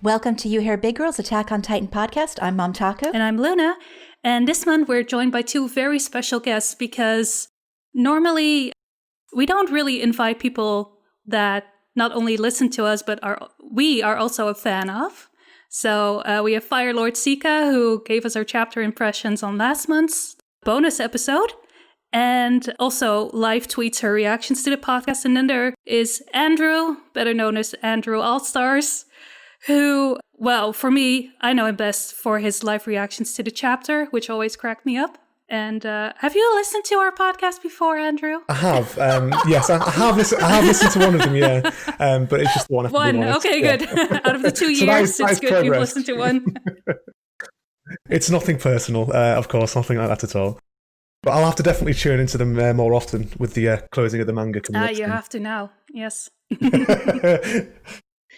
Welcome to You Hear Big Girls Attack on Titan podcast. I'm Momtaku. And I'm Luna. And this month we're joined by two very special guests because normally we don't really invite people that not only listen to us, but we are also a fan of. So we have FirelordSiCa, who gave us our chapter impressions on last month's bonus episode, and also live tweets her reactions to the podcast. And then there is Andrew, better known as AndrewAllstars, who, well, for me, I know him best for his live reactions to the chapter, which always crack me up. And have you listened to our podcast before, Andrew? I have. Yes, I have listened to one of them, yeah. But it's just the one. One, okay, good. Out of the 2 years, it's good progress. You've listened to one. It's nothing personal, of course, nothing like that at all. But I'll have to definitely tune into them more often with the closing of the manga coming up. You have to now, yes.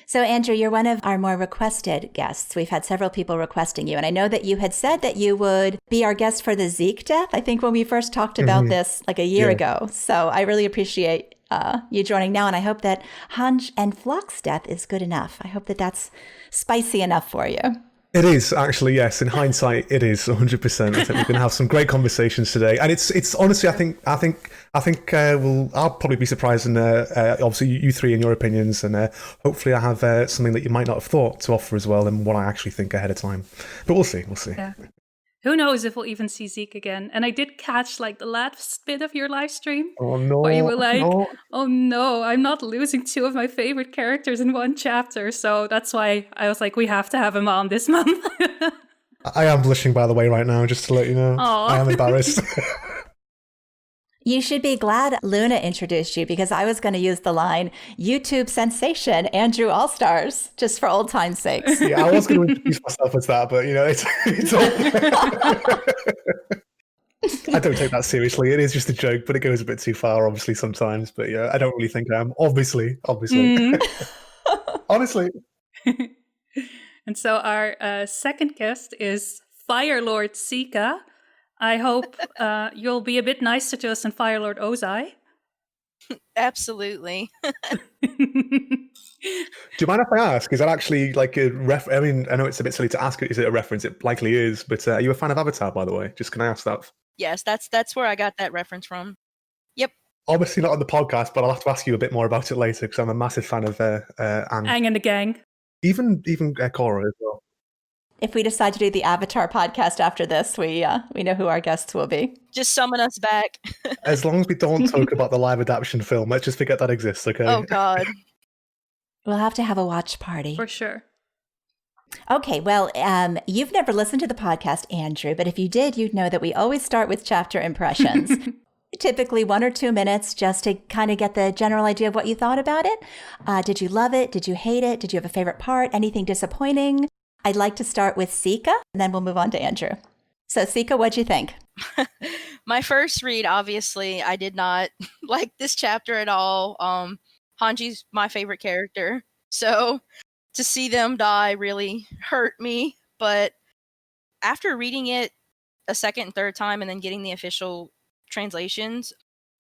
So, Andrew, you're one of our more requested guests. We've had several people requesting you. And I know that you had said that you would be our guest for the Zeke death, I think, when we first talked about this like a year ago. So I really appreciate you joining now. And I hope that Hange and Floch's death is good enough. I hope that that's spicy enough for you. It is, actually, yes. In hindsight, it is 100%. I think we're going to have some great conversations today, and it's honestly, I think I'll probably be surprised, and obviously you three in your opinions, and hopefully I have something that you might not have thought to offer as well, and what I actually think ahead of time. But we'll see. Yeah. Who knows if we'll even see Zeke again? And I did catch like the last bit of your live stream. Oh no! Where you were like, "Oh no, I'm not losing two of my favorite characters in one chapter." So that's why I was like, "We have to have him on this month." I am blushing, by the way, right now, just to let you know. Aww. I am embarrassed. You should be glad Luna introduced you, because I was going to use the line, YouTube sensation, AndrewAllstars, just for old time's sakes. Yeah, I was going to introduce myself as that, but, you know, it's all... I don't take that seriously. It is just a joke, but it goes a bit too far, obviously, sometimes. But, yeah, I don't really think I am. Obviously. Honestly. And so our second guest is FirelordSiCa. I hope you'll be a bit nicer to us than Firelord Ozai. Absolutely. Do you mind if I ask, is that actually like a I mean, I know it's a bit silly to ask, is it a reference? It likely is, but are you a fan of Avatar, by the way? Just can I ask that? Yes, that's where I got that reference from. Yep. Obviously not on the podcast, but I'll have to ask you a bit more about it later, because I'm a massive fan of Aang and the gang. Even Korra as well. If we decide to do the Avatar podcast after this, we know who our guests will be. Just summon us back. As long as we don't talk about the live adaptation film, let's just forget that exists, okay? Oh, God. We'll have to have a watch party. For sure. Okay, well, you've never listened to the podcast, Andrew, but if you did, you'd know that we always start with chapter impressions. Typically 1 or 2 minutes just to kind of get the general idea of what you thought about it. Did you love it? Did you hate it? Did you have a favorite part? Anything disappointing? I'd like to start with SiCa, and then we'll move on to Andrew. So, SiCa, what'd you think? My first read, obviously, I did not like this chapter at all. Hanji's my favorite character, so to see them die really hurt me. But after reading it a second and third time and then getting the official translations,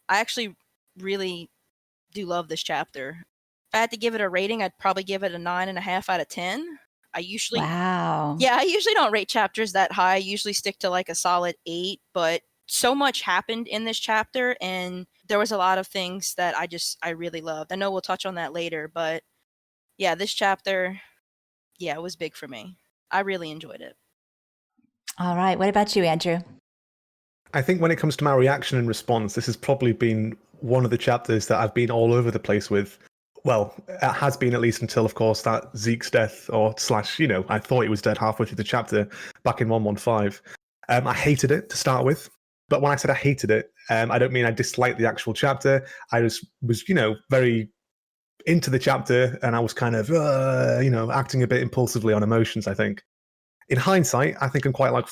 I actually really do love this chapter. If I had to give it a rating, I'd probably give it a 9.5 out of 10. I usually don't rate chapters that high. I usually stick to like a solid 8, but so much happened in this chapter, and there was a lot of things that I really loved. I know we'll touch on that later, but yeah, this chapter, it was big for me. I really enjoyed it. All right. What about you, Andrew? I think when it comes to my reaction and response, this has probably been one of the chapters that I've been all over the place with. Well, it has been, at least until, of course, that Zeke's death, I thought he was dead halfway through the chapter back in 115. I hated it to start with. But when I said I hated it, I don't mean I disliked the actual chapter. I was very into the chapter, and I was kind of, acting a bit impulsively on emotions, I think. In hindsight, I think I'm quite like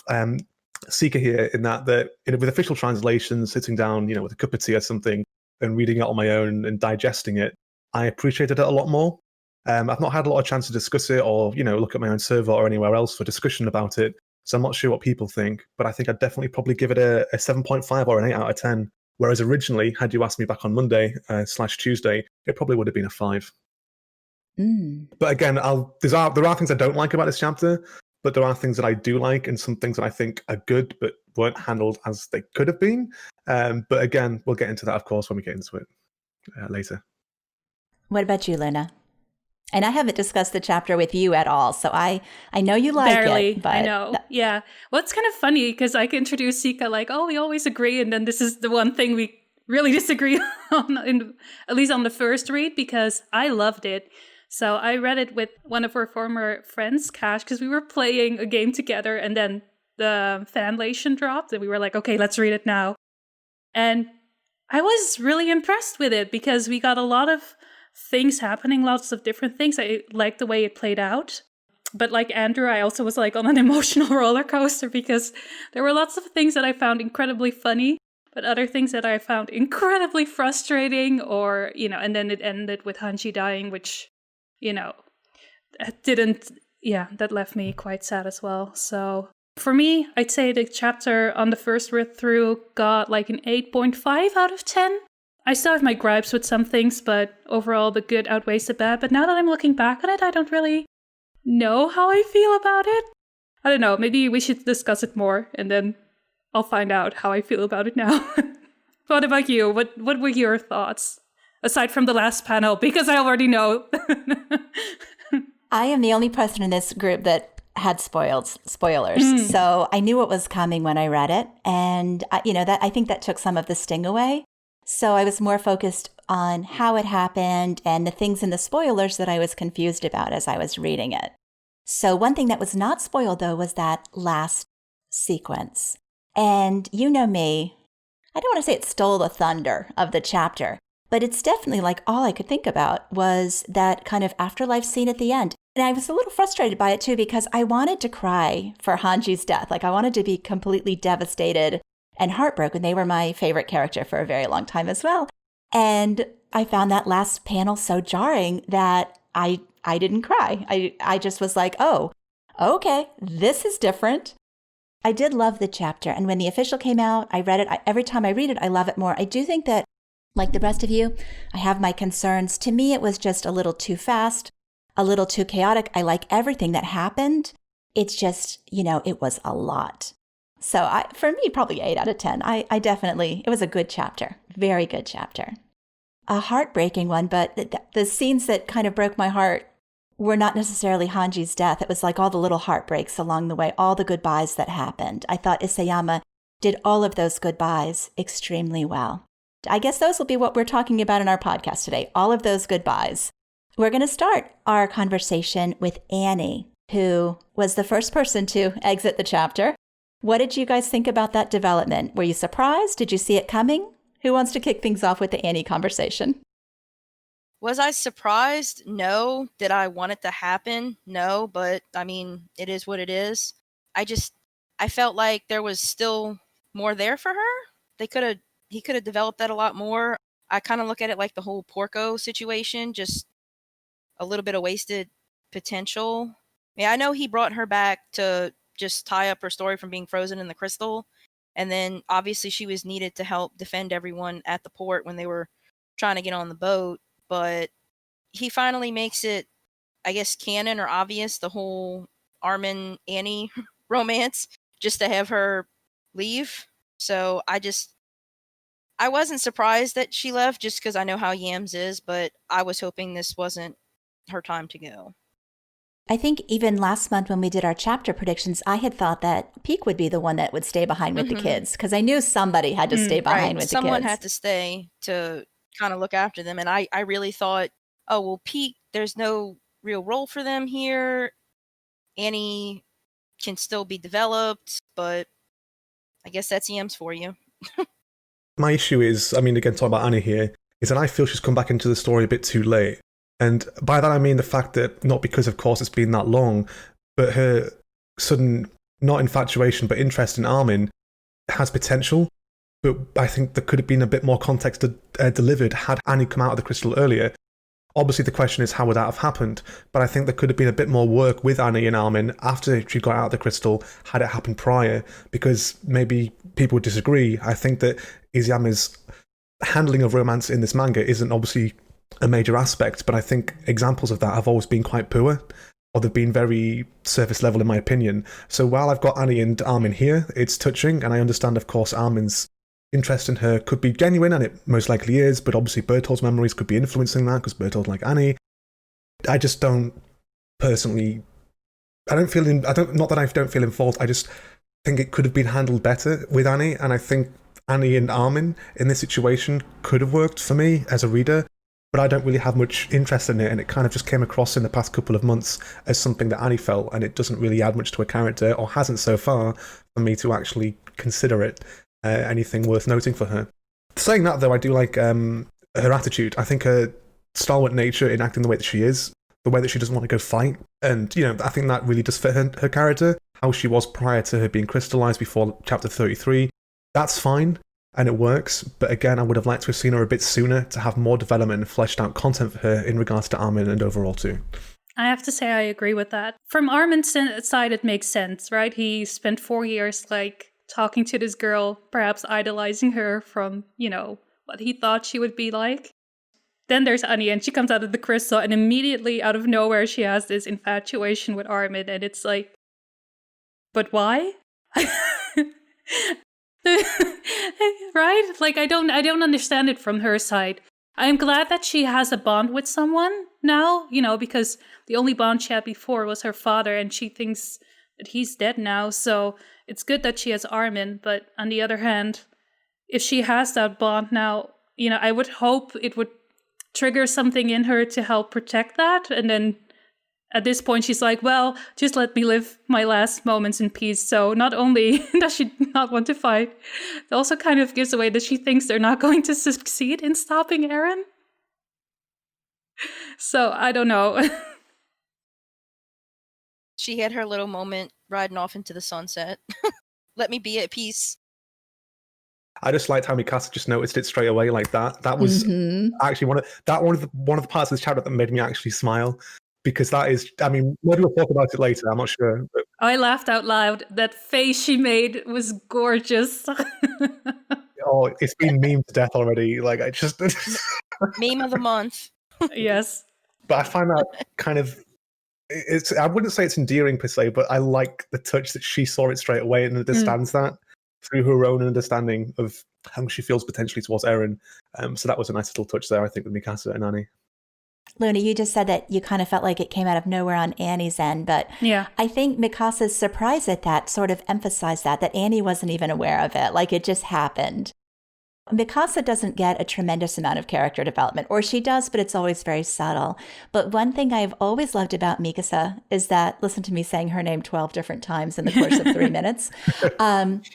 SiCa here in that with official translations, sitting down, with a cup of tea or something and reading it on my own and digesting it, I appreciated it a lot more. I've not had a lot of chance to discuss it or, look at my own server or anywhere else for discussion about it. So I'm not sure what people think, but I think I'd definitely probably give it a 7.5 or an 8 out of 10. Whereas originally, had you asked me back on Monday /Tuesday, it probably would have been a 5. But again, there are things I don't like about this chapter, but there are things that I do like, and some things that I think are good but weren't handled as they could have been. But again, we'll get into that, of course, when we get into it later. What about you, Luna? And I haven't discussed the chapter with you at all, so I know you like Barely, it. But I know. Yeah. Well, it's kind of funny because I can introduce SiCa like, oh, we always agree, and then this is the one thing we really disagree on, at least on the first read, because I loved it. So I read it with one of our former friends, Cash, because we were playing a game together, and then the fanlation dropped, and we were like, okay, let's read it now. And I was really impressed with it because we got a lot of things happening, lots of different things. I liked the way it played out. But like Andrew, I also was like on an emotional roller coaster because there were lots of things that I found incredibly funny, but other things that I found incredibly frustrating, or, and then it ended with Hange dying, which, that left me quite sad as well. So for me, I'd say the chapter on the first read through got like an 8.5 out of 10. I still have my gripes with some things, but overall the good outweighs the bad. But now that I'm looking back on it, I don't really know how I feel about it. I don't know, maybe we should discuss it more, and then I'll find out how I feel about it now. What about you? What were your thoughts? Aside from the last panel, because I already know. I am the only person in this group that had spoilers. So I knew what was coming when I read it. And, I think that took some of the sting away. So I was more focused on how it happened and the things in the spoilers that I was confused about as I was reading it. So one thing that was not spoiled, though, was that last sequence. And you know me, I don't want to say it stole the thunder of the chapter, but it's definitely like all I could think about was that kind of afterlife scene at the end. And I was a little frustrated by it too, because I wanted to cry for Hanji's death. Like I wanted to be completely devastated and heartbroken. They were my favorite character for a very long time as well. And I found that last panel so jarring that I didn't cry. I just was like, oh, okay, this is different. I did love the chapter. And when the official came out, I read it. Every time I read it, I love it more. I do think that, like the rest of you, I have my concerns. To me, it was just a little too fast, a little too chaotic. I like everything that happened. It's just, it was a lot. So for me, probably 8 out of 10. I definitely, it was a good chapter. Very good chapter. A heartbreaking one, but the scenes that kind of broke my heart were not necessarily Hanji's death. It was like all the little heartbreaks along the way, all the goodbyes that happened. I thought Isayama did all of those goodbyes extremely well. I guess those will be what we're talking about in our podcast today, all of those goodbyes. We're going to start our conversation with Annie, who was the first person to exit the chapter. What did you guys think about that development? Were you surprised? Did you see it coming? Who wants to kick things off with the Annie conversation? Was I surprised? No. Did I want it to happen? No, but I mean, it is what it is. I felt like there was still more there for her. He could have developed that a lot more. I kind of look at it like the whole Porco situation, just a little bit of wasted potential. Yeah, I know he brought her back to just tie up her story from being frozen in the crystal. And then obviously she was needed to help defend everyone at the port when they were trying to get on the boat. But he finally makes it, I guess, canon or obvious, the whole Armin Annie romance, just to have her leave. So I wasn't surprised that she left just because I know how Yams is, but I was hoping this wasn't her time to go. I think even last month when we did our chapter predictions, I had thought that Peak would be the one that would stay behind with the kids, because I knew somebody had to stay behind with the kids. Someone had to stay to kind of look after them. And I really thought, oh, well, Peak, there's no real role for them here. Annie can still be developed, but I guess that's EMs for you. My issue is, I mean, again, talking about Annie here, is that I feel she's come back into the story a bit too late. And by that I mean the fact that, not because of course it's been that long, but her sudden, not infatuation, but interest in Armin has potential. But I think there could have been a bit more context delivered had Annie come out of the crystal earlier. Obviously the question is, how would that have happened? But I think there could have been a bit more work with Annie and Armin after she got out of the crystal, had it happened prior, because maybe people would disagree. I think that Isayama's handling of romance in this manga isn't obviously a major aspect, but I think examples of that have always been quite poor, or they've been very surface level in my opinion. So while I've got Annie and Armin here, it's touching, and I understand, of course, Armin's interest in her could be genuine, and it most likely is, but obviously Berthold's memories could be influencing that, because Berthold like Annie. I just don't personally... not that I don't feel in fault, I just think it could have been handled better with Annie, and I think Annie and Armin in this situation could have worked for me as a reader, but I don't really have much interest in it, and it kind of just came across in the past couple of months as something that Annie felt, and it doesn't really add much to a character, or hasn't so far, for me to actually consider it anything worth noting for her. Saying that, though, I do like her attitude. I think her stalwart nature in acting the way that she is, the way that she doesn't want to go fight, and, I think that really does fit her character, how she was prior to her being crystallized before chapter 33. That's fine, and it works, but again, I would have liked to have seen her a bit sooner to have more development and fleshed out content for her in regards to Armin and overall too. I have to say I agree with that. From Armin's side, it makes sense, right? He spent 4 years, talking to this girl, perhaps idolizing her from, what he thought she would be like. Then there's Annie, and she comes out of the crystal, and immediately out of nowhere, she has this infatuation with Armin, and it's like, but why? Right? I don't understand it from her side. I'm glad that she has a bond with someone now, because the only bond she had before was her father, and she thinks that he's dead now, so it's good that she has Armin, but on the other hand, if she has that bond now, I would hope it would trigger something in her to help protect that, and then at this point she's like, well, just let me live my last moments in peace. So not only does she not want to fight, it also kind of gives away that she thinks they're not going to succeed in stopping Eren. So I don't know. She had her little moment riding off into the sunset. Let me be at peace. I just liked how Mikasa just noticed it straight away like that. That was actually one of the parts of this chapter that made me actually smile, because that is, maybe we'll talk about it later, I'm not sure. But... I laughed out loud. That face she made was gorgeous. Oh, it's been memed to death already. I just... Meme of the month. Yes. But I find that kind of... I wouldn't say it's endearing per se, but I like the touch that she saw it straight away and understands that through her own understanding of how she feels potentially towards Eren. So that was a nice little touch there, I think, with Mikasa and Annie. Luna, you just said that you kind of felt like it came out of nowhere on Annie's end, but yeah. I think Mikasa's surprise at that sort of emphasized that Annie wasn't even aware of it. It just happened. Mikasa doesn't get a tremendous amount of character development, or she does, but it's always very subtle. But one thing I've always loved about Mikasa is that, listen to me saying her name 12 different times in the course of 3 minutes.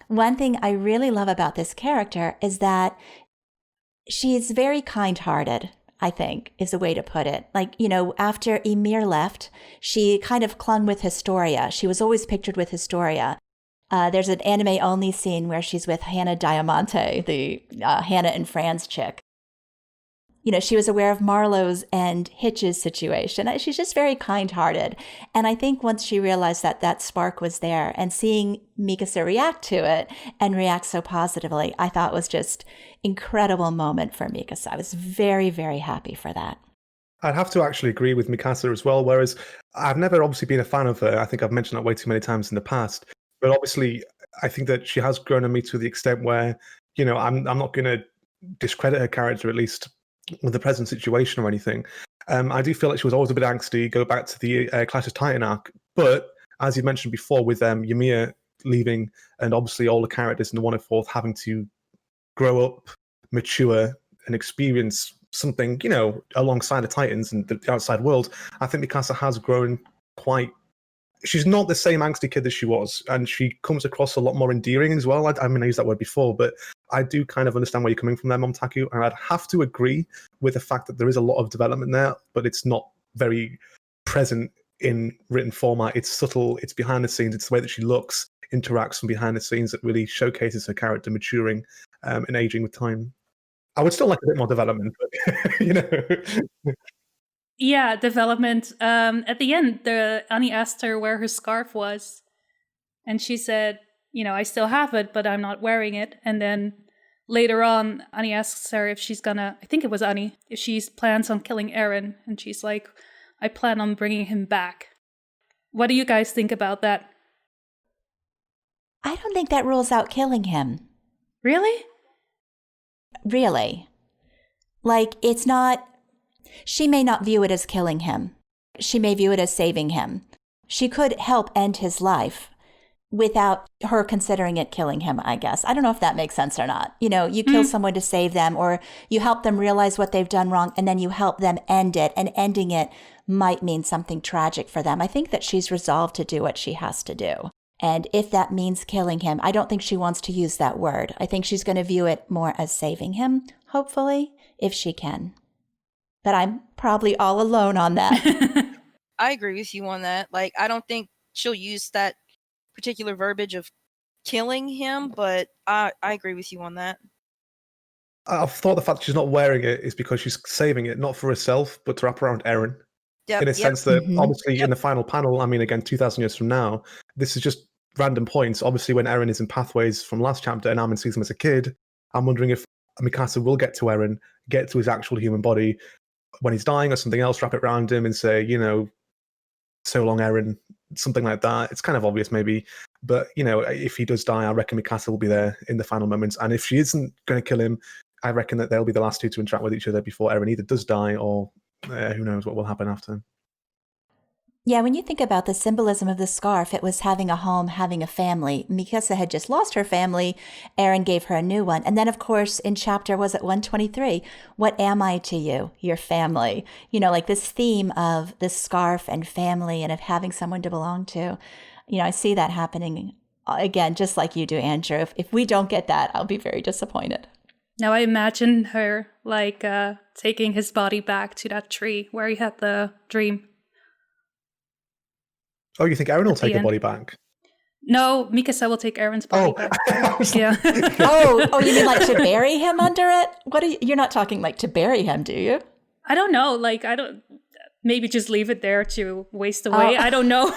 One thing I really love about this character is that she's very kind-hearted, I think, is a way to put it. After Ymir left, she kind of clung with Historia. She was always pictured with Historia. There's an anime-only scene where she's with Hannah Diamante, the Hannah and Franz chick. She was aware of Marlowe's and Hitch's situation. She's just very kind-hearted. And I think once she realized that spark was there, and seeing Mikasa react to it and react so positively, I thought was just incredible moment for Mikasa. I was very, very happy for that. I'd have to actually agree with Mikasa as well, whereas I've never obviously been a fan of her. I think I've mentioned that way too many times in the past. But obviously, I think that she has grown on me to the extent where, I'm not going to discredit her character, at least with the present situation or anything. I do feel like she was always a bit angsty, go back to the Clash of Titan arc. But as you mentioned before, with Ymir leaving, and obviously all the characters in the 104th having to grow up, mature, and experience something, alongside the Titans and the outside world, I think Mikasa has grown quite... She's not the same angsty kid as she was, and she comes across a lot more endearing as well. I used that word before, but I do kind of understand where you're coming from there, Momtaku, and I'd have to agree with the fact that there is a lot of development there, but it's not very present in written format. It's subtle, it's behind the scenes, it's the way that she looks, interacts from behind the scenes that really showcases her character maturing and aging with time. I would still like a bit more development, but, Yeah, development. At the end, Annie asked her where her scarf was. And she said, I still have it, but I'm not wearing it. And then later on, Annie asks her if she's gonna, I think it was Annie, if she plans on killing Eren. And she's like, I plan on bringing him back. What do you guys think about that? I don't think that rules out killing him. Really? Really. Like, it's not... She may not view it as killing him. She may view it as saving him. She could help end his life without her considering it killing him, I guess. I don't know if that makes sense or not. You know, you kill someone to save them, or you help them realize what they've done wrong, and then you help them end it, and ending it might mean something tragic for them. I think that she's resolved to do what she has to do. And if that means killing him, I don't think she wants to use that word. I think she's going to view it more as saving him, hopefully, if she can. But I'm probably all alone on that. I agree with you on that. Like, I don't think she'll use that particular verbiage of killing him, but I agree with you on that. I've thought the fact she's not wearing it is because she's saving it, not for herself, but to wrap around Eren. Yep, in a sense that obviously in the final panel, I mean, again, 2,000 years from now, this is just random points. Obviously, when Eren is in Pathways from last chapter and Armin sees him as a kid, I'm wondering if Mikasa will get to Eren, get to his actual human body when he's dying or something else, wrap it around him and say, you know, so long, Eren, something like that. It's kind of obvious maybe, but, you know, if he does die, I reckon Mikasa will be there in the final moments. And if she isn't going to kill him, I reckon that they'll be the last two to interact with each other before Eren either does die or who knows what will happen after. Yeah, when you think about the symbolism of the scarf, it was having a home, having a family. Mikasa had just lost her family. Eren gave her a new one. And then, of course, in chapter, was it 123? What am I to you? Your family. You know, like this theme of this scarf and family and of having someone to belong to. You know, I see that happening again, just like you do, Andrew. If we don't get that, I'll be very disappointed. Now I imagine her like taking his body back to that tree where he had the dream. Oh, you think Eren will take the body back? No, Mikasa will take Eren's body back. Yeah. oh, you mean like to bury him under it? You're not talking like to bury him, do you? I don't know. Like, maybe just leave it there to waste away. I don't know.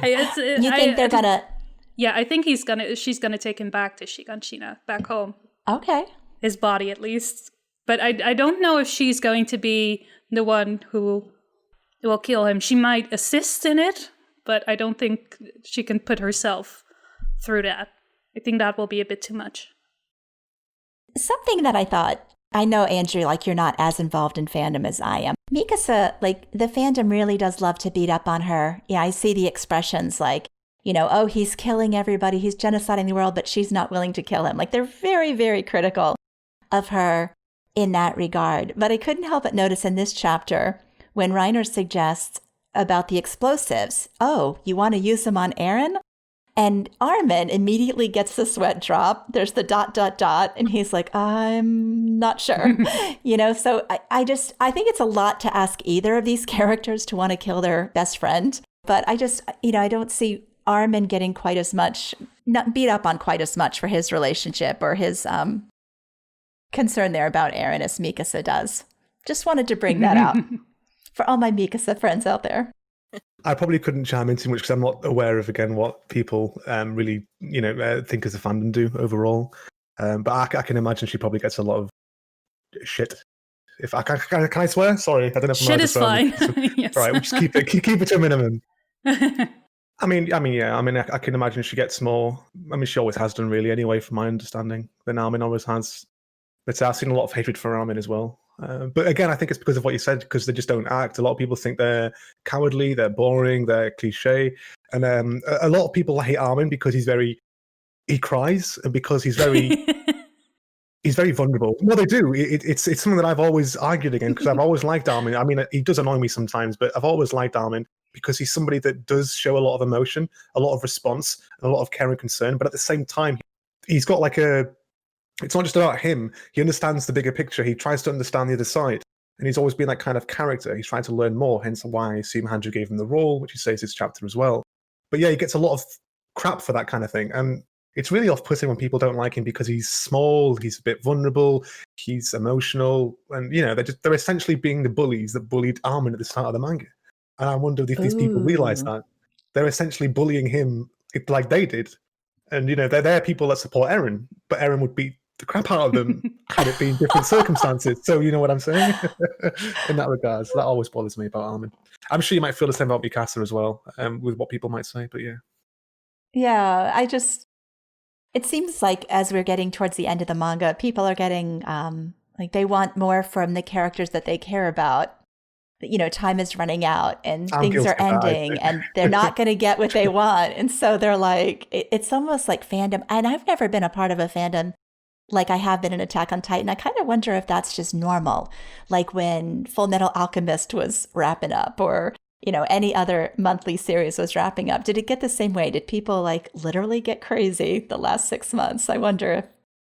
You think they're gonna? Yeah, I think she's gonna take him back to Shiganshina, back home. Okay. His body, at least. But I don't know if she's going to be the one who will kill him. She might assist in it, but I don't think she can put herself through that. I think that will be a bit too much. Something that I thought, I know, Andrew, like you're not as involved in fandom as I am. Mikasa, like the fandom really does love to beat up on her. Yeah, I see the expressions like, you know, oh, he's killing everybody, he's genociding the world, but she's not willing to kill him. Like they're very, very critical of her in that regard. But I couldn't help but notice in this chapter when Reiner suggests about the explosives, oh, you want to use them on Eren? And Armin immediately gets the sweat drop. There's the ... and he's like, I'm not sure. You know, so I think it's a lot to ask either of these characters to want to kill their best friend. But I just, you know, I don't see Armin getting quite as much, not beat up on quite as much for his relationship or his concern there about Eren as Mikasa does. Just wanted to bring that out for all my Mikasa friends out there. I probably couldn't chime in too much because I'm not aware of, again, what people really, you know, think as a fandom do overall. But I can imagine she probably gets a lot of shit. If can I swear? Sorry, I don't know if shit is fine. Yes. All right, we'll just keep it to a minimum. I mean, yeah. I mean, I can imagine she gets more. I mean, she always has done, really, anyway, from my understanding. Than Armin always has. But I've seen a lot of hatred for Armin as well. But again, I think it's because of what you said, because they just don't act. A lot of people think they're cowardly, they're boring, they're cliche. And a lot of people hate Armin because he cries, and because he's very vulnerable. Well, they do. It's something that I've always argued against, because I've always liked Armin. I mean, he does annoy me sometimes, but I've always liked Armin because he's somebody that does show a lot of emotion, a lot of response, and a lot of care and concern. But at the same time, he's got like it's not just about him. He understands the bigger picture. He tries to understand the other side. And he's always been that kind of character. He's trying to learn more, hence why I assume Hange gave him the role, which he says this chapter as well. But yeah, he gets a lot of crap for that kind of thing. And it's really off-putting when people don't like him because he's small, he's a bit vulnerable, he's emotional. And, you know, they're essentially being the bullies that bullied Armin at the start of the manga. And I wonder if these people realize that. They're essentially bullying him like they did. And, you know, they're people that support Eren, but Eren would beat the crap out of them had it been different circumstances. So you know what I'm saying in that regard. So that always bothers me about Armin. I'm sure you might feel the same about Mikasa as well, with what people might say. But yeah. Yeah, it seems like as we're getting towards the end of the manga, people are getting like they want more from the characters that they care about. You know, time is running out and things are ending and they're not going to get what they want. And so they're like, it's almost like fandom. And I've never been a part of a fandom like I have been in Attack on Titan. I kind of wonder if that's just normal. Like when Full Metal Alchemist was wrapping up, or, you know, any other monthly series was wrapping up. Did it get the same way? Did people like literally get crazy the last 6 months? I wonder if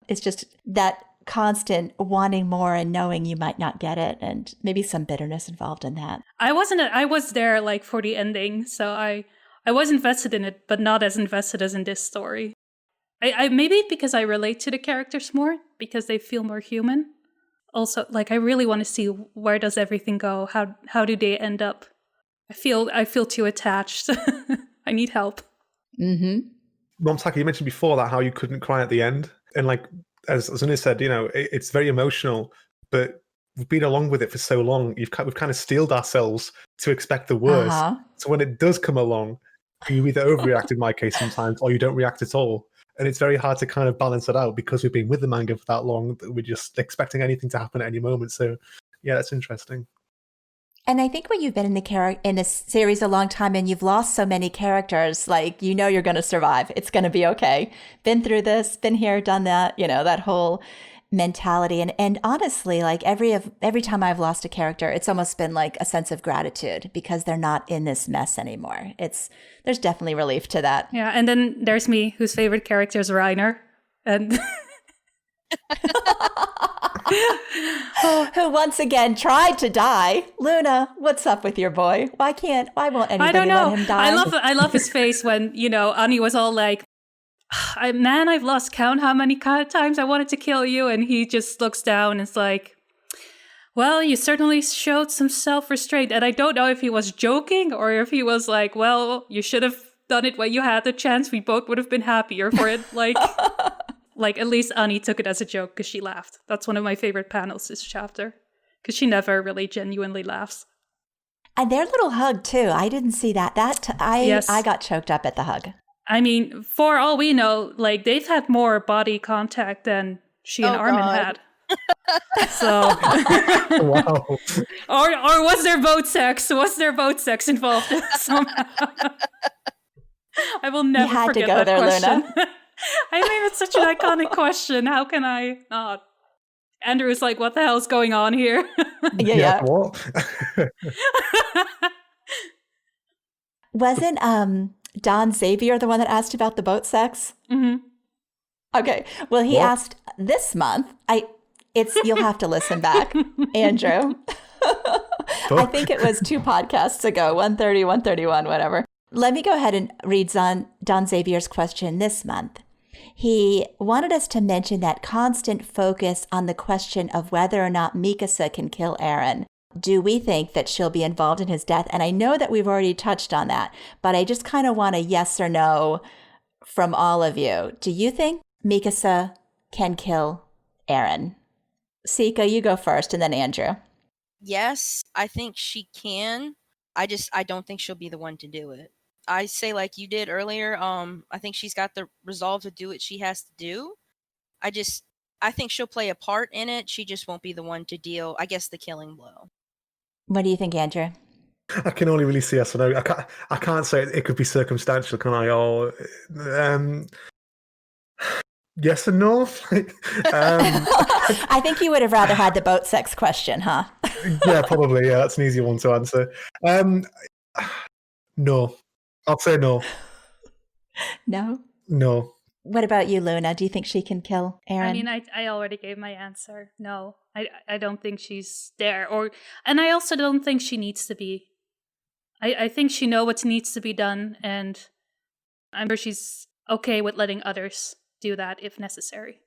it's just that constant wanting more and knowing you might not get it, and maybe some bitterness involved in that. I was there like for the ending, so I was invested in it, but not as invested as in this story. I maybe because I relate to the characters more, because they feel more human. Also, like I really want to see where does everything go? How do they end up? I feel too attached. I need help. Mm-hmm. Momtaku, you mentioned before that how you couldn't cry at the end, and like as Uni said, you know, it's very emotional, but we've been along with it for so long. We've kind of steeled ourselves to expect the worst. Uh-huh. So when it does come along, you either overreact in my case sometimes, or you don't react at all. And it's very hard to kind of balance it out because we've been with the manga for that long that we're just expecting anything to happen at any moment. So yeah, that's interesting. And I think when you've been in a series a long time and you've lost so many characters, like, you know, you're going to survive. It's going to be okay. Been through this, been here, done that, you know, that whole mentality. And honestly, like every time I've lost a character, it's almost been like a sense of gratitude because they're not in this mess anymore. There's definitely relief to that. Yeah. And then there's me, whose favorite character is Reiner. And who once again tried to die. Luna, what's up with your boy? Why won't anybody let him die? I love his face when, you know, Annie was all like, I've lost count how many times I wanted to kill you. And he just looks down and is like, well, you certainly showed some self-restraint. And I don't know if he was joking or if he was like, well, you should have done it when you had the chance. We both would have been happier for it. Like, at least Annie took it as a joke because she laughed. That's one of my favorite panels this chapter, because she never really genuinely laughs. And their little hug, too. I didn't see that. Yes. I got choked up at the hug. I mean, for all we know, like, they've had more body contact than she and Armin had. So, Wow. or was there boat sex? Was there boat sex involved somehow? I will never had forget to go that there, question. Luna. I mean, it's such an iconic question. How can I not? Andrew's like, what the hell's going on here? Yeah. What? Wasn't Don Xabier the one that asked about the boat sex? Mm-hmm. Okay. Well, he asked this month. You'll have to listen back, Andrew. I think it was 2 podcasts ago, 130, 131, whatever. Let me go ahead and read Don Xabier's question this month. He wanted us to mention that constant focus on the question of whether or not Mikasa can kill Eren. Do we think that she'll be involved in his death? And I know that we've already touched on that, but I just kind of want a yes or no from all of you. Do you think Mikasa can kill Eren? SiCa, you go first, and then Andrew. Yes, I think she can. I don't think she'll be the one to do it. I say like you did earlier, I think she's got the resolve to do what she has to do. I think she'll play a part in it. She just won't be the one to deal, I guess, the killing blow. What do you think, Andrew? I can only really say yes or no. I can't say it could be circumstantial, can I? Or yes and no. I think you would have rather had the boat sex question, huh? Yeah, probably. Yeah, that's an easier one to answer. No. I'll say no. No? No. What about you, Luna? Do you think she can kill Eren? I mean, I already gave my answer. No, I don't think she's there. And I also don't think she needs to be. I think she knows what needs to be done, and I'm sure she's okay with letting others do that if necessary.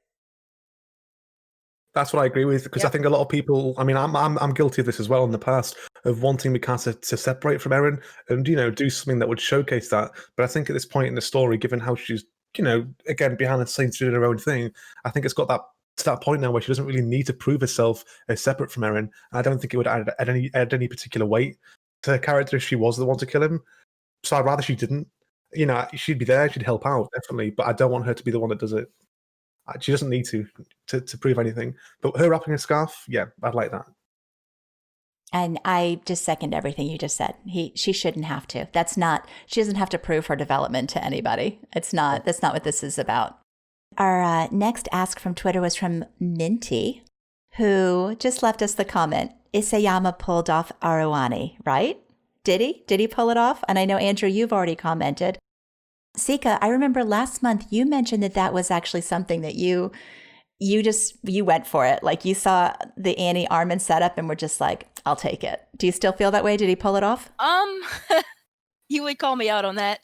That's what I agree with, because I think a lot of people, I mean, I'm guilty of this as well in the past, of wanting Mikasa to separate from Eren and, you know, do something that would showcase that. But I think at this point in the story, given how she's, you know, again, behind the scenes doing her own thing, I think it's got that to that point now where she doesn't really need to prove herself as separate from Eren. I don't think it would add any particular weight to her character if she was the one to kill him. So I'd rather she didn't. You know, she'd be there, she'd help out, definitely, but I don't want her to be the one that does it. She doesn't need to prove anything. But her wrapping a scarf, yeah, I'd like that. And I just second everything you just said. She shouldn't have to. She doesn't have to prove her development to anybody. That's not what this is about. Our next ask from Twitter was from Minty, who just left us the comment, Isayama pulled off AruAni, right? Did he? Did he pull it off? And I know, Andrew, you've already commented. SiCa, I remember last month you mentioned that was actually something that you went for it. Like you saw the Annie Armin setup and were just like, I'll take it. Do you still feel that way? Did he pull it off? You would call me out on that.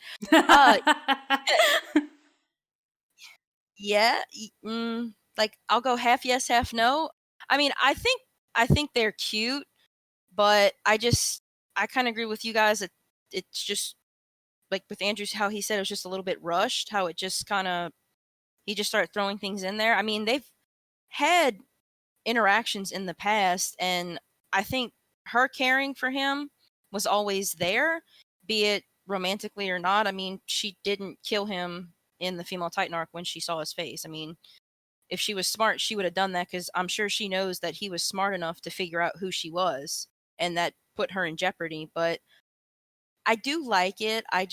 Yeah. Like I'll go half yes, half no. I mean, I think they're cute, but I kind of agree with you guys that it's just like with Andrew's, how he said it was just a little bit rushed, how it just he just started throwing things in there. I mean, they've had interactions in the past, and I think her caring for him was always there, be it romantically or not. I mean, she didn't kill him in the female Titan arc when she saw his face. I mean, if she was smart, she would have done that, because I'm sure she knows that he was smart enough to figure out who she was, and that put her in jeopardy. But I do like it. I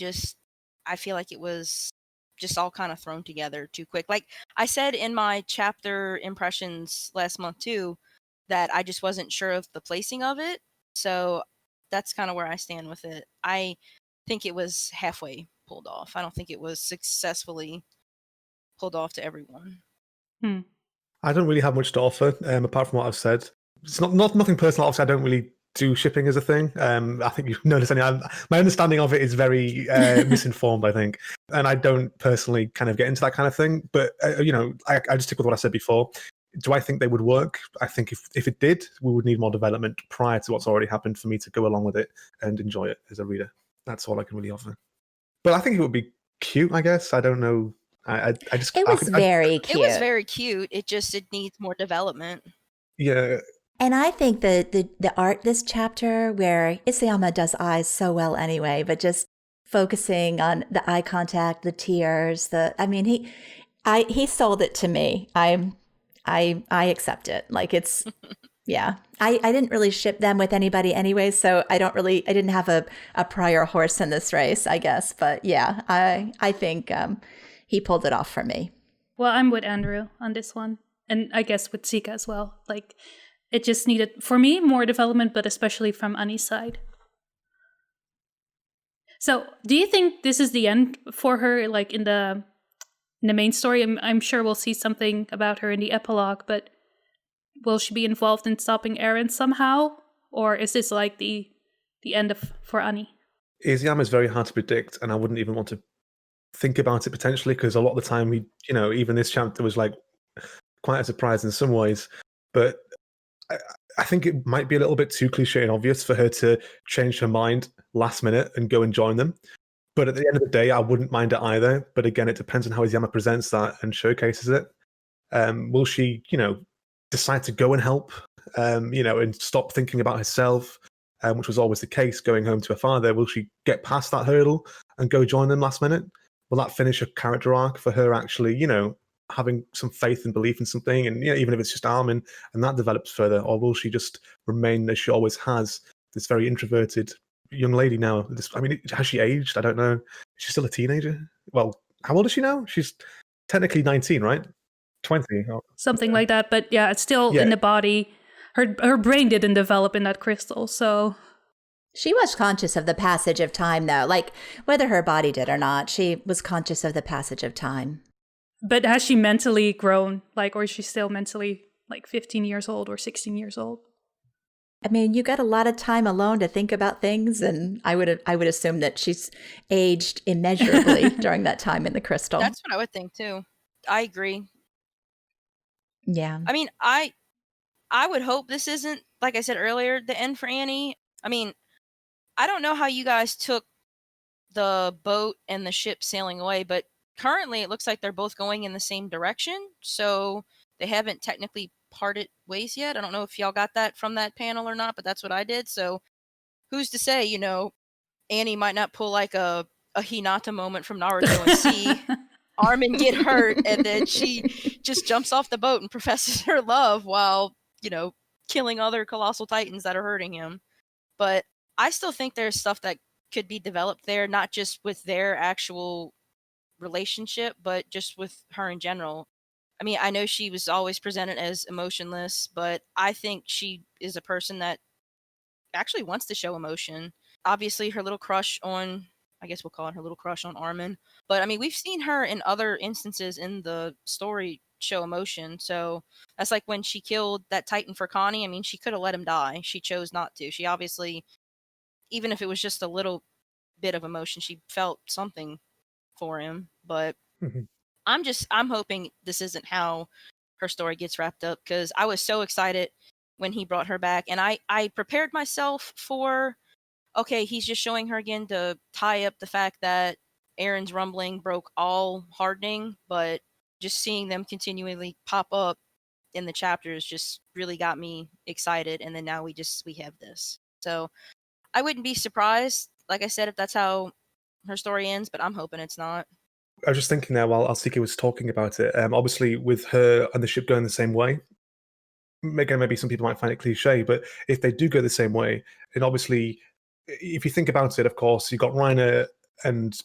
feel like it was just all kind of thrown together too quick. Like I said in my chapter impressions last month too, that I just wasn't sure of the placing of it. So that's kind of where I stand with it. I think it was halfway pulled off. I don't think it was successfully pulled off to everyone. I don't really have much to offer, apart from what I've said. It's nothing personal. Obviously, I don't really do shipping as a thing. I think you've noticed. My understanding of it is very misinformed, I think, and I don't personally kind of get into that kind of thing. But I just stick with what I said before. Do I think they would work? I think if it did, we would need more development prior to what's already happened for me to go along with it and enjoy it as a reader. That's all I can really offer. But I think it would be cute, I guess. I don't know. It was very cute. It was very cute. It needs more development. Yeah. And I think the art this chapter, where Isayama does eyes so well anyway, but just focusing on the eye contact, the tears, he sold it to me. I accept it. Like it's yeah. I didn't really ship them with anybody anyway, so I didn't have a prior horse in this race, I guess. But yeah, I think he pulled it off for me. Well, I'm with Andrew on this one. And I guess with SiCa as well. Like, it just needed, for me, more development, but especially from Annie's side. So, do you think this is the end for her, like in the main story? I'm sure we'll see something about her in the epilogue, but will she be involved in stopping Eren somehow? Or is this like the end for Annie? Isayama is very hard to predict, and I wouldn't even want to think about it potentially, because a lot of the time, even this chapter was like quite a surprise in some ways. But I think it might be a little bit too cliche and obvious for her to change her mind last minute and go and join them. But at the end of the day, I wouldn't mind it either. But again, it depends on how Isayama presents that and showcases it. Will she, decide to go and help, and stop thinking about herself, which was always the case going home to her father? Will she get past that hurdle and go join them last minute? Will that finish a character arc for her actually, having some faith and belief in something, and even if it's just Armin, and that develops further? Or will she just remain as she always has, this very introverted young lady now? Has she aged? I don't know. Is she still a teenager? Well, how old is she now? She's technically 19, right? 20. Something like that, but yeah, it's still in the body. Her brain didn't develop in that crystal, so... She was conscious of the passage of time, though. Like, whether her body did or not, she was conscious of the passage of time. But has she mentally grown? Or is she still mentally, 15 years old or 16 years old? I mean, you got a lot of time alone to think about things, and I would assume that she's aged immeasurably during that time in the crystal. That's what I would think, too. I agree. Yeah. I mean, I would hope this isn't, like I said earlier, the end for Annie. I mean, I don't know how you guys took the boat and the ship sailing away, but currently it looks like they're both going in the same direction. So they haven't technically parted ways yet. I don't know if y'all got that from that panel or not, but that's what I did. So who's to say, you know, Annie might not pull like a Hinata moment from Naruto and see Armin get hurt, and then she just jumps off the boat and professes her love while, you know, killing other colossal titans that are hurting him. But I still think there's stuff that could be developed there, not just with their actual relationship, but just with her in general. I mean, I know she was always presented as emotionless, but I think she is a person that actually wants to show emotion. Obviously, her little crush on, I guess we'll call it her little crush on Armin. But I mean, we've seen her in other instances in the story show emotion. So that's like when she killed that Titan for Connie. I mean, she could have let him die. She chose not to. She obviously, even if it was just a little bit of emotion, she felt something for him. But I'm hoping this isn't how her story gets wrapped up, because I was so excited when he brought her back, and I prepared myself for, okay, he's just showing her again to tie up the fact that Eren's rumbling broke all hardening, but just seeing them continually pop up in the chapters just really got me excited. And then now we have this. So I wouldn't be surprised, like I said, if that's how her story ends, but I'm hoping it's not. I was just thinking there while SiCa was talking about it, obviously with her and the ship going the same way, again, maybe some people might find it cliche, but if they do go the same way, then obviously, if you think about it, of course, you've got Reiner and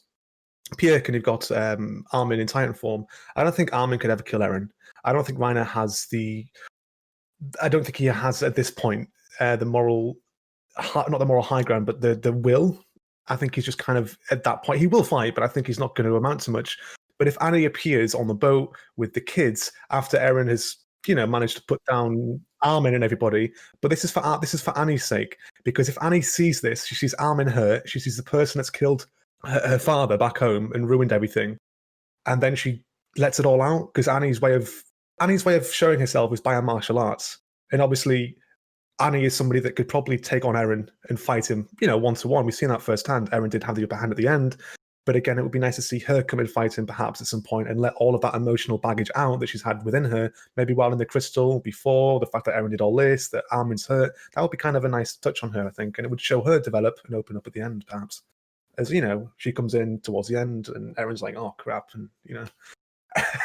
Pierre, and you've got Armin in Titan form. I don't think Armin could ever kill Eren. I don't think Reiner has I don't think he has at this point the moral, not the moral high ground, but the will. I think he's just kind of at that point. He will fight, but I think he's not going to amount to much. But if Annie appears on the boat with the kids after Eren has, you know, managed to put down Armin and everybody, but this is for Annie's sake, because if Annie sees this, she sees Armin hurt, she sees the person that's killed her father back home and ruined everything, and then she lets it all out, because Annie's way of showing herself is by her martial arts, and obviously Annie is somebody that could probably take on Eren and fight him, you know, 1-to-1. We've seen that firsthand. Eren did have the upper hand at the end. But again, it would be nice to see her come and fight him perhaps at some point and let all of that emotional baggage out that she's had within her, maybe while in the crystal before, the fact that Eren did all this, that Armin's hurt. That would be kind of a nice touch on her, I think. And it would show her develop and open up at the end, perhaps. As, you know, she comes in towards the end and Eren's like, oh, crap. And, you know,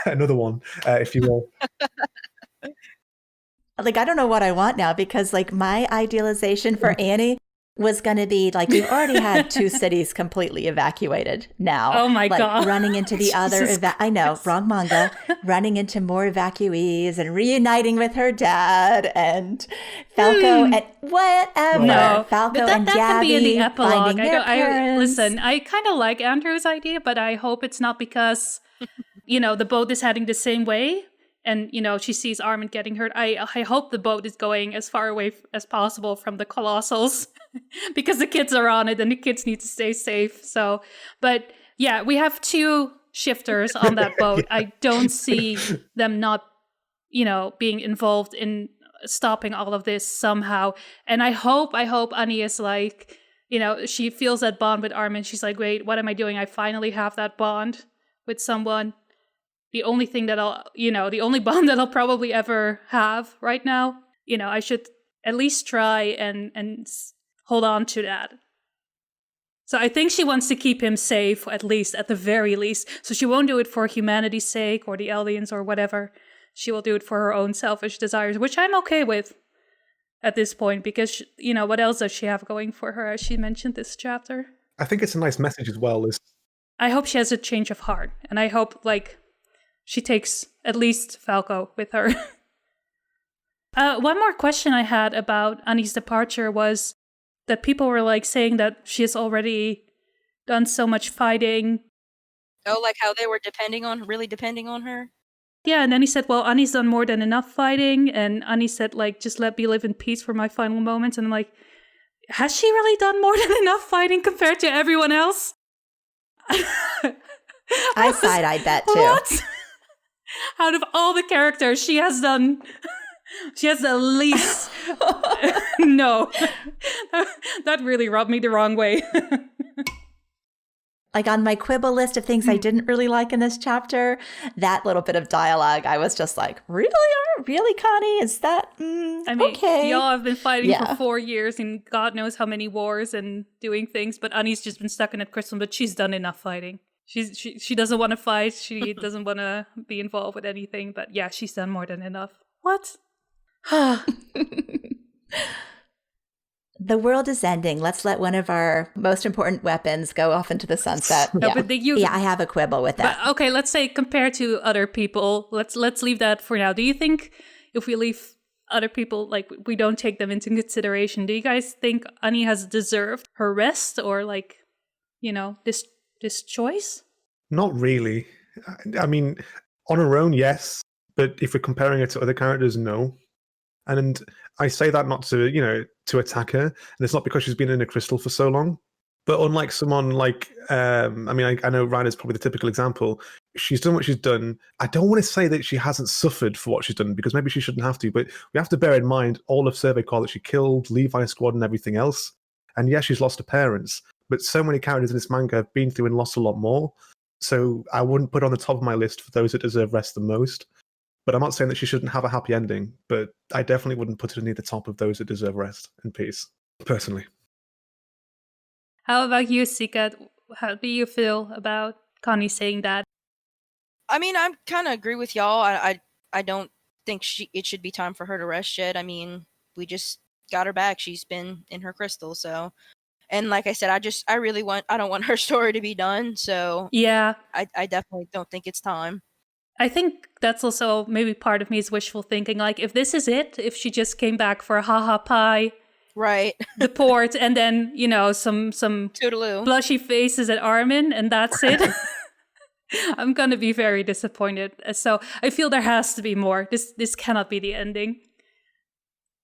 another one, if you will. Like, I don't know what I want now, because like my idealization for Annie was going to be like, you've already had 2 cities completely evacuated now. Oh my like, God. Running into the other, I know, wrong manga, running into more evacuees and reuniting with her dad and Falco and whatever. No, Falco but and that Gabby can be in the epilogue. Listen, I kind of like Andrew's idea, but I hope it's not because, you know, the boat is heading the same way. And, you know, she sees Armin getting hurt. I hope the boat is going as far away as possible from the Colossals because the kids are on it and the kids need to stay safe. So, but yeah, we have 2 shifters on that boat. I don't see them not, you know, being involved in stopping all of this somehow. And I hope Annie is like, you know, she feels that bond with Armin. She's like, wait, what am I doing? I finally have that bond with someone. The only thing that the only bond that I'll probably ever have right now, you know, I should at least try and hold on to that. So I think she wants to keep him safe, at the very least. So she won't do it for humanity's sake or the aliens or whatever. She will do it for her own selfish desires, which I'm okay with at this point, because, you know, what else does she have going for her, as she mentioned this chapter? I think it's a nice message as well. I hope she has a change of heart, and I hope, like, she takes at least Falco with her. One more question I had about Annie's departure was that people were like saying that she has already done so much fighting. Oh, like how they were really depending on her? Yeah, and then he said, well, Annie's done more than enough fighting. And Annie said, like, just let me live in peace for my final moments. And I'm like, has she really done more than enough fighting compared to everyone else? I side-eyed that too. What? Out of all the characters, she has the least. No. That really rubbed me the wrong way. Like on my quibble list of things I didn't really like in this chapter, that little bit of dialogue, I was just like, really? Really, Connie? Is that I mean, okay? y'all have been fighting for 4 years and God knows how many wars and doing things, but Annie's just been stuck in that crystal, but she's done enough fighting. She doesn't want to fight. She doesn't want to be involved with anything, but yeah, she's done more than enough. What? The world is ending. Let's let one of our most important weapons go off into the sunset. No, yeah. but I have a quibble with that. But, okay, let's say compared to other people, let's leave that for now. Do you think if we leave other people, like we don't take them into consideration, do you guys think Annie has deserved her rest or like, you know, this choice? Not really. I mean, on her own, yes. But if we're comparing her to other characters, no. And I say that not to, to attack her. And it's not because she's been in a crystal for so long. But unlike someone like, I know Reiner's probably the typical example. She's done what she's done. I don't want to say that she hasn't suffered for what she's done, because maybe she shouldn't have to. But we have to bear in mind all of Survey Corps that she killed, Levi squad and everything else. And yes, she's lost her parents. But so many characters in this manga have been through and lost a lot more. So I wouldn't put on the top of my list for those that deserve rest the most. But I'm not saying that she shouldn't have a happy ending, but I definitely wouldn't put it near the top of those that deserve rest and peace, personally. How about you, SiCa? How do you feel about Connie saying that? I mean, I kind of agree with y'all. I don't think it should be time for her to rest yet. I mean, we just got her back. She's been in her crystal, so... And like I said, I don't want her story to be done, so... Yeah. I definitely don't think it's time. I think that's also maybe part of me is wishful thinking. Like, if this is it, if she just came back for a haha pie, right, the port, and then, some Toodaloo. Blushy faces at Armin, and that's it, I'm gonna be very disappointed. So I feel there has to be more. This cannot be the ending.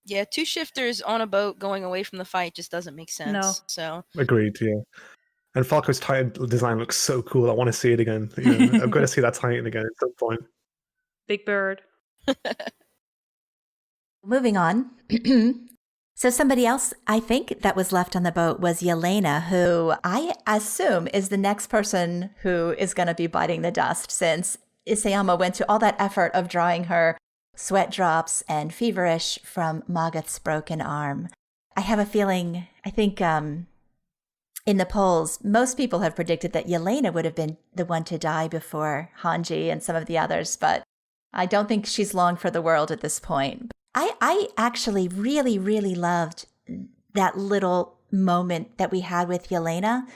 Yeah, 2 shifters on a boat going away from the fight just doesn't make sense. No. So Agreed, yeah. And Falco's Titan design looks so cool. I want to see it again. I'm going to see that Titan again at some point. Big bird. Moving on. So somebody else, I think, that was left on the boat was Yelena, who I assume is the next person who is going to be biting the dust, since Isayama went to all that effort of drawing her sweat drops and feverish from Magath's broken arm. I have a feeling, I think... in the polls, most people have predicted that Yelena would have been the one to die before Hange and some of the others, but I don't think she's long for the world at this point. I actually really, really loved that little moment that we had with Yelena,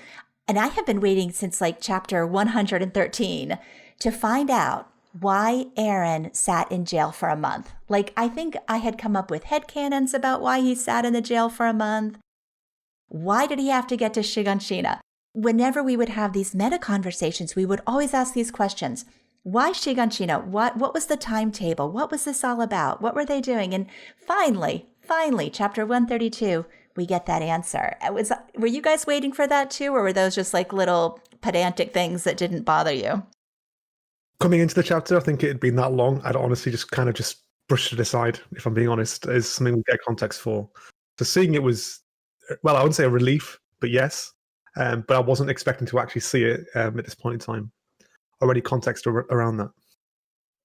and I have been waiting since like chapter 113 to find out why Eren sat in jail for a month. Like, I think I had come up with headcanons about why he sat in the jail for a month. Why did he have to get to Shiganshina? Whenever we would have these meta conversations, we would always ask these questions. Why Shiganshina? What was the timetable? What was this all about? What were they doing? And finally, chapter 132, we get that answer. Were you guys waiting for that too? Or were those just like little pedantic things that didn't bother you? Coming into the chapter, I think it had been that long. I'd honestly just brushed it aside, if I'm being honest, as something we get context for. So seeing it was... Well, I wouldn't say a relief, but yes. But I wasn't expecting to actually see it at this point in time. Already context around that.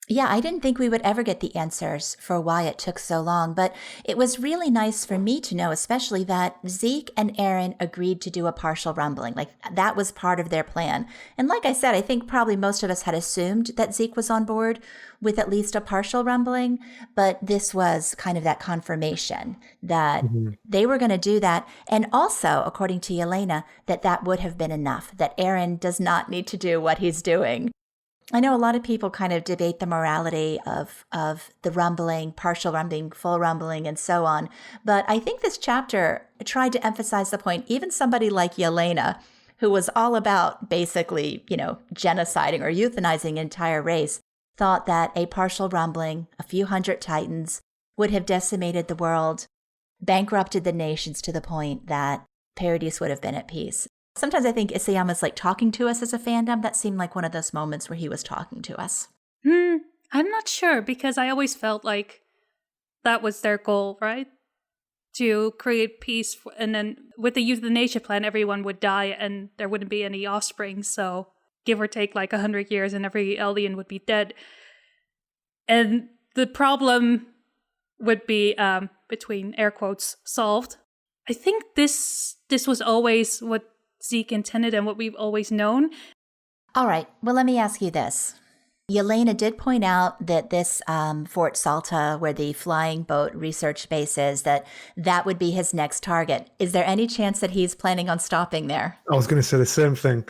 Yeah, I didn't think we would ever get the answers for why it took so long, but it was really nice for me to know, especially that Zeke and Eren agreed to do a partial rumbling. Like, that was part of their plan. And like I said, I think probably most of us had assumed that Zeke was on board with at least a partial rumbling, but this was kind of that confirmation that they were going to do that. And also, according to Yelena, that would have been enough, that Eren does not need to do what he's doing. I know a lot of people kind of debate the morality of the rumbling, partial rumbling, full rumbling, and so on. But I think this chapter tried to emphasize the point, even somebody like Yelena, who was all about basically, genociding or euthanizing an entire race, thought that a partial rumbling, a few hundred titans, would have decimated the world, bankrupted the nations to the point that Paradise would have been at peace. Sometimes I think Isayama's like talking to us as a fandom. That seemed like one of those moments where he was talking to us. I'm not sure, because I always felt like that was their goal, right? to create peace. And then with the euthanasia plan, everyone would die and there wouldn't be any offspring. So give or take like 100 years and every Eldian would be dead. And the problem would be, between air quotes, solved. I think this was always what Zeke intended and what we've always known. All right. Well, let me ask you this. Yelena did point out that this Fort Salta, where the flying boat research base is, that would be his next target. Is there any chance that he's planning on stopping there? I was going to say the same thing.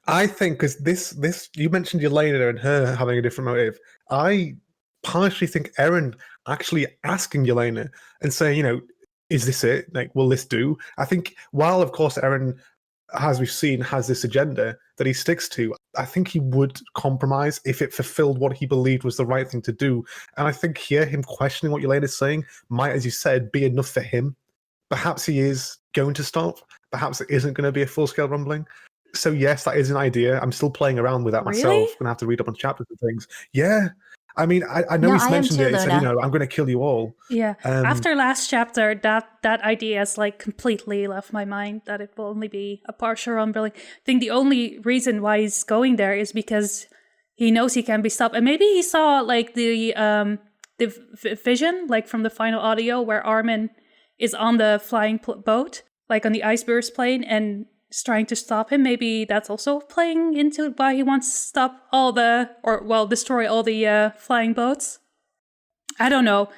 I think, because this you mentioned Yelena and her having a different motive. I partially think Eren actually asking Yelena and saying, is this it? Like, will this do? I think while, of course, Eren, as we've seen, has this agenda that he sticks to, I think he would compromise if it fulfilled what he believed was the right thing to do. And I think here, him questioning what Yelena's saying might, as you said, be enough for him. Perhaps he is going to stop. Perhaps it isn't going to be a full-scale rumbling. So yes, that is an idea. I'm still playing around with that myself. Really? I'm going to have to read up on chapters and things. Yeah. I mean, I know he's mentioned it. He said, I'm going to kill you all. Yeah. After last chapter, that idea has like completely left my mind, that it will only be a partial rumbling. I think the only reason why he's going there is because he knows he can be stopped. And maybe he saw like the vision, like from the final audio, where Armin is on the flying boat, like on the iceberg plane, and is trying to stop him. Maybe that's also playing into why he wants to stop destroy all the flying boats. I don't know.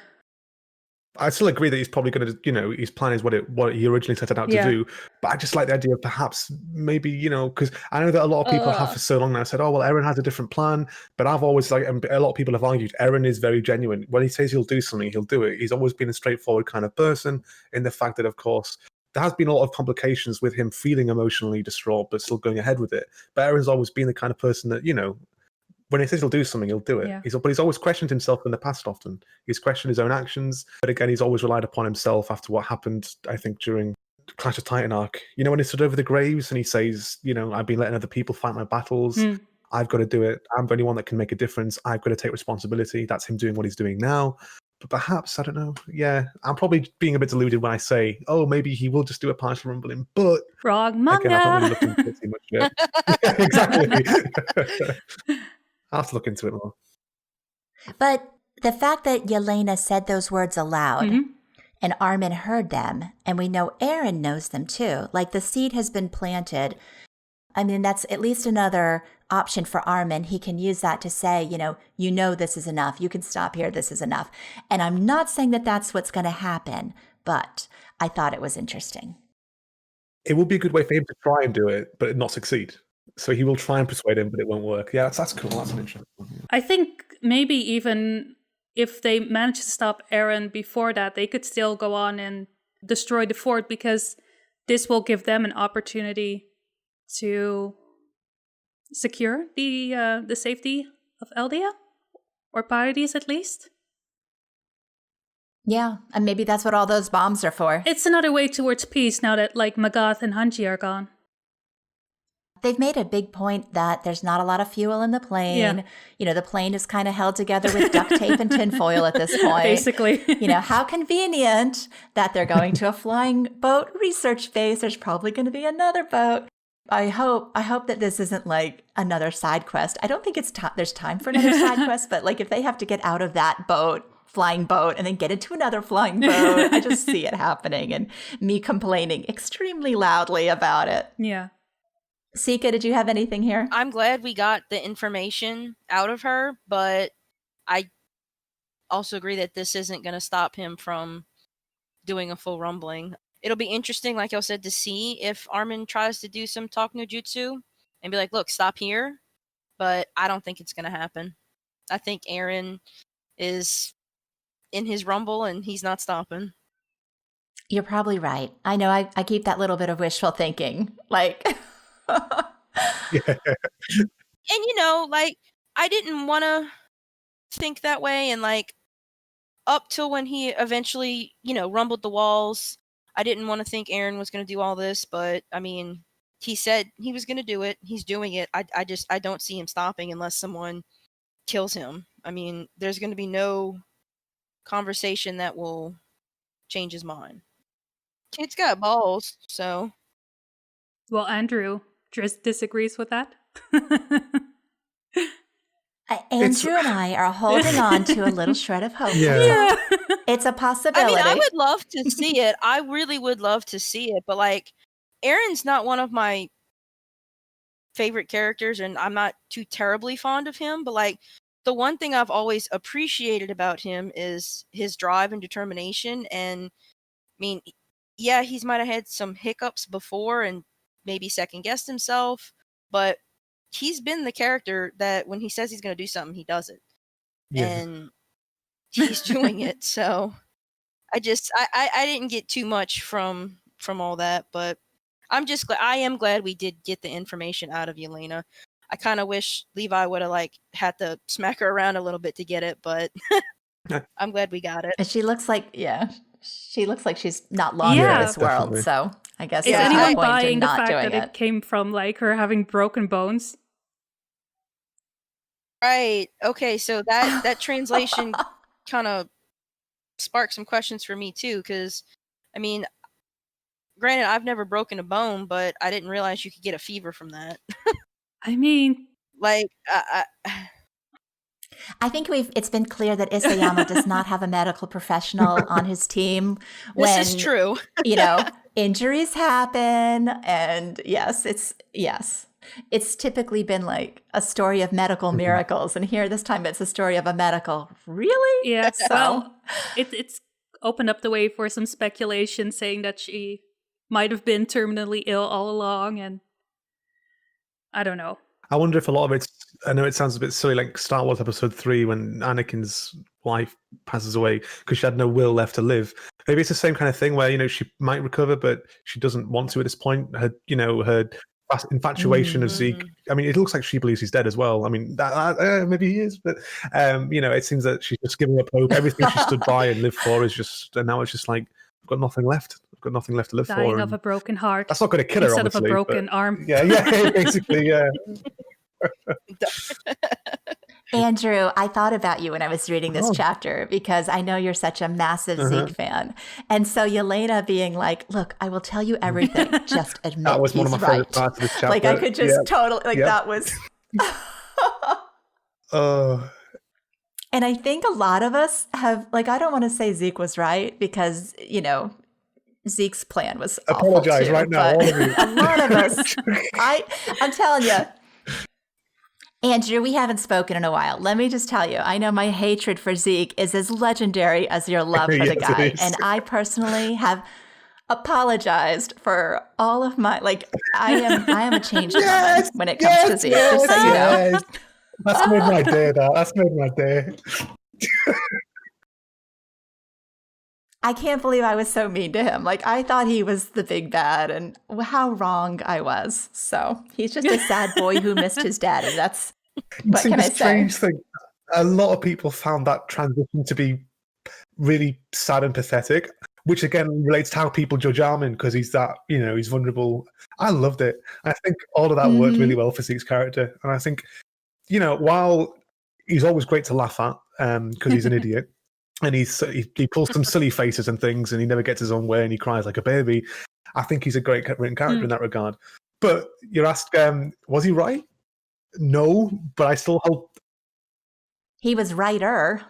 I still agree that he's probably going to, his plan is what he originally set it out to do. But I just like the idea of perhaps maybe, because I know that a lot of people have for so long now said, oh, well, Eren has a different plan. But I've always and a lot of people have argued, Eren is very genuine. When he says he'll do something, he'll do it. He's always been a straightforward kind of person, in the fact that, of course, there has been a lot of complications with him feeling emotionally distraught, but still going ahead with it. But Eren's always been the kind of person that, when he says he'll do something, he'll do it. Yeah. But he's always questioned himself in the past often. He's questioned his own actions. But again, he's always relied upon himself after what happened, I think, during Clash of Titan arc. When he stood over the graves and he says, I've been letting other people fight my battles. I've got to do it. I'm the only one that can make a difference. I've got to take responsibility. That's him doing what he's doing now. But perhaps, I don't know. Yeah, I'm probably being a bit deluded when I say, oh, maybe he will just do a partial rumbling. But wrong manga. Again, I'm not really looking into it too much yet. Yeah, exactly. I'll have to look into it more. But the fact that Yelena said those words aloud and Armin heard them, and we know Eren knows them too, like the seed has been planted. I mean, that's at least another option for Armin. He can use that to say, this is enough. You can stop here. This is enough. And I'm not saying that that's what's going to happen, but I thought it was interesting. It would be a good way for him to try and do it, but not succeed. So he will try and persuade him, but it won't work. Yeah, that's cool. That's an interesting one. Yeah. I think maybe even if they manage to stop Eren before that, they could still go on and destroy the fort, because this will give them an opportunity to secure the safety of Eldia, or Paradis at least. Yeah, and maybe that's what all those bombs are for. It's another way towards peace now that like Magath and Hange are gone. They've made a big point that there's not a lot of fuel in the plane. Yeah. The plane is kind of held together with duct tape and tinfoil at this point. Basically. How convenient that they're going to a flying boat research base. There's probably going to be another boat. I hope that this isn't like another side quest. I don't think there's time for another side quest, but like if they have to get out of that flying boat and then get into another flying boat, I just see it happening and me complaining extremely loudly about it. Yeah. SiCa, did you have anything here? I'm glad we got the information out of her, but I also agree that this isn't going to stop him from doing a full rumbling. It'll be interesting, like y'all said, to see if Armin tries to do some talk no jutsu and be like, look, stop here. But I don't think it's going to happen. I think Eren is in his rumble and he's not stopping. You're probably right. I know I keep that little bit of wishful thinking. Like... Yeah. And I didn't want to think that way, and up till when he eventually rumbled the walls, I didn't want to think Eren was going to do all this, but I mean, he said he was going to do it. He's doing it. I don't see him stopping unless someone kills him. I mean, there's going to be no conversation that will change his mind. Kid's got balls, so. Well, Andrew just disagrees with that. Andrew and I are holding on to a little shred of hope. Yeah. It's a possibility. I mean, I would love to see it. I really would love to see it. But, like, Eren's not one of my favorite characters, and I'm not too terribly fond of him. But, like, the one thing I've always appreciated about him is his drive and determination. And, I mean, yeah, he's might have had some hiccups before and maybe second-guessed himself. But he's been the character that when he says he's going to do something, he does it. Yeah. And he's doing it. So I didn't get too much from all that, but I'm just glad. I am glad we did get the information out of Yelena. I kind of wish Levi would have like had to smack her around a little bit to get it, but I'm glad we got it. And she looks like she's not long in this world. Definitely. So I guess Is there's no anyone point in buying the not fact doing that it came from like her having broken bones? Right. Okay. So that translation kind of sparked some questions for me too, because I mean, granted, I've never broken a bone, but I didn't realize you could get a fever from that. I mean, Like, I think it's been clear that Isayama does not have a medical professional on his team. this is true. Injuries happen, and it's typically been like a story of medical miracles, and here this time it's a story of a medical. Really? yeah. So Well, it's opened up the way for some speculation saying that she might have been terminally ill all along, and I don't know. I wonder if a lot of it's, I know it sounds a bit silly, like Star Wars Episode 3 when Anakin's wife passes away because she had no will left to live. Maybe it's the same kind of thing where, she might recover, but she doesn't want to at this point. Her infatuation of Zeke. I mean, it looks like she believes he's dead as well. I mean, maybe he is, but, it seems that she's just giving up hope. Everything she stood by and lived for is just, and now it's just like, I've got nothing left. I've got nothing left to live for. Dying of a broken heart. That's not going to kill her, instead obviously. of a broken arm. Yeah, basically, yeah. Andrew, I thought about you when I was reading this chapter because I know you're such a massive Zeke fan. And so Yelena being like, look, I will tell you everything. Just admit That was he's one of my right. favorite parts of this chapter. Like I could just totally, that was... And I think a lot of us have, I don't want to say Zeke was right because, Zeke's plan was apologize awful too, right now, all of you. A lot of us, I'm telling you, Andrew, we haven't spoken in a while. Let me just tell you, I know my hatred for Zeke is as legendary as your love for the guy. And I personally have apologized for all of my, I am a changed woman when it comes to Zeke, just so you know. That's made my day, though. That's made my day. I can't believe I was so mean to him. I thought he was the big bad, and how wrong I was. So he's just a sad boy who missed his daddy. That's what can I say? Strange thing. A lot of people found that transition to be really sad and pathetic, which again relates to how people judge Armin because he's that, he's vulnerable. I loved it. I think all of that worked really well for Zeke's character, and I think, while he's always great to laugh at because he's an idiot. And he pulls some silly faces and things, and he never gets his own way, and he cries like a baby. I think he's a great written character in that regard. But you're asked, was he right? No, but I still hope he was righter.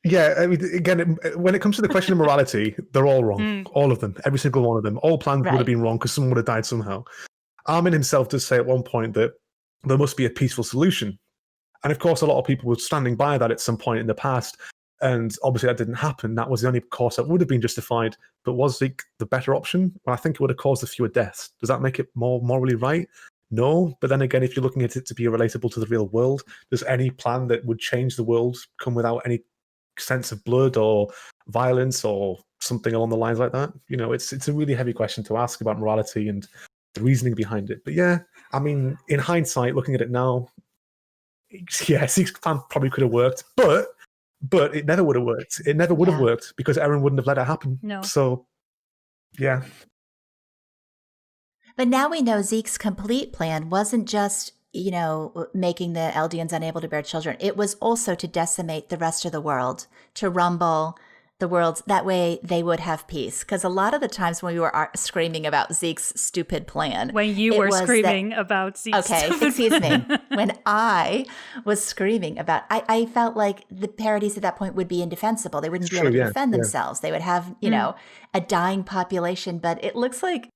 Yeah, I mean, again, when it comes to the question of morality, they're all wrong. All of them, every single one of them. All plans would have been wrong because someone would have died somehow. Armin himself does say at one point that there must be a peaceful solution, and of course, a lot of people were standing by that at some point in the past. And obviously that didn't happen. That was the only course that would have been justified. But was Zeke the better option? Well, I think it would have caused a fewer deaths. Does that make it more morally right? No. But then again, if you're looking at it to be relatable to the real world, does any plan that would change the world come without any sense of blood or violence or something along the lines like that? It's a really heavy question to ask about morality and the reasoning behind it. But yeah, I mean, in hindsight, looking at it now, yeah, Zeke's plan probably could have worked, but it never would have worked. It never would have worked because Eren wouldn't have let it happen. No. So, yeah. But now we know Zeke's complete plan wasn't just, making the Eldians unable to bear children. It was also to decimate the rest of the world, to rumble the worlds. That way they would have peace. Because a lot of the times when we were screaming about Zeke's stupid plan. When you were screaming about Zeke's stupid excuse me. When I was screaming about, I felt like the parodies at that point would be indefensible. They wouldn't be able to defend themselves. They would have, a dying population. But it looks like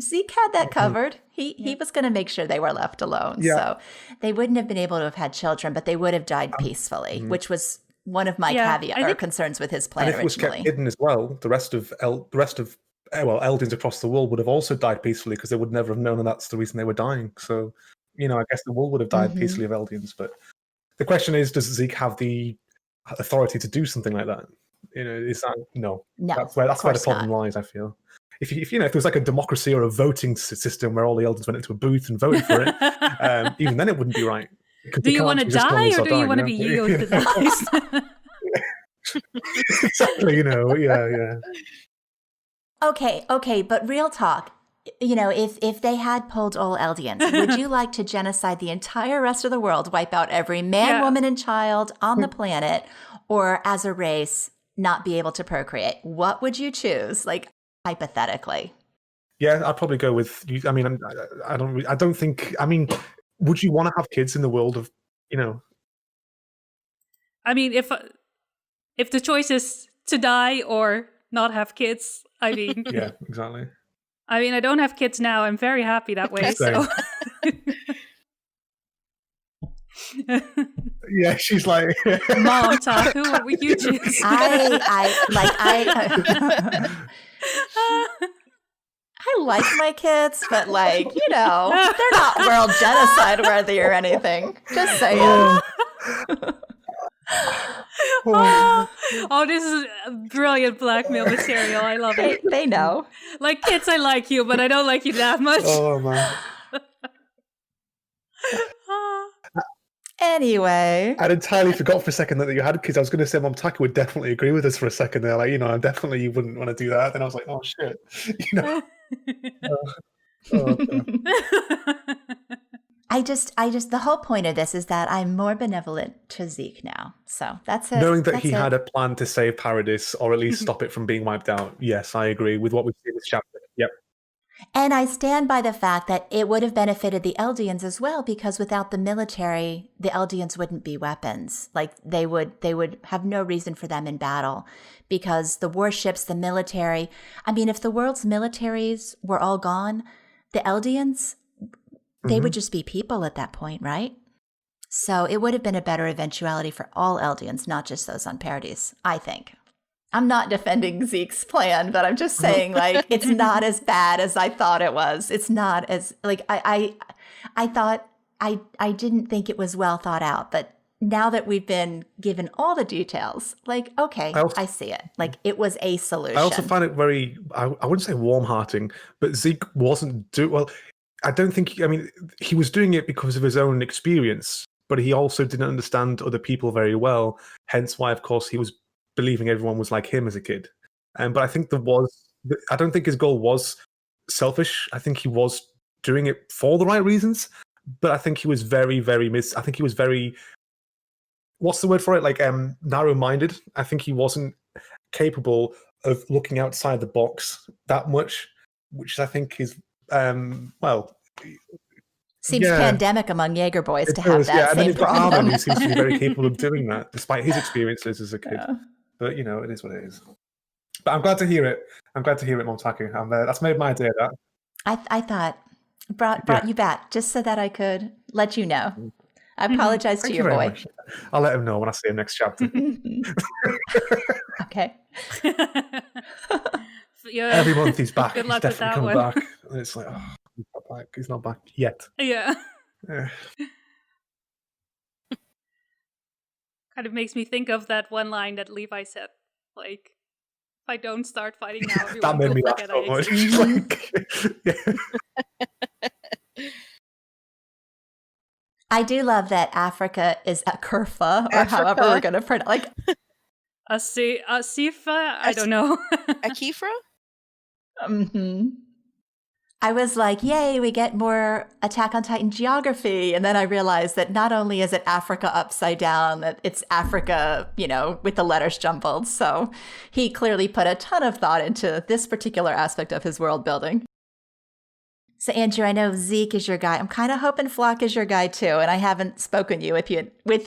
Zeke had that covered. He was going to make sure they were left alone. Yeah. So they wouldn't have been able to have had children, but they would have died peacefully, which was one of my concerns with his plan and if originally. It was kept hidden as well, the rest of Eldians across the world would have also died peacefully because they would never have known that that's the reason they were dying. So, I guess the world would have died peacefully of Eldians. But the question is, does Zeke have the authority to do something like that? Is that no? That's where the problem lies. I feel. If there was like a democracy or a voting system where all the Elders went into a booth and voted for it, even then it wouldn't be right. Do you want to die or do you want to be euthanized? Exactly, yeah. Okay, but real talk. If they had pulled all Eldians, would you like to genocide the entire rest of the world, wipe out every man, woman, and child on the planet, or as a race, not be able to procreate? What would you choose? Like, hypothetically. Yeah, I'd probably go with you. I mean, I don't think. I mean, would you want to have kids in the world of, I mean, if the choice is to die or not have kids, I mean. Yeah, exactly. I mean, I don't have kids now. I'm very happy that way. So. Yeah, she's like, Momtaku, what would you choose? I like my kids, but they're not world genocide worthy or anything. Just saying. Oh, this is brilliant blackmail material. I love it. They know. Like, kids, I like you, but I don't like you that much. Oh, man. Anyway. I'd entirely forgot for a second that you had kids. I was going to say Momtaku would definitely agree with us for a second there. Like, definitely you wouldn't want to do that. Then I was like, oh, shit. I just the whole point of this is that I'm more benevolent to Zeke now. So that's it. Knowing that he had a plan to save Paradis or at least stop it from being wiped out. Yes, I agree with what we see in this chapter. Yep. And I stand by the fact that it would have benefited the Eldians as well, because without the military, the Eldians wouldn't be weapons. Like they would have no reason for them in battle, because the warships, the military. I mean, if the world's militaries were all gone, the Eldians, they would just be people at that point, right? So it would have been a better eventuality for all Eldians, not just those on Paradis, I think. I'm not defending Zeke's plan, but I'm just saying, it's not as bad as I thought it was. It's not as, I thought, I didn't think it was well thought out, but now that we've been given all the details, okay, I see it. It was a solution. I also find it very, I wouldn't say warm-hearting, but Zeke wasn't I don't think, he was doing it because of his own experience, but he also didn't understand other people very well, hence why, of course, he was believing everyone was like him as a kid. But I think I don't think his goal was selfish. I think he was doing it for the right reasons, but I think he was very, very I think he was very, what's the word for it? Narrow-minded. I think he wasn't capable of looking outside the box that much, which I think is, seems pandemic among Jaeger boys to have that. Yeah, and then same you've got problem. Armin, who seems to be very capable of doing that, despite his experiences as a kid. Yeah. But, it is what it is. But I'm glad to hear it. Momtaku. That's made my day, that. I thought, brought you back just so that I could let you know. I apologize to your boy. Much. I'll let him know when I see him next chapter. Okay. Every month he's back. Good he's luck definitely with come that back. And it's like, he's not back yet. Yeah. Kind of makes me think of that one line that Levi said, if I don't start fighting now, that made me laugh so much. I do love that Africa is a Kerfa, or however we're going to pronounce Asifa? I don't know. Akifra? I was like, yay, we get more Attack on Titan geography. And then I realized that not only is it Africa upside down, that it's Africa, with the letters jumbled. So he clearly put a ton of thought into this particular aspect of his world building. So Andrew, I know Zeke is your guy. I'm kind of hoping Floch is your guy too. And I haven't spoken with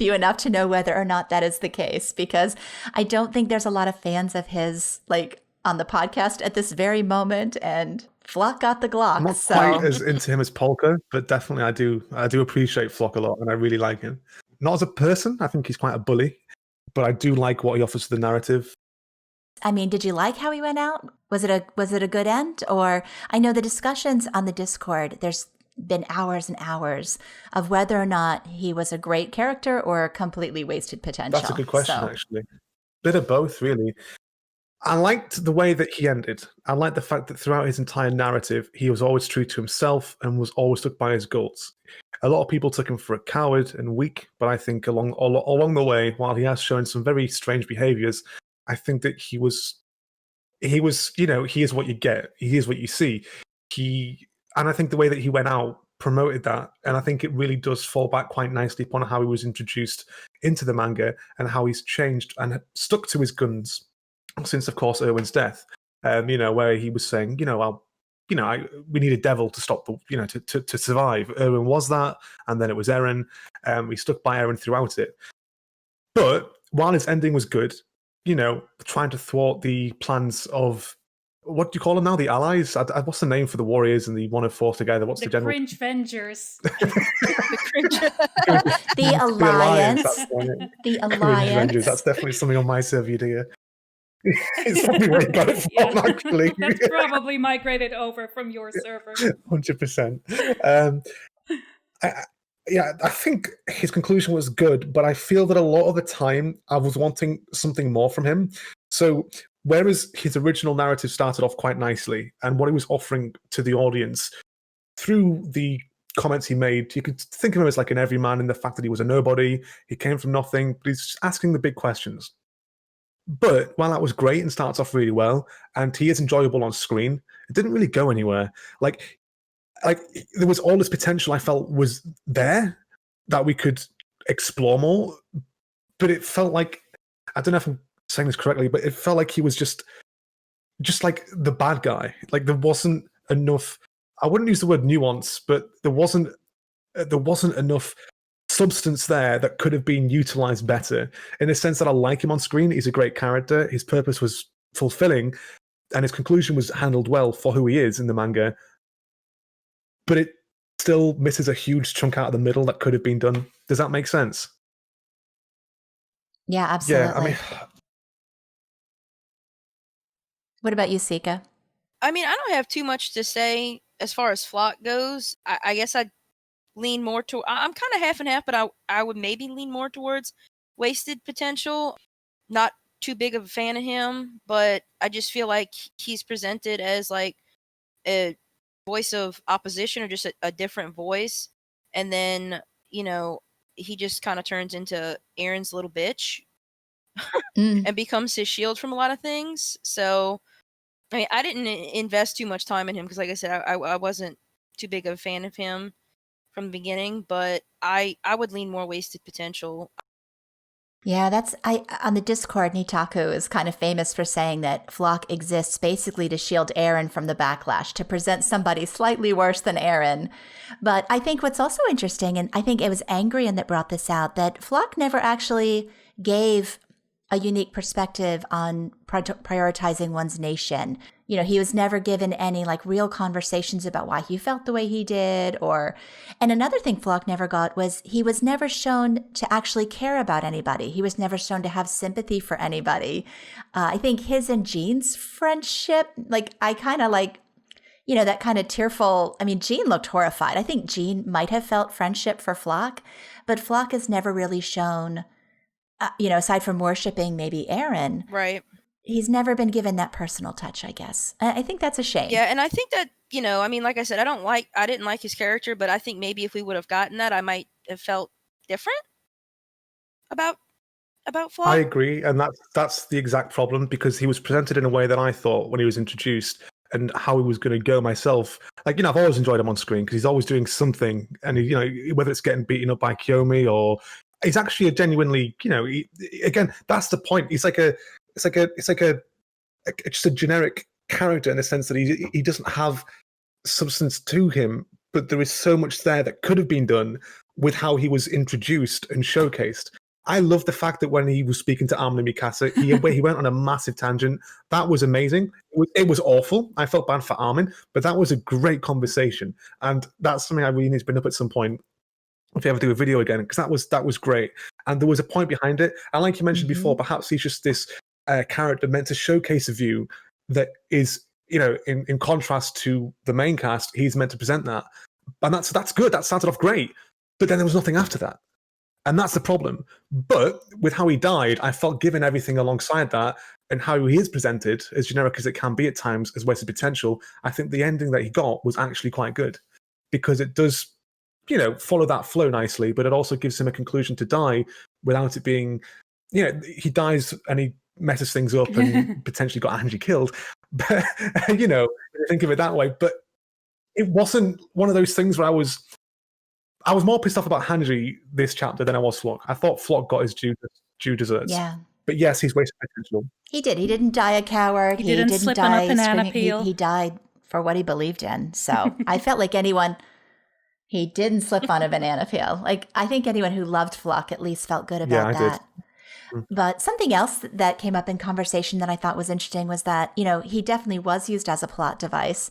you enough to know whether or not that is the case, because I don't think there's a lot of fans of his, on the podcast at this very moment. And Floch got the Glock. I'm not quite as into him as Polka, but definitely I do appreciate Floch a lot, and I really like him. Not as a person, I think he's quite a bully, but I do like what he offers to the narrative. I mean, did you like how he went out? Was it a good end? Or I know the discussions on the Discord, there's been hours and hours of whether or not he was a great character or completely wasted potential. That's a good question, actually. Bit of both, really. I liked the way that he ended. I liked the fact that throughout his entire narrative, he was always true to himself and was always stuck by his guts. A lot of people took him for a coward and weak, but I think along the way, while he has shown some very strange behaviors, I think that he is what you get. He is what you see. And I think the way that he went out promoted that, and I think it really does fall back quite nicely upon how he was introduced into the manga and how he's changed and stuck to his guns since, of course, Erwin's death. Where he was saying, we need a devil to stop to survive. Erwin was that, and then it was Eren. We stuck by Eren throughout it. But while his ending was good, trying to thwart the plans of, what do you call them now? The allies? What's the name for the warriors and the 104 together? What's the general? Cringe Vengers. The Alliance. The Cringe Alliance. Avengers. That's definitely something on my server, dear. It's probably where you got it from, actually. That's probably migrated over from your server. 100%. I think his conclusion was good, but I feel that a lot of the time I was wanting something more from him. So whereas his original narrative started off quite nicely, and what he was offering to the audience through the comments he made, you could think of him as like an everyman in the fact that he was a nobody, he came from nothing, but he's asking the big questions. But while that was great and starts off really well, and he is enjoyable on screen, it didn't really go anywhere. Like there was all this potential I felt was there that we could explore more, but it felt like, I don't know if I'm saying this correctly, but it felt like he was just like the bad guy. Like there wasn't enough, I wouldn't use the word nuance, but there wasn't enough substance there that could have been utilized better, in the sense that I like him on screen. He's a great character. His purpose was fulfilling, and his conclusion was handled well for who he is in the manga. But it still misses a huge chunk out of the middle that could have been done. Does that make sense? Yeah, absolutely. Yeah, I mean, what about you, SiCa? I mean, I don't have too much to say as far as Floch goes. I guess I'd lean more to. I'm kind of half and half, but I would maybe lean more towards wasted potential. Not too big of a fan of him, but I just feel like he's presented as like a voice of opposition, or just a different voice, and then he just kind of turns into Eren's little bitch and becomes his shield from a lot of things. So I mean, I didn't invest too much time in him because, like I said, I wasn't too big of a fan of him from the beginning, but I would lean more wasted potential. Yeah, on the Discord, Nitaku is kind of famous for saying that Floch exists basically to shield Eren from the backlash, to present somebody slightly worse than Eren. But I think what's also interesting, and I think it was Angrian that brought this out, that Floch never actually gave a unique perspective on prioritizing one's nation. He was never given any like real conversations about why he felt the way he did, and another thing Floch never got was he was never shown to actually care about anybody. He was never shown to have sympathy for anybody. I think his and Jean's friendship, I kind of that kind of tearful, I mean, Jean looked horrified. I think Jean might have felt friendship for Floch, but Floch is never really shown, aside from worshiping maybe Eren. Right. He's never been given that personal touch, I guess. I think that's a shame. Yeah, and I think that, I mean, like I said, I didn't like his character, but I think maybe if we would have gotten that, I might have felt different about Floch. I agree, and that's the exact problem, because he was presented in a way that I thought, when he was introduced, and how he was going to go myself. Like, I've always enjoyed him on screen because he's always doing something, and whether it's getting beaten up by Kiyomi or he's actually a genuinely, again, that's the point. He's like it's just a generic character in the sense that he doesn't have substance to him, but there is so much there that could have been done with how he was introduced and showcased. I love the fact that when he was speaking to Armin and Mikasa, he went on a massive tangent. That was amazing. It was awful. I felt bad for Armin, but that was a great conversation. And that's something I really need to bring up at some point if you ever do a video again, because that was great. And there was a point behind it. And like you mentioned before, perhaps he's just this character meant to showcase a view that is, in contrast to the main cast, he's meant to present that. And that's good. That started off great. But then there was nothing after that. And that's the problem. But with how he died, I felt given everything alongside that and how he is presented, as generic as it can be at times, as wasted potential, I think the ending that he got was actually quite good. Because it does, follow that flow nicely, but it also gives him a conclusion to die without it being, he dies and he messes things up and potentially got Hange killed. But, think of it that way. But it wasn't one of those things where I was more pissed off about Hange this chapter than I was Floch. I thought Floch got his due deserts. Yeah. But yes, he's wasted potential. He did. He didn't die a coward. He didn't slip on a banana peel. He died for what he believed in. So I felt like he didn't slip on a banana peel. Like, I think anyone who loved Floch at least felt good about that. Did. But something else that came up in conversation that I thought was interesting was that, he definitely was used as a plot device.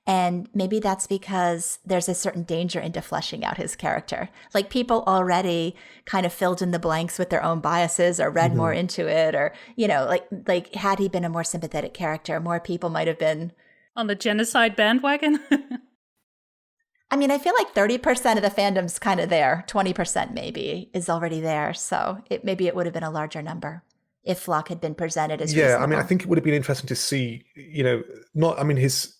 And maybe that's because there's a certain danger into fleshing out his character. Like, people already kind of filled in the blanks with their own biases or read more into it, or, like had he been a more sympathetic character, more people might have been on the genocide bandwagon. I mean, I feel like 30% of the fandom's kind of there. 20% maybe is already there. So maybe it would have been a larger number if Floch had been presented as reasonable. I mean, I think it would have been interesting to see, his,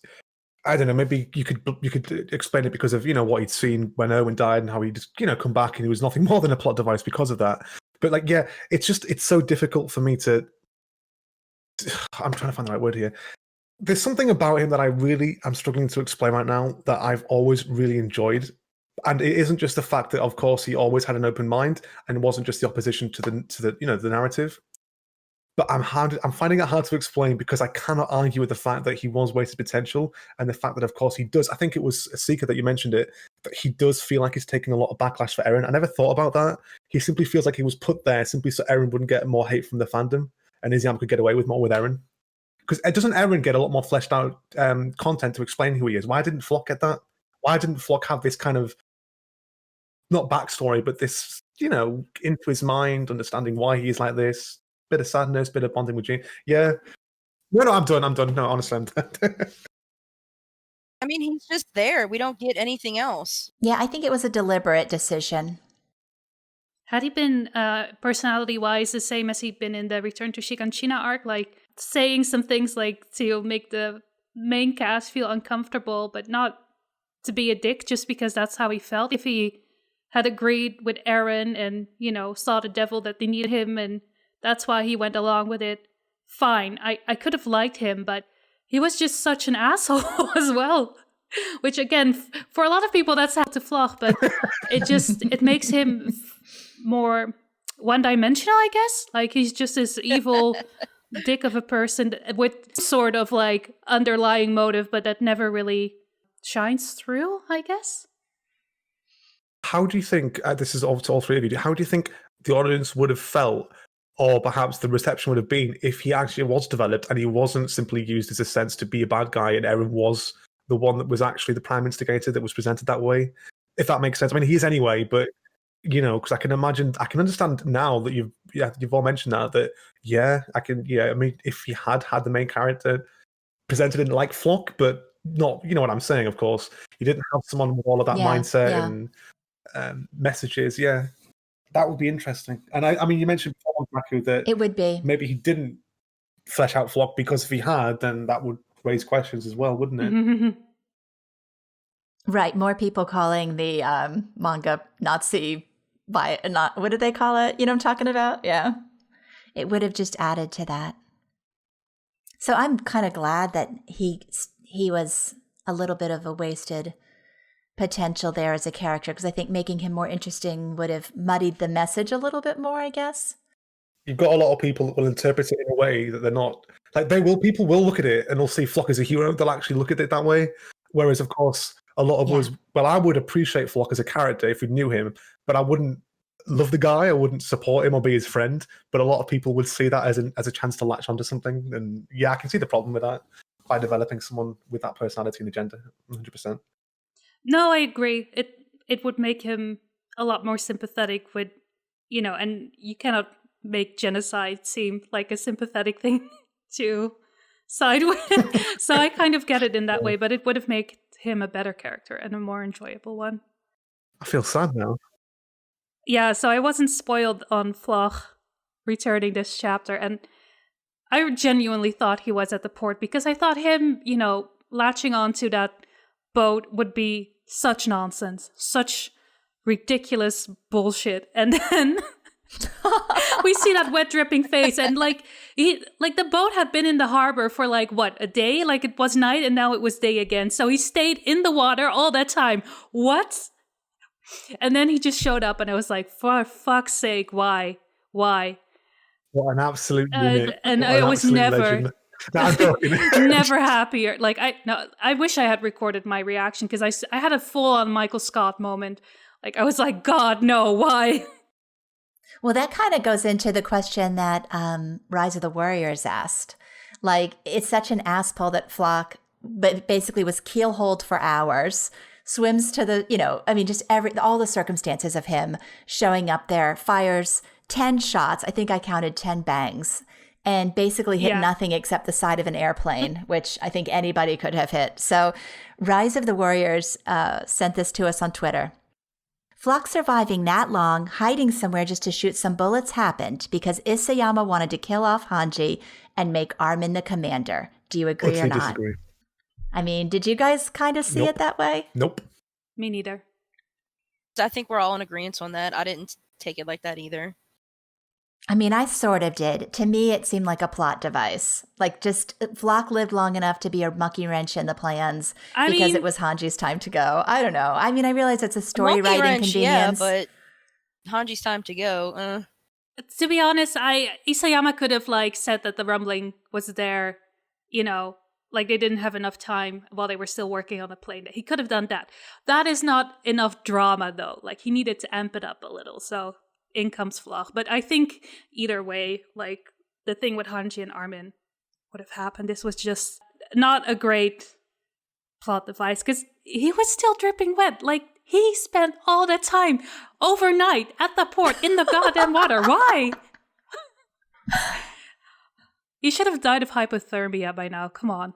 I don't know, maybe you could explain it because of, what he'd seen when Owen died and how he'd, come back and he was nothing more than a plot device because of that. But it's so difficult for me to, I'm trying to find the right word here. There's something about him that I'm struggling to explain right now that I've always really enjoyed. And it isn't just the fact that, of course, he always had an open mind and wasn't just the opposition to the narrative. But I'm finding it hard to explain because I cannot argue with the fact that he was wasted potential and the fact that, of course, he does. I think it was SiCa that you mentioned it, that he does feel like he's taking a lot of backlash for Eren. I never thought about that. He simply feels like he was put there simply so Eren wouldn't get more hate from the fandom and Isayama could get away with more with Eren. Because doesn't Eren get a lot more fleshed out content to explain who he is? Why didn't Floch get that? Why didn't Floch have this kind of, not backstory, but this, into his mind, understanding why he is like this? Bit of sadness, bit of bonding with Jean. Yeah. No, I'm done. No, honestly, I'm done. I mean, he's just there. We don't get anything else. Yeah, I think it was a deliberate decision. Had he been personality-wise the same as he'd been in the Return to Shiganshina arc, like saying some things like to make the main cast feel uncomfortable, but not to be a dick just because that's how he felt. If he had agreed with Eren and, saw the devil that they needed him and that's why he went along with it, fine. I could have liked him, but he was just such an asshole as well. Which, again, for a lot of people, that's to Floch, but it makes him more one-dimensional, I guess. Like, he's just this evil dick of a person with sort of, like, underlying motive, but that never really shines through, I guess. How do you think, this is all to all three of you, how do you think the audience would have felt, or perhaps the reception would have been, if he actually was developed and he wasn't simply used as a sense to be a bad guy and Eren was the one that was actually the prime instigator that was presented that way? If that makes sense. I mean, he is anyway, but, because I can understand now that you've all mentioned that, I mean, if he had the main character presented in like Floch, but not, you know what I'm saying, of course. You didn't have someone with all of that mindset and messages, that would be interesting. And I mean, you mentioned Momtaku that it would be. Maybe he didn't flesh out Floch because if he had, then that would raise questions as well, wouldn't it? Right. More people calling the manga Nazi what did they call it? You know what I'm talking about? Yeah. It would have just added to that. So I'm kind of glad that he he was a little bit of a wasted potential there as a character, because I think making him more interesting would have muddied the message a little bit more, I guess. You've got a lot of people that will interpret it in a way that they're not. Like, people will look at it and they'll see Floch as a hero. They'll actually look at it that way. Whereas, of course, a lot of us, well, I would appreciate Floch as a character if we knew him, but I wouldn't love the guy. I wouldn't support him or be his friend. But a lot of people would see that as a chance to latch onto something. And yeah, I can see the problem with that by developing someone with that personality and agenda, 100%. No, I agree. It would make him a lot more sympathetic with, and you cannot make genocide seem like a sympathetic thing to side with. So I kind of get it in that way, but it would have made him a better character and a more enjoyable one. I feel sad now. Yeah, so I wasn't spoiled on Floch returning this chapter, and I genuinely thought he was at the port because I thought him, latching onto that boat would be such nonsense, such ridiculous bullshit. And then we see that wet dripping face, and the boat had been in the harbor for a day? Like, it was night and now it was day again. So he stayed in the water all that time. What? And then he just showed up and I was like, for fuck's sake, why? What an absolute unit. And I was never never happier. I wish I had recorded my reaction because I had a full on Michael Scott moment. I was like, God, no, why? Well, that kind of goes into the question that Rise of the Warriors asked. It's such an ass pull that Floch basically was keelhauled for hours, swims to the, just all the circumstances of him showing up there, fires 10 shots. I think I counted 10 bangs, and basically hit nothing except the side of an airplane, which I think anybody could have hit. So Rise of the Warriors sent this to us on Twitter. Floch surviving that long, hiding somewhere just to shoot some bullets happened because Isayama wanted to kill off Hange and make Armin the commander. Do you agree or not? Disagree. I mean, did you guys kind of see it that way? Nope. Me neither. I think we're all in agreement on that. I didn't take it like that either. I mean, I sort of did. To me, it seemed like a plot device. Just Floch lived long enough to be a monkey wrench in the plans because it was Hanji's time to go. I don't know. I mean, I realize it's a story writing convenience. Yeah, but Hanji's time to go. To be honest, Isayama could have said that the rumbling was there, they didn't have enough time while they were still working on the plane. He could have done that. That is not enough drama, though. He needed to amp it up a little, so in comes Floch. But I think either way, the thing with Hange and Armin would have happened. This was just not a great plot device because he was still dripping wet. He spent all that time overnight at the port in the goddamn water. Why? He should have died of hypothermia by now. Come on.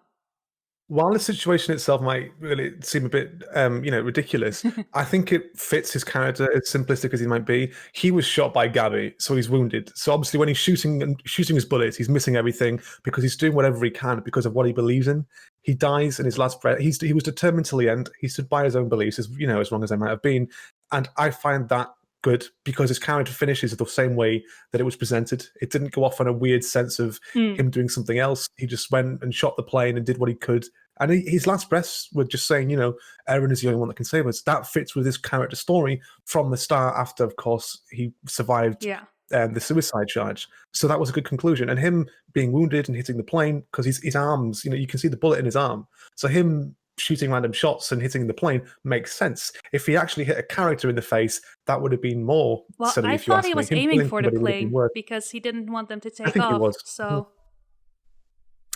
While the situation itself might really seem a bit, ridiculous, I think it fits his character, as simplistic as he might be. He was shot by Gabi, so he's wounded. So obviously when he's shooting his bullets, he's missing everything because he's doing whatever he can because of what he believes in. He dies in his last breath. He was determined till the end. He stood by his own beliefs, as wrong as they might have been. And I find that good because his character finishes the same way that it was presented. It didn't go off on a weird sense of him doing something else. He just went and shot the plane and did what he could. And his last breaths were just saying, Eren is the only one that can save us. That fits with his character story from the start after, of course, he survived the suicide charge. So that was a good conclusion. And him being wounded and hitting the plane, because his arms, you can see the bullet in his arm. So him shooting random shots and hitting the plane makes sense. If he actually hit a character in the face, that would have been more silly. I thought he was aiming for the plane because he didn't want them to take off. He was. So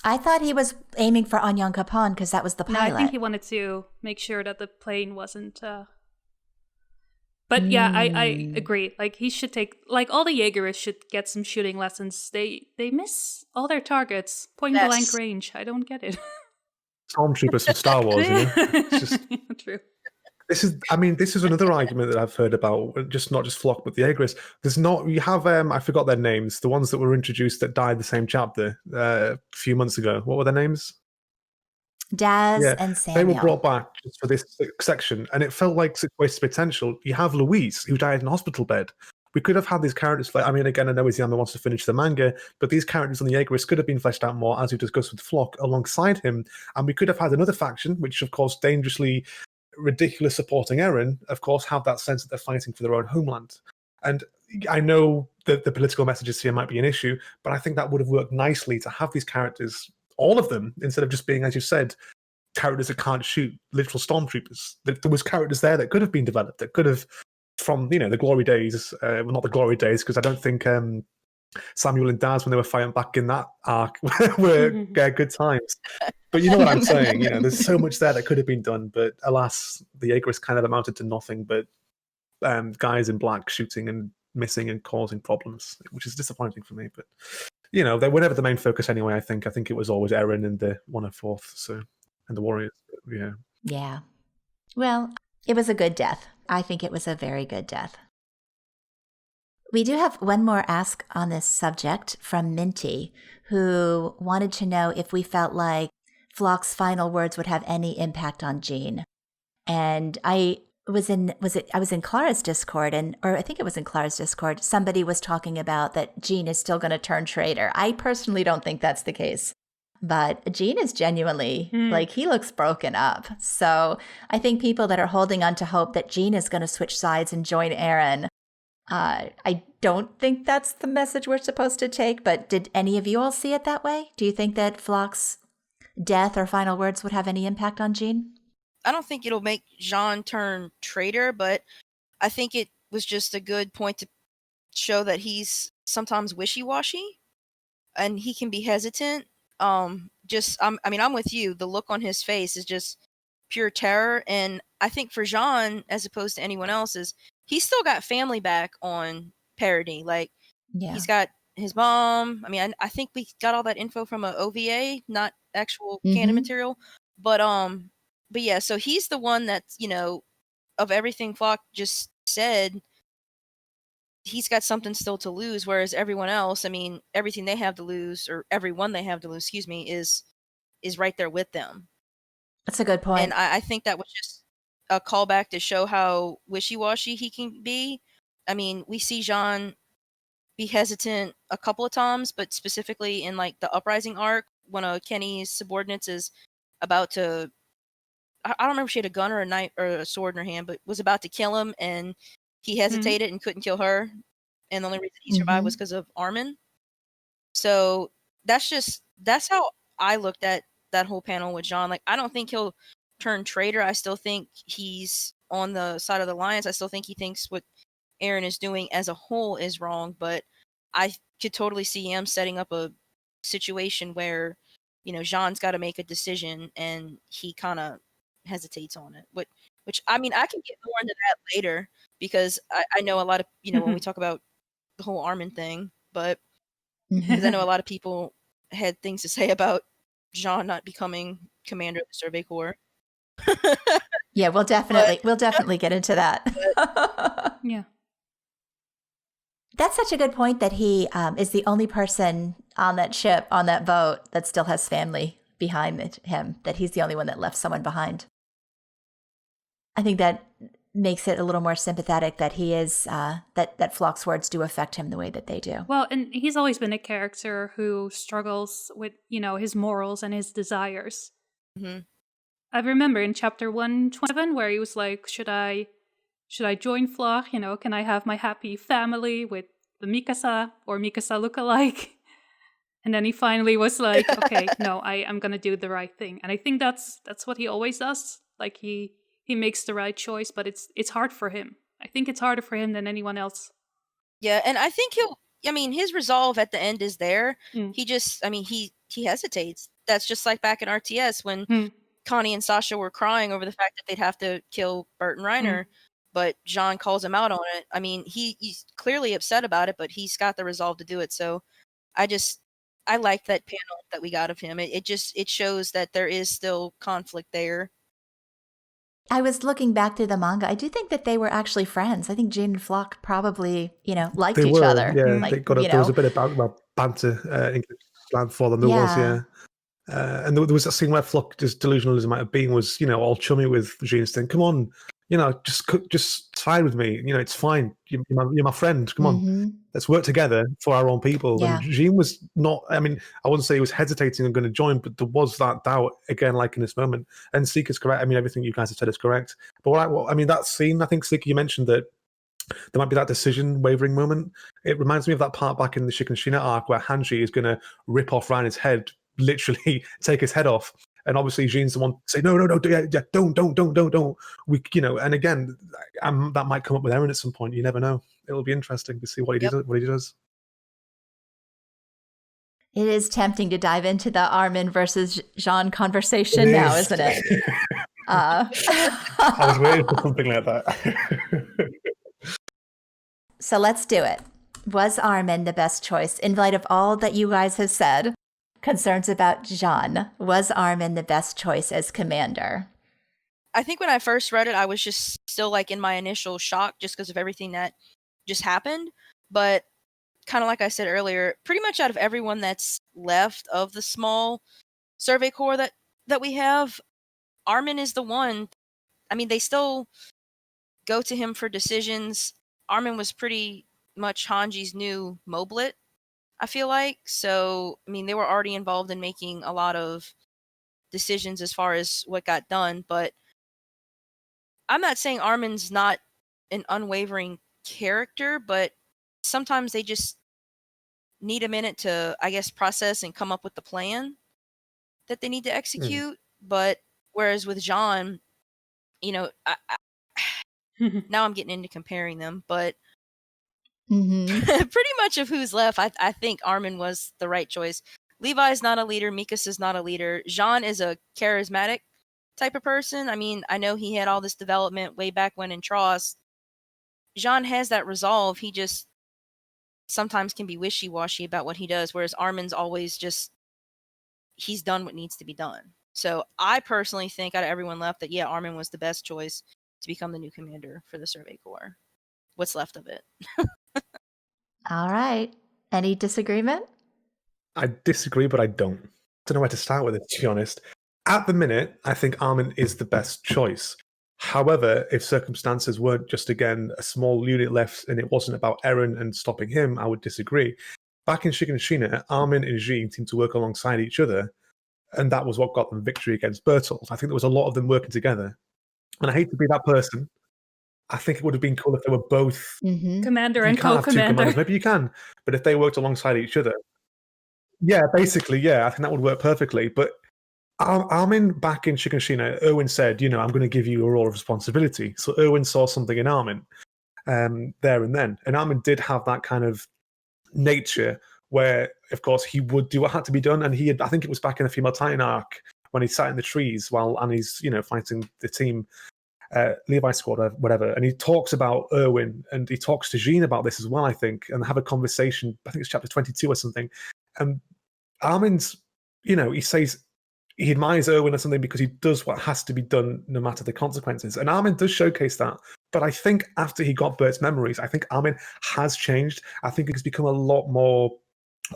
I thought he was aiming for Anyan Kapan because that was the pilot. No, I think he wanted to make sure that the plane wasn't. But yeah, I agree. He should take all the Jaegerists should get some shooting lessons. They miss all their targets point blank range. I don't get it. Stormtroopers from Star Wars, It's just true. This is another argument that I've heard about, not just Floch, but the Jaegerists. You have I forgot their names, the ones that were introduced that died the same chapter a few months ago. What were their names? Daz and Samuel. They were brought back just for this section, and it felt like wasted potential. You have Louise, who died in a hospital bed. we could have had these characters. I mean, again, I know Isayama wants to finish the manga, but these characters on the Aegis could have been fleshed out more, as we discussed with Floch, alongside him, and we could have had another faction, which of course dangerously ridiculous supporting Eren, of course, have that sense that they're fighting for their own homeland. And I know that the political messages here might be an issue, but I think that would have worked nicely to have these characters, all of them, instead of just being, as you said, characters that can't shoot, literal stormtroopers. There was characters there that could have been developed, that could have, from the glory days, well, not the glory days, because I don't think Samuel and Daz, when they were fighting back in that arc, were good times. But you know what I'm saying? There's so much there that could have been done, but alas, the Aegis kind of amounted to nothing but guys in black shooting and missing and causing problems, which is disappointing for me. But they were never the main focus anyway. I think it was always Eren and the 104th, and the Warriors. Yeah. Well, it was a good death. I think it was a very good death. We do have one more ask on this subject from Minty, who wanted to know if we felt like Floch's final words would have any impact on Jean. And I was in Clara's Discord, or I think it was in Clara's Discord, somebody was talking about that Jean is still going to turn traitor. I personally don't think that's the case. But Jean is genuinely, he looks broken up. So I think people that are holding on to hope that Jean is going to switch sides and join Eren, I don't think that's the message we're supposed to take. But did any of you all see it that way? Do you think that Floch's death or final words would have any impact on Jean? I don't think it'll make Jean turn traitor, but I think it was just a good point to show that he's sometimes wishy-washy and he can be hesitant. I'm with you. The look on his face is just pure terror. And I think for Jean, as opposed to anyone else's, he's still got family back on Parody. He's got his mom. I think we got all that info from a OVA, not actual canon material. But yeah, so he's the one that's, of everything Floch just said, he's got something still to lose, whereas everyone else, everything they have to lose, or everyone they have to lose, is right there with them. That's a good point. And I think that was just a callback to show how wishy-washy he can be. We see Jean be hesitant a couple of times, but specifically in the Uprising arc, one of Kenny's subordinates is about to, I don't remember if she had a gun or a knife or a sword in her hand, but was about to kill him, and he hesitated and couldn't kill her. And the only reason he survived was because of Armin. So that's how I looked at that whole panel with Jean. I don't think he'll turn traitor. I still think he's on the side of the Alliance. I still think he thinks what Eren is doing as a whole is wrong, but I could totally see him setting up a situation where, Jean's got to make a decision and he kind of hesitates on it. Which I can get more into that later, because I know a lot of, when we talk about the whole Armin thing, but because I know a lot of people had things to say about Jean not becoming commander of the Survey Corps. Yeah, we'll definitely get into that. Yeah. That's such a good point that he is the only person on that ship, on that boat, that still has family behind him, that he's the only one that left someone behind. I think that makes it a little more sympathetic that he is, that Floch's words do affect him the way that they do. Well, and he's always been a character who struggles with, his morals and his desires. Mm-hmm. I remember in chapter 127 where he was like, should I join Floch? Can I have my happy family with the Mikasa or Mikasa lookalike? And then he finally was like, okay, no, I'm going to do the right thing. And I think that's what he always does. He makes the right choice, but it's hard for him. I think it's harder for him than anyone else. Yeah, and I think his resolve at the end is there. He just, he hesitates. That's just like back in RTS when Connie and Sasha were crying over the fact that they'd have to kill Bert and Reiner, but Jean calls him out on it. He's clearly upset about it, but he's got the resolve to do it. So I like that panel that we got of him. It shows that there is still conflict there. I was looking back through the manga. I do think that they were actually friends. I think Jean and Floch probably, liked each other. Yeah, there was a bit of banter, English slang for them. There was, yeah. And there was a scene where Floch, just delusional as it might have been, was, all chummy with Jean, saying, come on, just side with me. It's fine. You're my friend. Come on, let's work together for our own people. Yeah. And Jean was not. I mean, I wouldn't say he was hesitating and going to join, but there was that doubt again, like in this moment. And SiCa's correct. I mean, everything you guys have said is correct. But I mean, that scene. I think SiCa, you mentioned that there might be that decision wavering moment. It reminds me of that part back in the Shikanshina arc where Hange is going to rip off Reiner's head, literally take his head off. And obviously, Jean's the one to say, no, don't. And again, that might come up with Eren at some point. You never know. It'll be interesting to see what he does. It is tempting to dive into the Armin versus Jean conversation now, isn't it? I was waiting for something like that. So let's do it. Was Armin the best choice in light of all that you guys have said? Concerns about Jean. Was Armin the best choice as commander? I think when I first read it, I was just still like in my initial shock just because of everything that just happened. But kind of like I said earlier, pretty much out of everyone that's left of the small survey corps that we have, Armin is the one. I mean, they still go to him for decisions. Armin was pretty much Hanji's new moblet, I feel like. So, I mean, they were already involved in making a lot of decisions as far as what got done, but I'm not saying Armin's not an unwavering character, but sometimes they just need a minute to, I guess, process and come up with the plan that they need to execute. But whereas with Jean, now I'm getting into comparing them, but pretty much of who's left, I think Armin was the right choice. Levi's not a leader. Mikasa's not a leader. Jean is a charismatic type of person. I mean, I know he had all this development way back when in Tross. Jean has that resolve. He just sometimes can be wishy-washy about what he does, whereas Armin's always just, he's done what needs to be done. So I personally think out of everyone left that, yeah, Armin was the best choice to become the new commander for the Survey Corps. What's left of it. All right. Any disagreement? I disagree, but I don't know where to start with it, to be honest. At the minute, I think Armin is the best choice. However, if circumstances weren't just, again, a small unit left and it wasn't about Eren and stopping him, I would disagree. Back in Shikanshina, Armin and Jean seemed to work alongside each other, and that was what got them victory against Bertolt. I think there was a lot of them working together. And I hate to be that person. I think it would have been cool if they were both commander and co-commander. Maybe you can, but if they worked alongside each other, yeah, basically, yeah, I think that would work perfectly. But Armin, back in Shikanshina, Erwin said, I'm going to give you a role of responsibility. So Erwin saw something in Armin there and then. And Armin did have that kind of nature where, of course, he would do what had to be done. And I think it was back in the Female Titan arc when he sat in the trees while Annie's, fighting the team, Levi squad or whatever. And he talks about Erwin and he talks to Jean about this as well, I think, and have a conversation. I think it's chapter 22 or something. And Armin's, he says, he admires Erwin or something because he does what has to be done no matter the consequences. And Armin does showcase that. But I think after he got Bert's memories, I think Armin has changed. I think he's become a lot more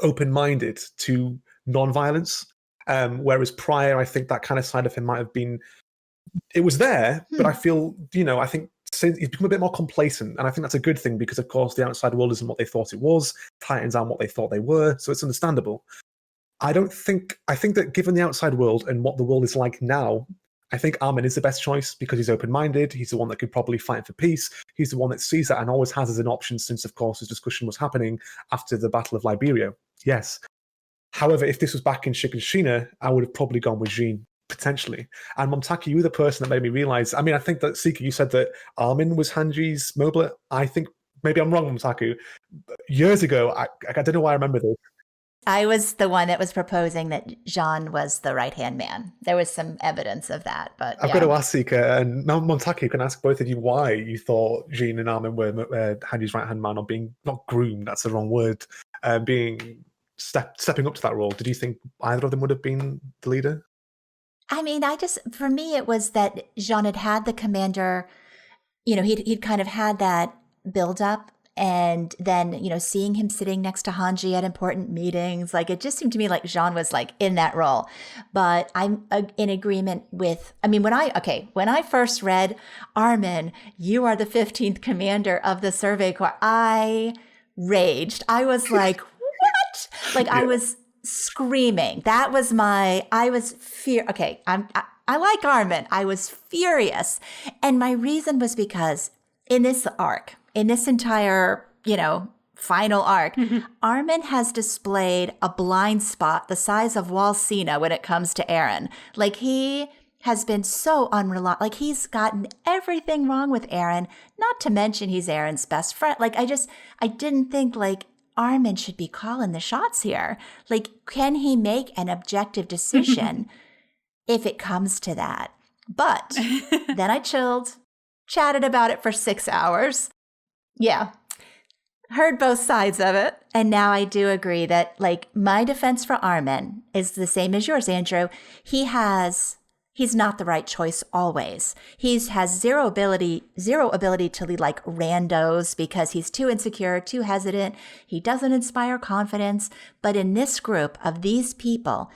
open-minded to non-violence. Whereas prior, I think that kind of side of him might have been, it was there, but I feel, I think since he's become a bit more complacent. And I think that's a good thing because, of course, the outside world isn't what they thought it was. Titans aren't what they thought they were. So it's understandable. I think that given the outside world and what the world is like now, I think Armin is the best choice because he's open-minded. He's the one that could probably fight for peace. He's the one that sees that and always has as an option since, of course, this discussion was happening after the Battle of Liberia. Yes. However, if this was back in Shikanshina, I would have probably gone with Jean, potentially. And Momtaku, you were the person that made me realize, I mean, I think that, SiCa, you said that Armin was Hanji's moblet. I think, maybe I'm wrong, Momtaku. Years ago, I don't know why I remember this. I was the one that was proposing that Jean was the right-hand man. There was some evidence of that, but I've got to ask SiCa, and now Momtaku can ask both of you why you thought Jean and Armin were Hanji's right-hand man, or being, not groomed, that's the wrong word, being stepping up to that role. Did you think either of them would have been the leader? I mean, for me, it was that Jean had the commander, he'd kind of had that build-up, And then, seeing him sitting next to Hange at important meetings, like it just seemed to me like Jean was like in that role. But I'm in agreement with, when I first read Armin, you are the 15th commander of the Survey Corps, I raged. I was like, what? Like I was screaming. I like Armin. I was furious. And my reason was because in this arc, in this entire, final arc, Armin has displayed a blind spot the size of Walsina when it comes to Eren. Like he has been so unreliable. Like he's gotten everything wrong with Eren, not to mention he's Eren's best friend. Like I didn't think like Armin should be calling the shots here. Like, can he make an objective decision if it comes to that? But then I chilled, chatted about it for 6 hours. Yeah. Heard both sides of it. And now I do agree that like my defense for Armin is the same as yours, Andrew. He's not the right choice always. He has zero ability to lead like randos because he's too insecure, too hesitant. He doesn't inspire confidence. But in this group of these people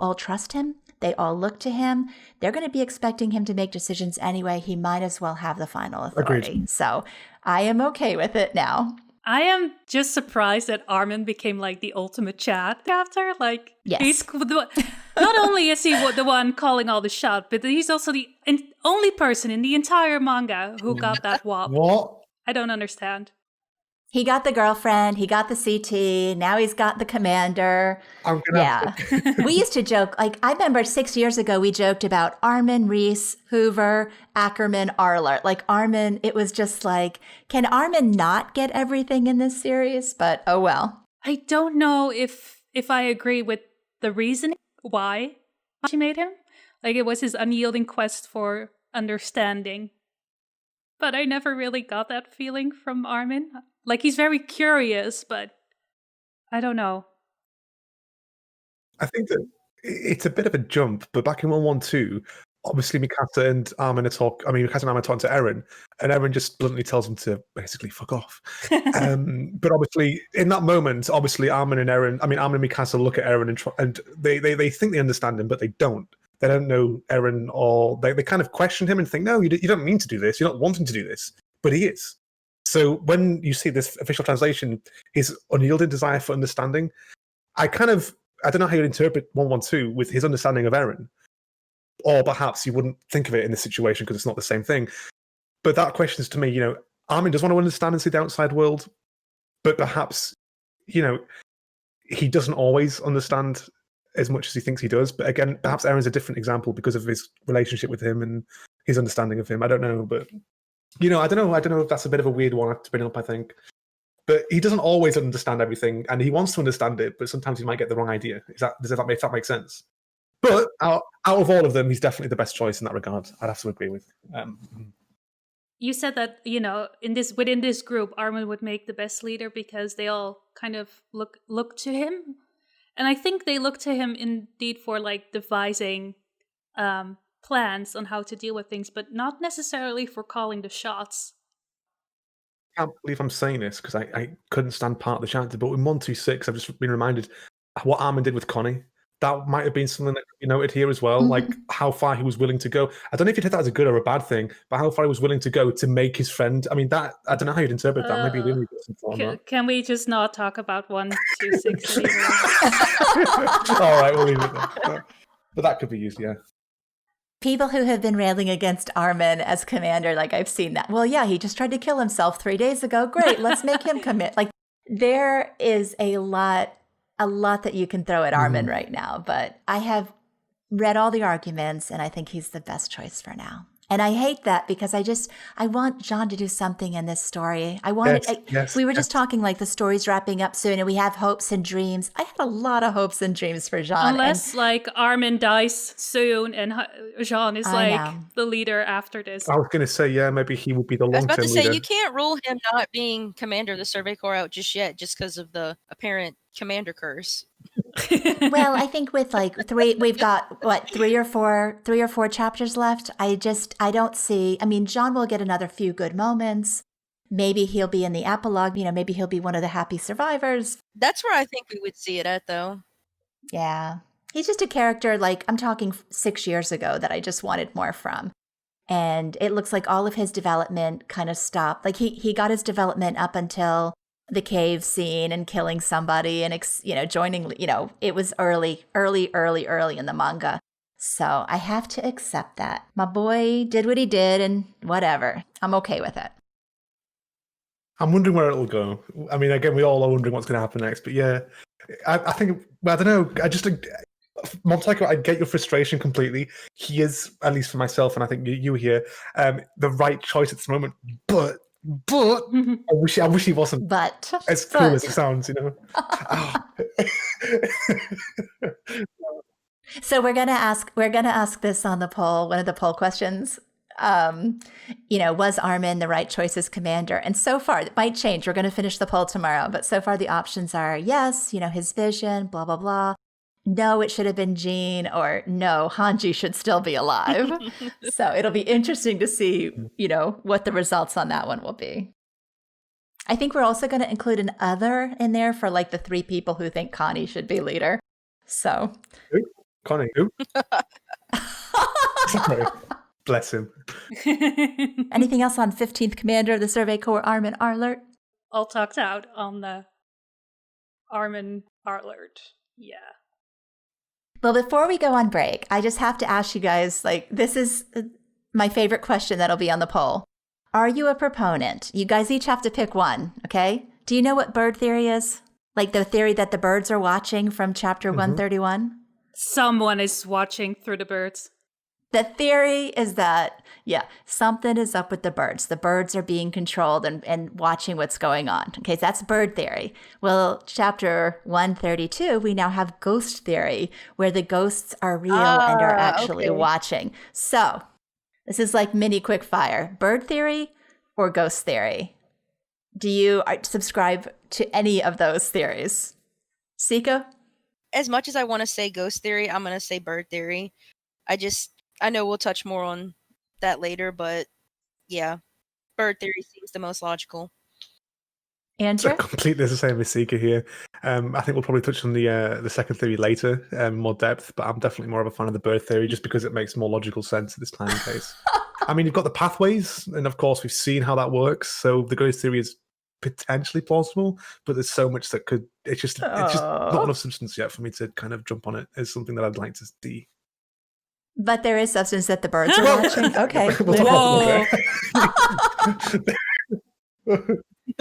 all trust him. They all look to him. They're going to be expecting him to make decisions anyway. He might as well have the final authority. Agreed. So I am okay with it now. I am just surprised that Armin became like the ultimate chat after. Like, yes. He's not only is he the one calling all the shots, but he's also the only person in the entire manga who got that wop. What? I don't understand. He got the girlfriend, he got the CT, now he's got the commander. We used to joke, like I remember 6 years ago, we joked about Armin, Reese, Hoover, Ackerman, Arler. Like Armin, it was just like, can Armin not get everything in this series? But oh well. I don't know if I agree with the reasoning why she made him. Like it was his unyielding quest for understanding. But I never really got that feeling from Armin. Like, he's very curious, but I don't know. I think that it's a bit of a jump, but back in 112, obviously Mikasa and Armin are talking to Eren, and Eren just bluntly tells him to basically fuck off. But obviously, in that moment, Armin and Mikasa look at Eren and they think they understand him, but they don't. They don't know Eren, or they kind of question him and think, no, you don't mean to do this. You're not wanting to do this. But he is. So when you see this official translation, his unyielding desire for understanding, I don't know how you'd interpret 112 with his understanding of Eren. Or perhaps you wouldn't think of it in this situation because it's not the same thing. But that question is to me, Armin does want to understand and see the outside world, but perhaps, he doesn't always understand as much as he thinks he does. But again, perhaps Eren's a different example because of his relationship with him and his understanding of him. I don't know, but... I don't know if that's a bit of a weird one to bring up, I think. But he doesn't always understand everything, and he wants to understand it, but sometimes he might get the wrong idea. Does that make sense? But out of all of them, he's definitely the best choice in that regard. I'd have to agree with. You said that, within this group, Armin would make the best leader because they all kind of look to him. And I think they look to him indeed for like devising plans on how to deal with things, but not necessarily for calling the shots. I can't believe I'm saying this because I couldn't stand part of the chapter, but in 126, I've just been reminded what Armin did with Connie. That might have been something that could be noted here as well, like how far he was willing to go. I don't know if you take that as a good or a bad thing, but how far he was willing to go to make his friend. I mean, I don't know how you'd interpret that. Maybe Levi got some form that. Can we just not talk about 126 anymore? All right, we'll leave it there. But that could be used, yeah. People who have been railing against Armin as commander, like I've seen that. Well, yeah, he just tried to kill himself 3 days ago. Great, let's make him commit. Like there is a lot that you can throw at Armin right now. But I have read all the arguments, and I think he's the best choice for now. And I hate that because I want John to do something in this story. We were just talking like the story's wrapping up soon and we have hopes and dreams. I had a lot of hopes and dreams for John. Unless like Armin dies soon and Jean is the leader after this. I was going to say, yeah, maybe he would be the long-term leader. I was about to say, you can't rule him not being commander of the Survey Corps out just yet, just because of the apparent commander curse. Well, I think with like we've got three or four chapters left. I don't see, John will get another few good moments. Maybe he'll be in the epilogue, maybe he'll be one of the happy survivors. That's where I think we would see it at, though. Yeah. He's just a character, like, I'm talking 6 years ago that I just wanted more from. And it looks like all of his development kind of stopped. Like, he got his development up until the cave scene and killing somebody and, joining, it was early in the manga. So I have to accept that. My boy did what he did and whatever. I'm okay with it. I'm wondering where it'll go. I mean, again, we all are wondering what's going to happen next. But yeah, I think, I don't know. Momtaku, I get your frustration completely. He is, at least for myself, and I think you here, the right choice at this moment. But I wish he wasn't. But as cool as it sounds, So we're gonna ask this on the poll. One of the poll questions. Was Armin the right choice as commander? And so far, it might change. We're going to finish the poll tomorrow, but so far the options are yes, his vision, blah blah blah. No, it should have been Jean, or no, Hanji should still be alive. So it'll be interesting to see, what the results on that one will be. I think we're also going to include an other in there for like the 3 people who think Connie should be leader. So. Connie, who? Sorry. Bless him. Anything else on 15th Commander of the Survey Corps, Armin Arlert? All talked out on the Armin Arlert. Yeah. Well, before we go on break, I just have to ask you guys, this is my favorite question that'll be on the poll. Are you a proponent? You guys each have to pick one, okay? Do you know what bird theory is? Like the theory that the birds are watching from chapter 131? Someone is watching through the birds. The theory is that, something is up with the birds. The birds are being controlled and watching what's going on. Okay, so that's bird theory. Well, chapter 132, we now have ghost theory, where the ghosts are real and are actually watching. So this is like mini quick fire. Bird theory or ghost theory? Do you subscribe to any of those theories? SiCa? As much as I want to say ghost theory, I'm going to say bird theory. I know we'll touch more on that later, but yeah, bird theory seems the most logical. Andrew? So completely the same as SiCa here. I think we'll probably touch on the second theory later, more depth, but I'm definitely more of a fan of the bird theory just because it makes more logical sense at this time and case. I mean, you've got the pathways, and of course we've seen how that works, so the ghost theory is potentially plausible, but there's so much that could, it's just not enough substance yet for me to kind of jump on it as something that I'd like to see. But there is substance that the birds are watching. Okay. Whoa.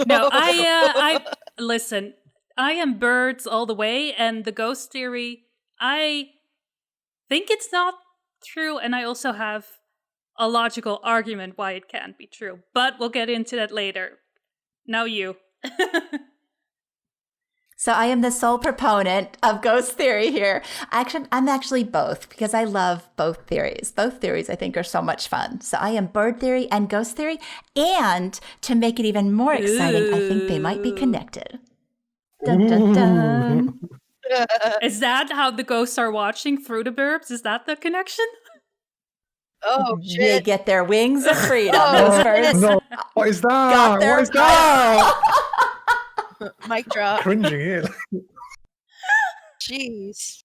No, I listen. I am birds all the way, and the ghost theory, I think it's not true, and I also have a logical argument why it can't be true. But we'll get into that later. Now you. So I am the sole proponent of ghost theory here. I'm actually both, because I love both theories. Both theories, I think, are so much fun. So I am bird theory and ghost theory. And to make it even more exciting, I think they might be connected. Dun, dun, dun. Is that how the ghosts are watching through the burbs? Is that the connection? Oh, shit. They get their wings of freedom, those birds. No. What is that? What is that? Mic drop. Cringing here. Jeez.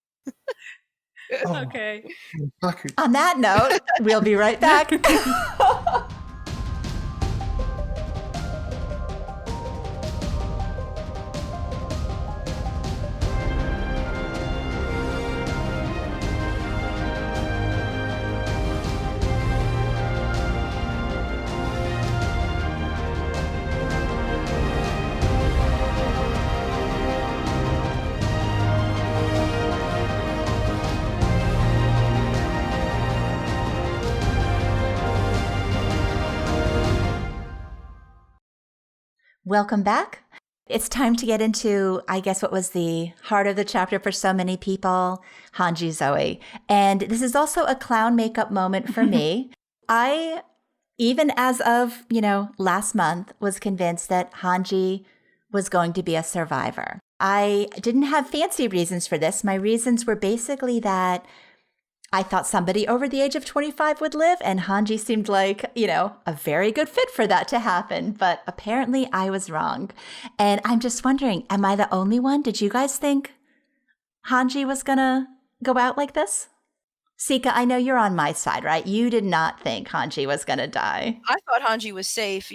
Okay. On that note, we'll be right back. Welcome back. It's time to get into, I guess, what was the heart of the chapter for so many people, Hange Zoe. And this is also a clown makeup moment for me. I, even as of, last month, was convinced that Hange was going to be a survivor. I didn't have fancy reasons for this. My reasons were basically that I thought somebody over the age of 25 would live, and Hange seemed like, a very good fit for that to happen. But apparently I was wrong. And I'm just wondering, am I the only one? Did you guys think Hange was going to go out like this? SiCa, I know you're on my side, right? You did not think Hange was going to die. I thought Hange was safe,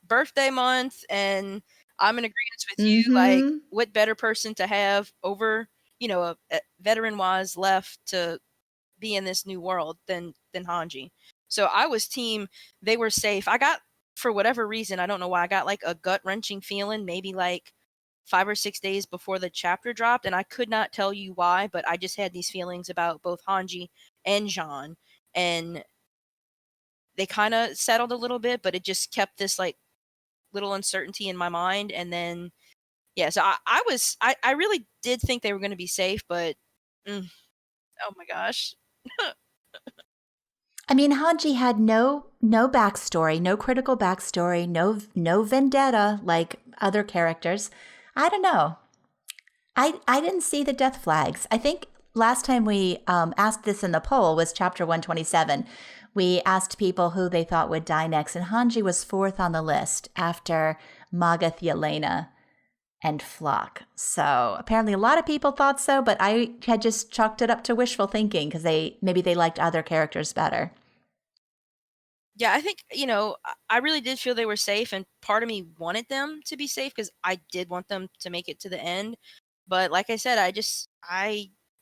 birthday month, and I'm in agreement with you. Like, what better person to have over, a veteran-wise left to be in this new world than Hange. So I was team, they were safe. I got, for whatever reason, I don't know why, I got like a gut-wrenching feeling, maybe like 5 or 6 days before the chapter dropped, and I could not tell you why, but I just had these feelings about both Hange and Jean, and they kind of settled a little bit, but it just kept this like little uncertainty in my mind. And then so I really did think they were going to be safe, but oh my gosh. I mean, Hange had no backstory, no critical backstory, no vendetta like other characters. I don't know. I didn't see the death flags. I think last time we asked this in the poll was chapter 127. We asked people who they thought would die next, and Hange was 4th on the list after Magath, Yelena, and Floch. So apparently a lot of people thought so, but I had just chalked it up to wishful thinking because maybe they liked other characters better. Yeah, I think, I really did feel they were safe, and part of me wanted them to be safe because I did want them to make it to the end. But like I said, I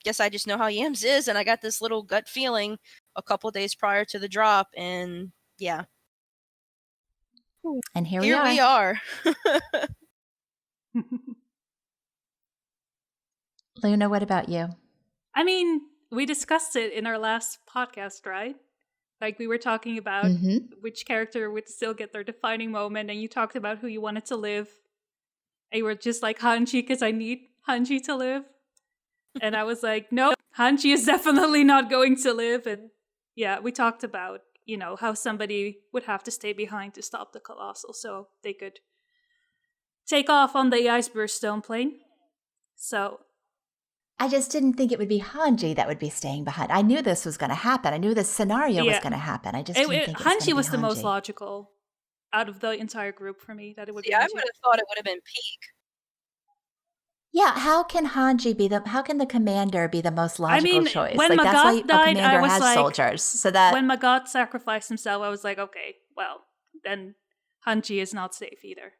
guess I just know how Yams is, and I got this little gut feeling a couple days prior to the drop, and yeah. And here we are. Luna, what about you? I mean, we discussed it in our last podcast, right? Like, we were talking about which character would still get their defining moment, and you talked about who you wanted to live. And you were just like, Hange, because I need Hange to live. And I was like, nope, Hange is definitely not going to live. And yeah, we talked about, how somebody would have to stay behind to stop the Colossal so they could take off on the iceberg stone plane. So I just didn't think it would be Hange that would be staying behind. I knew this was going to happen. I knew this scenario was going to happen. I just didn't think it was Hange was Hange. The most logical out of the entire group for me. That it would be. I would have thought it would have been Peak. Yeah, how can the commander be the most logical choice? When that's Magath why died, a commander I was has like, soldiers. So that when Magath sacrificed himself, I was like, okay, well, then Hange is not safe either.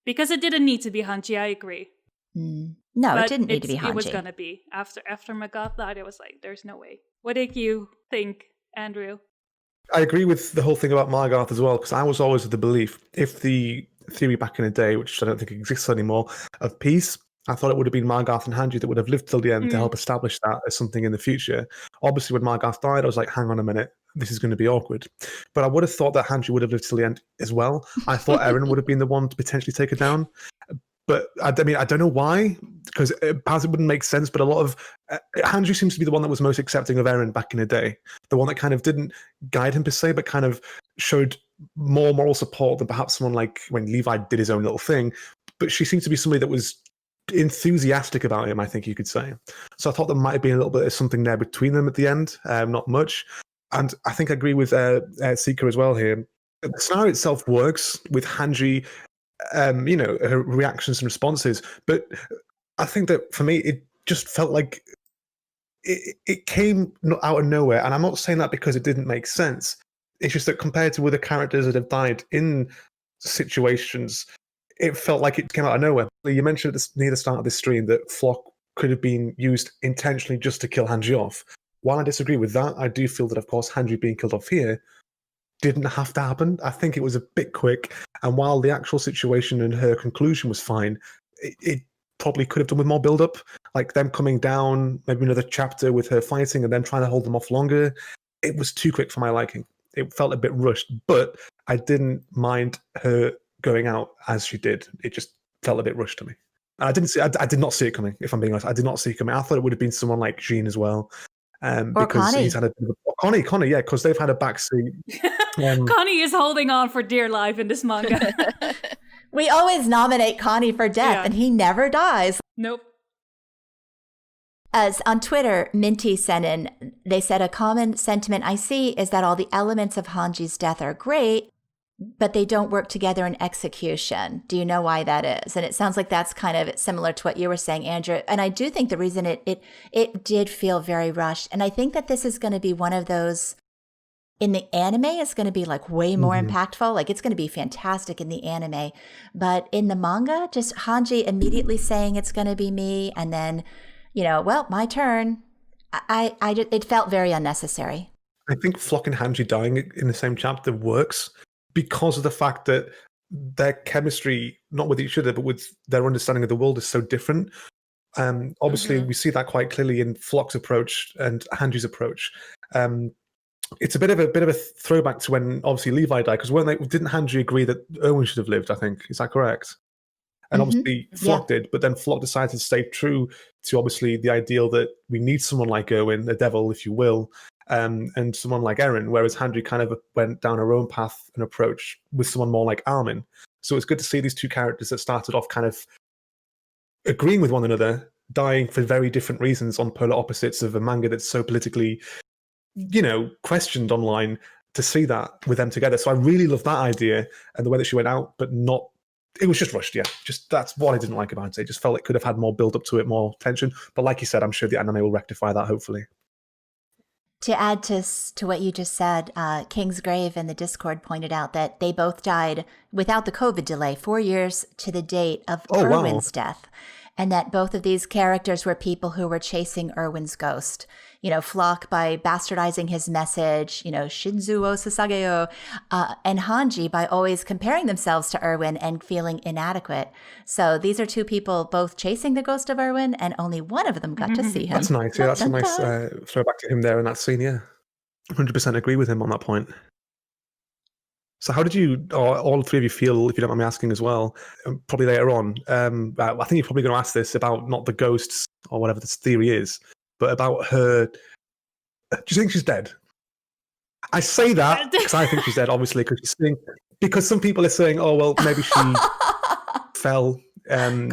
Because it didn't need to be Hange, I agree. No, it didn't need to be Hange. It was gonna be. After Magath died, it was like, there's no way. What did you think, Andrew? I agree with the whole thing about Magath as well, because I was always of the belief, if the theory back in the day, which I don't think exists anymore, of peace, I thought it would have been Magath and Hange that would have lived till the end to help establish that as something in the future. Obviously, when Magath died, I was like, hang on a minute, this is going to be awkward. But I would have thought that Hange would have lived till the end as well. I thought Eren would have been the one to potentially take her down. But I mean, I don't know why, because perhaps it wouldn't make sense, but a lot of Hange seems to be the one that was most accepting of Eren back in the day. The one that kind of didn't guide him per se, but kind of showed more moral support than perhaps someone like when Levi did his own little thing. But she seemed to be somebody that was enthusiastic about him, I think you could say. So I thought there might have been a little bit of something there between them at the end, not much. And I think I agree with SiCa as well here. The scenario itself works with Hange, her reactions and responses. But I think that for me, it just felt like it came out of nowhere. And I'm not saying that because it didn't make sense. It's just that compared to other characters that have died in situations, it felt like it came out of nowhere. You mentioned near the start of this stream that Floch could have been used intentionally just to kill Hange off. While I disagree with that, I do feel that, of course, Hange being killed off here didn't have to happen. I think it was a bit quick. And while the actual situation and her conclusion was fine, it probably could have done with more build-up, like them coming down, maybe another chapter with her fighting and then trying to hold them off longer. It was too quick for my liking. It felt a bit rushed, but I didn't mind her going out as she did. It just felt a bit rushed to me. I did not see it coming, if I'm being honest. I did not see it coming. I thought it would have been someone like Jean as well. Or because Connie. He's had Connie, yeah, because they've had a backseat. Connie is holding on for dear life in this manga. We always nominate Connie for death, and he never dies. Nope. As on Twitter, Minty sent in, they said a common sentiment I see is that all the elements of Hange's death are great, but they don't work together in execution. Do you know why that is? And it sounds like that's kind of similar to what you were saying, Andrew. And I do think the reason it did feel very rushed. And I think that this is going to be one of those, in the anime, it's going to be like way more impactful. Like it's going to be fantastic in the anime. But in the manga, just Hange immediately saying it's going to be me. And then, well, my turn. It felt very unnecessary. I think Floch and Hange dying in the same chapter works because of the fact that their chemistry, not with each other, but with their understanding of the world, is so different. Obviously, we see that quite clearly in Floch's approach and Hange's approach. It's a bit of a throwback to when obviously Levi died, because didn't Hange agree that Erwin should have lived? I think, is that correct? And obviously Floch did, but then Floch decided to stay true to obviously the ideal that we need someone like Erwin, a devil, if you will, and someone like Eren, whereas Hange kind of went down her own path and approach with someone more like Armin. So it's good to see these two characters that started off kind of agreeing with one another, dying for very different reasons on polar opposites of a manga that's so politically, questioned online, to see that with them together. So I really love that idea and the way that she went out, but not. It was just rushed, yeah. Just that's what I didn't like about it. It just felt it could have had more build up to it, more tension. But like you said, I'm sure the anime will rectify that, hopefully. To add to what you just said, King's Grave in the Discord pointed out that they both died without the COVID delay, 4 years to the date of Erwin's death. And that both of these characters were people who were chasing Erwin's ghost. Floch by bastardizing his message, Shinzou o Sasageyo, and Hange by always comparing themselves to Erwin and feeling inadequate. So these are two people both chasing the ghost of Erwin, and only one of them got to see him. That's nice. Yeah, that's a nice throwback to him there in that scene. Yeah, 100% agree with him on that point. So how did you, or all three of you, feel, if you don't mind me asking as well, probably later on, I think you're probably going to ask this about not the ghosts or whatever this theory is, but about her. Do you think she's dead? I say that because I think she's dead, obviously, because some people are saying, oh, well, maybe she fell and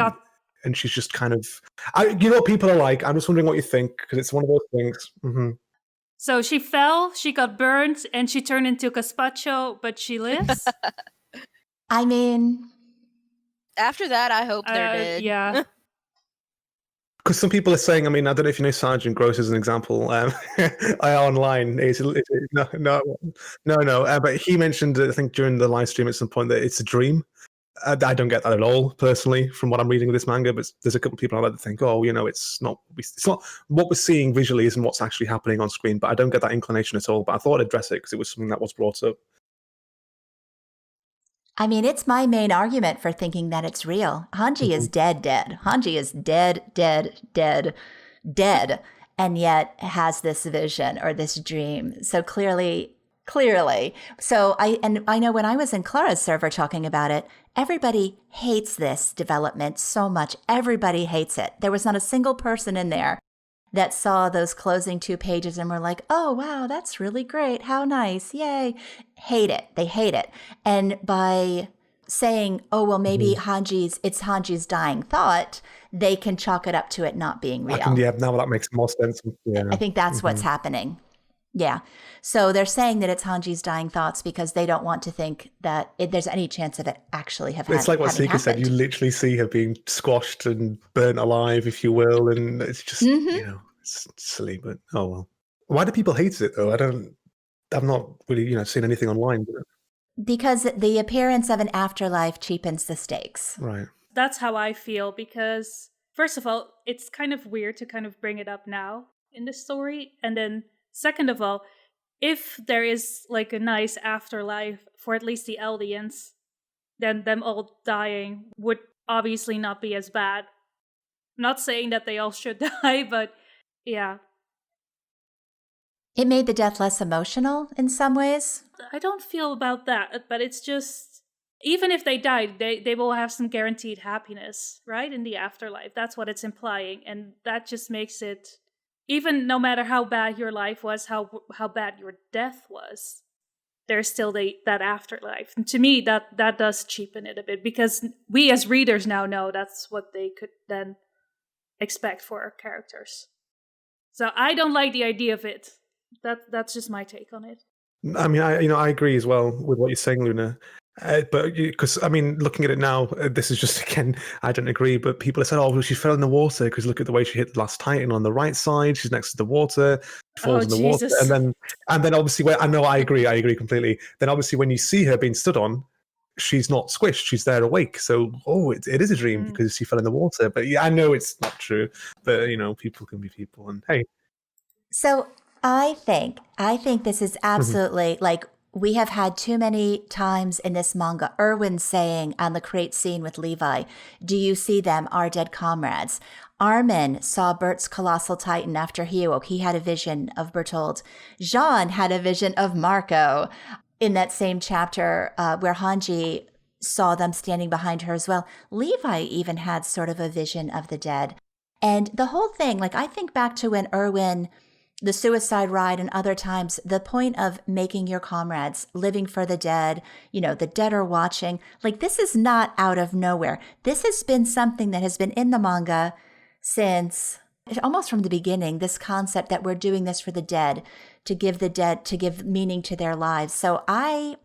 she's just kind of, what people are like. I'm just wondering what you think, because it's one of those things. Mm-hmm. So she fell, she got burned, and she turned into gazpacho, but she lives? I mean... After that, I hope they're dead. Yeah. Because some people are saying, I mean, I don't know if you know Sergeant Gross as an example. Online, no. But he mentioned, I think, during the live stream at some point that it's a dream. I don't get that at all, personally, from what I'm reading of this manga. But there's a couple of people out there that think, it's not what we're seeing visually isn't what's actually happening on screen. But I don't get that inclination at all. But I thought I'd address it because it was something that was brought up. I mean, it's my main argument for thinking that it's real. Hange is dead. Hange is dead, and yet has this vision or this dream. So clearly. So I know when I was in Clara's server talking about it, everybody hates this development so much. Everybody hates it. There was not a single person in there that saw those closing 2 pages and were like, oh, wow, that's really great. How nice. Yay. Hate it. They hate it. And by saying, oh, well, maybe it's Hange's dying thought, they can chalk it up to it not being real. Now that makes more sense. Yeah. I think that's what's happening. Yeah. So they're saying that it's Hange's dying thoughts because they don't want to think that there's any chance of it actually having happened. It's like what SiCa said. You literally see her being squashed and burnt alive, if you will. And it's just, it's silly, but oh well. Why do people hate it, though? I've not really, seen anything online. Because the appearance of an afterlife cheapens the stakes. Right. That's how I feel, because first of all, it's kind of weird to kind of bring it up now in the story. And then second of all, if there is like a nice afterlife for at least the Eldians, then them all dying would obviously not be as bad. I'm not saying that they all should die, but yeah. It made the death less emotional in some ways. I don't feel about that, but it's just, even if they died, they will have some guaranteed happiness, right? In the afterlife. That's what it's implying. And that just makes it, even no matter how bad your life was, how bad your death was, there's still that afterlife. And to me, that does cheapen it a bit, because we as readers now know that's what they could then expect for our characters. So I don't like the idea of it. That's just my take on it. I mean, I agree as well with what you're saying, Luna. But because I mean, looking at it now, this is just again, I don't agree. But people have said, "Oh, well, she fell in the water because look at the way she hit the last Titan on the right side. She's next to the water, falls in the water, and then obviously, I agree completely. Then obviously, when you see her being stood on, she's not squished; she's there awake. So, it is a dream because she fell in the water. But yeah, I know it's not true. But people can be people, and hey. So I think this is absolutely like. We have had too many times in this manga, Erwin saying on the crate scene with Levi, "Do you see them, our dead comrades?" Armin saw Bert's colossal titan after he awoke. He had a vision of Bertold. Jean had a vision of Marco in that same chapter where Hange saw them standing behind her as well. Levi even had sort of a vision of the dead. And the whole thing, like I think back to when Erwin... the suicide ride and other times, the point of making your comrades, living for the dead, the dead are watching. Like, this is not out of nowhere. This has been something that has been in the manga since almost from the beginning, this concept that we're doing this for the dead, to give meaning to their lives. So I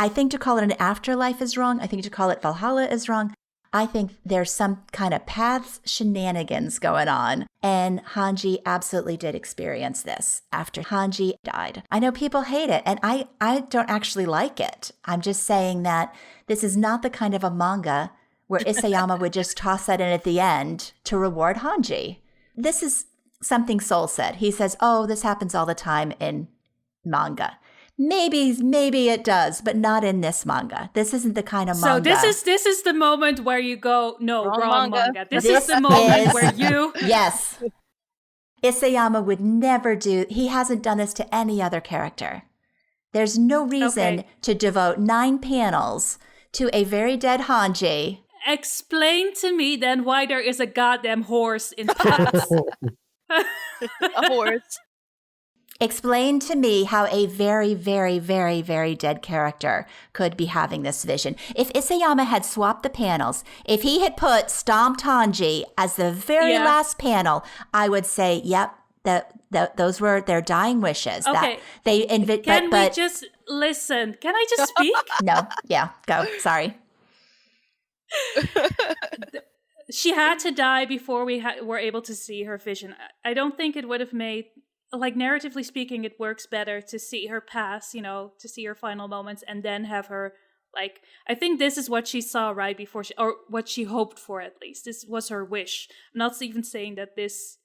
think to call it an afterlife is wrong. I think to call it Valhalla is wrong. I think there's some kind of paths shenanigans going on. And Hange absolutely did experience this after Hange died. I know people hate it, and I don't actually like it. I'm just saying that this is not the kind of a manga where Isayama would just toss that in at the end to reward Hange. This is something Soul said. He says, "Oh, this happens all the time in manga." Maybe it does, but not in this manga. This isn't the kind of manga. So this is the moment where you go, no, wrong manga. This is the moment where you... Yes. Isayama would never do... He hasn't done this to any other character. There's no reason to devote 9 panels to a very dead Hange. Explain to me then why there is a goddamn horse in Paths. A horse. Explain to me how a very, very, very, very dead character could be having this vision. If Isayama had swapped the panels, if he had put Stomped Hange as the very last panel, I would say, yep, those were their dying wishes. Okay. Can we just listen? Can I just speak? No. Yeah. Go. Sorry. She had to die before we were able to see her vision. I don't think it would have made... Like, narratively speaking, it works better to see her pass, to see her final moments, and then have her, like, I think this is what she saw right before or what she hoped for, at least. This was her wish. I'm not even saying that this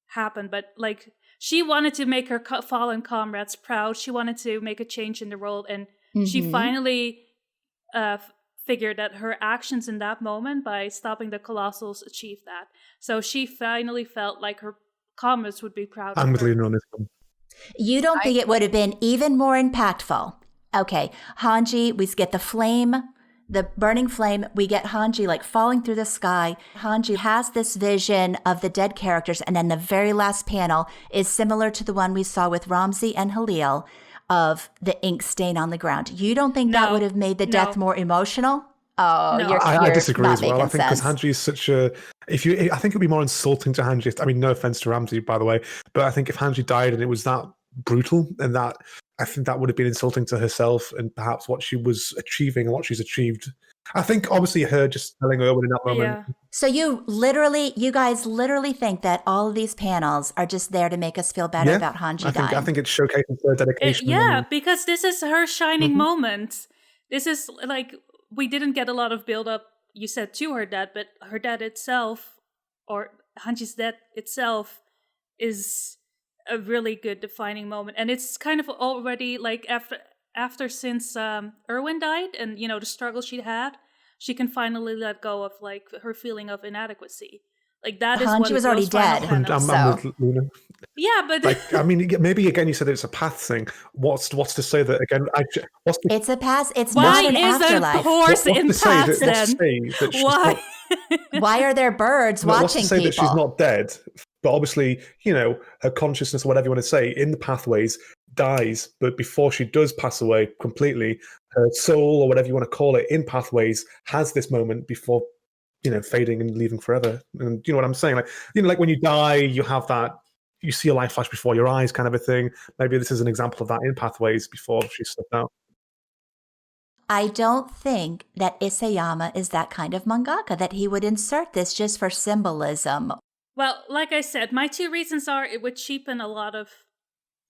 happened, but, like, she wanted to make her fallen comrades proud. She wanted to make a change in the world, and she finally figured that her actions in that moment, by stopping the Colossals, achieved that. So she finally felt like her comrades would be proud. I'm with Luna on this one. You don't think it would have been even more impactful? Okay, Hange, we get the flame, the burning flame. We get Hange like falling through the sky. Hange has this vision of the dead characters, and then the very last panel is similar to the one we saw with Ramsey and Halil of the ink stain on the ground. You don't think that would have made the death more emotional? Oh, no. I disagree as well. I think because sense. Hange is such a... I think it would be more insulting to Hange. I mean, no offense to Ramsey, by the way, but I think if Hange died and it was that brutal, and that I think that would have been insulting to herself and perhaps what she was achieving and what she's achieved. I think obviously her just telling Erwin in that moment. Yeah. So you guys literally think that all of these panels are just there to make us feel better about Hange dying? I think it's showcasing her dedication. Because this is her shining moment. This is like... We didn't get a lot of build-up, you said, to her dad, but her dad itself, or Hange's dad itself, is a really good defining moment. And it's kind of already, like, since Erwin died, and, the struggle she had, she can finally let go of, like, her feeling of inadequacy. Like, that is Hange was already dead. I'm with Luna. Yeah, but... I mean, maybe, again, you said it's a path thing. What's to say that, again... It's a path. It's not an afterlife. Why is a horse in paths, then? Why? Why are there birds watching people? What's to say that she's not dead? But obviously, her consciousness, or whatever you want to say, in the pathways, dies. But before she does pass away completely, her soul, or whatever you want to call it, in pathways, has this moment before... fading and leaving forever. And you know what I'm saying? Like, like when you die, you have that, you see a life flash before your eyes kind of a thing. Maybe this is an example of that in Pathways before she slipped out. I don't think that Isayama is that kind of mangaka, that he would insert this just for symbolism. Well, like I said, my 2 reasons are it would cheapen a lot of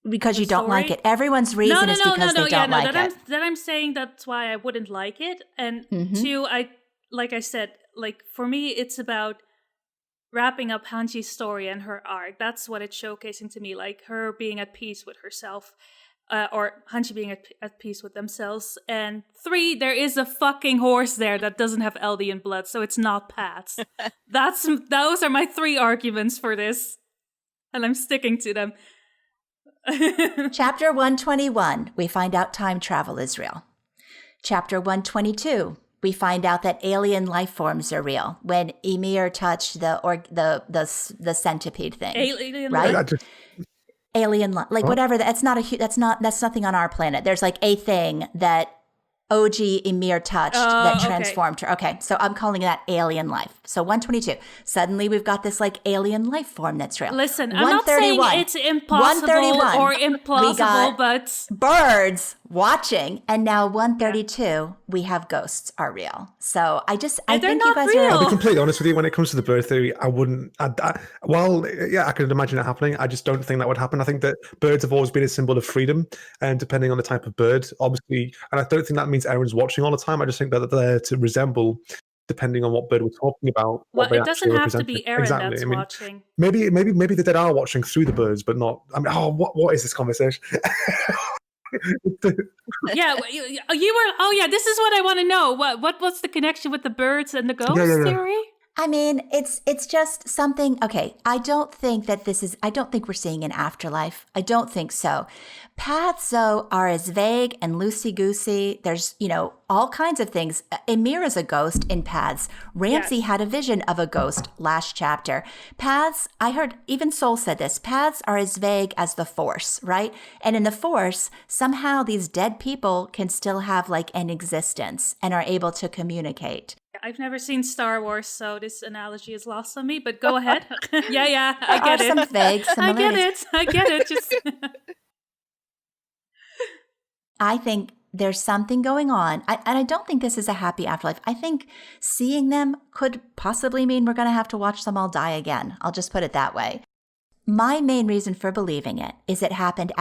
because the you don't story. like it. Everyone's reason is because they don't like it. That I'm saying that's why I wouldn't like it. And 2, like I said, like for me, it's about wrapping up Hanji's story and her arc. That's what it's showcasing to me, like her being at peace with herself. Or Hanji being at peace with themselves. And 3, there is a fucking horse there that doesn't have Eldian blood, so it's not Pat's. Those are my 3 arguments for this, and I'm sticking to them. Chapter 121, we find out time travel is real. Chapter 122, we find out that alien life forms are real when Ymir touched the centipede thing. Alien right? Alien, like whatever. That's nothing on our planet. There's like a thing that OG Ymir touched that transformed her. Okay, so I'm calling that alien life. So 122. Suddenly we've got this like alien life form that's real. Listen, I'm not saying it's impossible or implausible, but birds watching, and now 132 we have ghosts are real. So I think you guys real. are. I'll be completely honest with you. When it comes to the bird theory, I could imagine it happening. I just don't think that would happen. I think that birds have always been a symbol of freedom, and depending on the type of bird, obviously, and I don't think that means Eren's watching all the time. I just think that they're there to resemble, depending on what bird we're talking about. Well, it doesn't have to be Eren that's watching. Maybe the dead are watching through the birds, but not. I mean, what is this conversation? Yeah, you were. Oh, yeah. This is what I want to know. What's the connection with the birds and the ghost theory? I mean, it's just something. Okay, I don't think we're seeing an afterlife. I don't think so. Paths, though, are as vague and loosey-goosey. There's, all kinds of things. Ymir is a ghost in Paths. Ramsey had a vision of a ghost last chapter. Paths, I heard, even Soul said this, paths are as vague as the Force, right? And in the Force, somehow these dead people can still have, like, an existence and are able to communicate. I've never seen Star Wars, so this analogy is lost on me, but go ahead. Yeah, I get it. Some vague similarities. I get it. Just I think there's something going on. And I don't think this is a happy afterlife. I think seeing them could possibly mean we're going to have to watch them all die again. I'll just put it that way. My main reason for believing it is it happened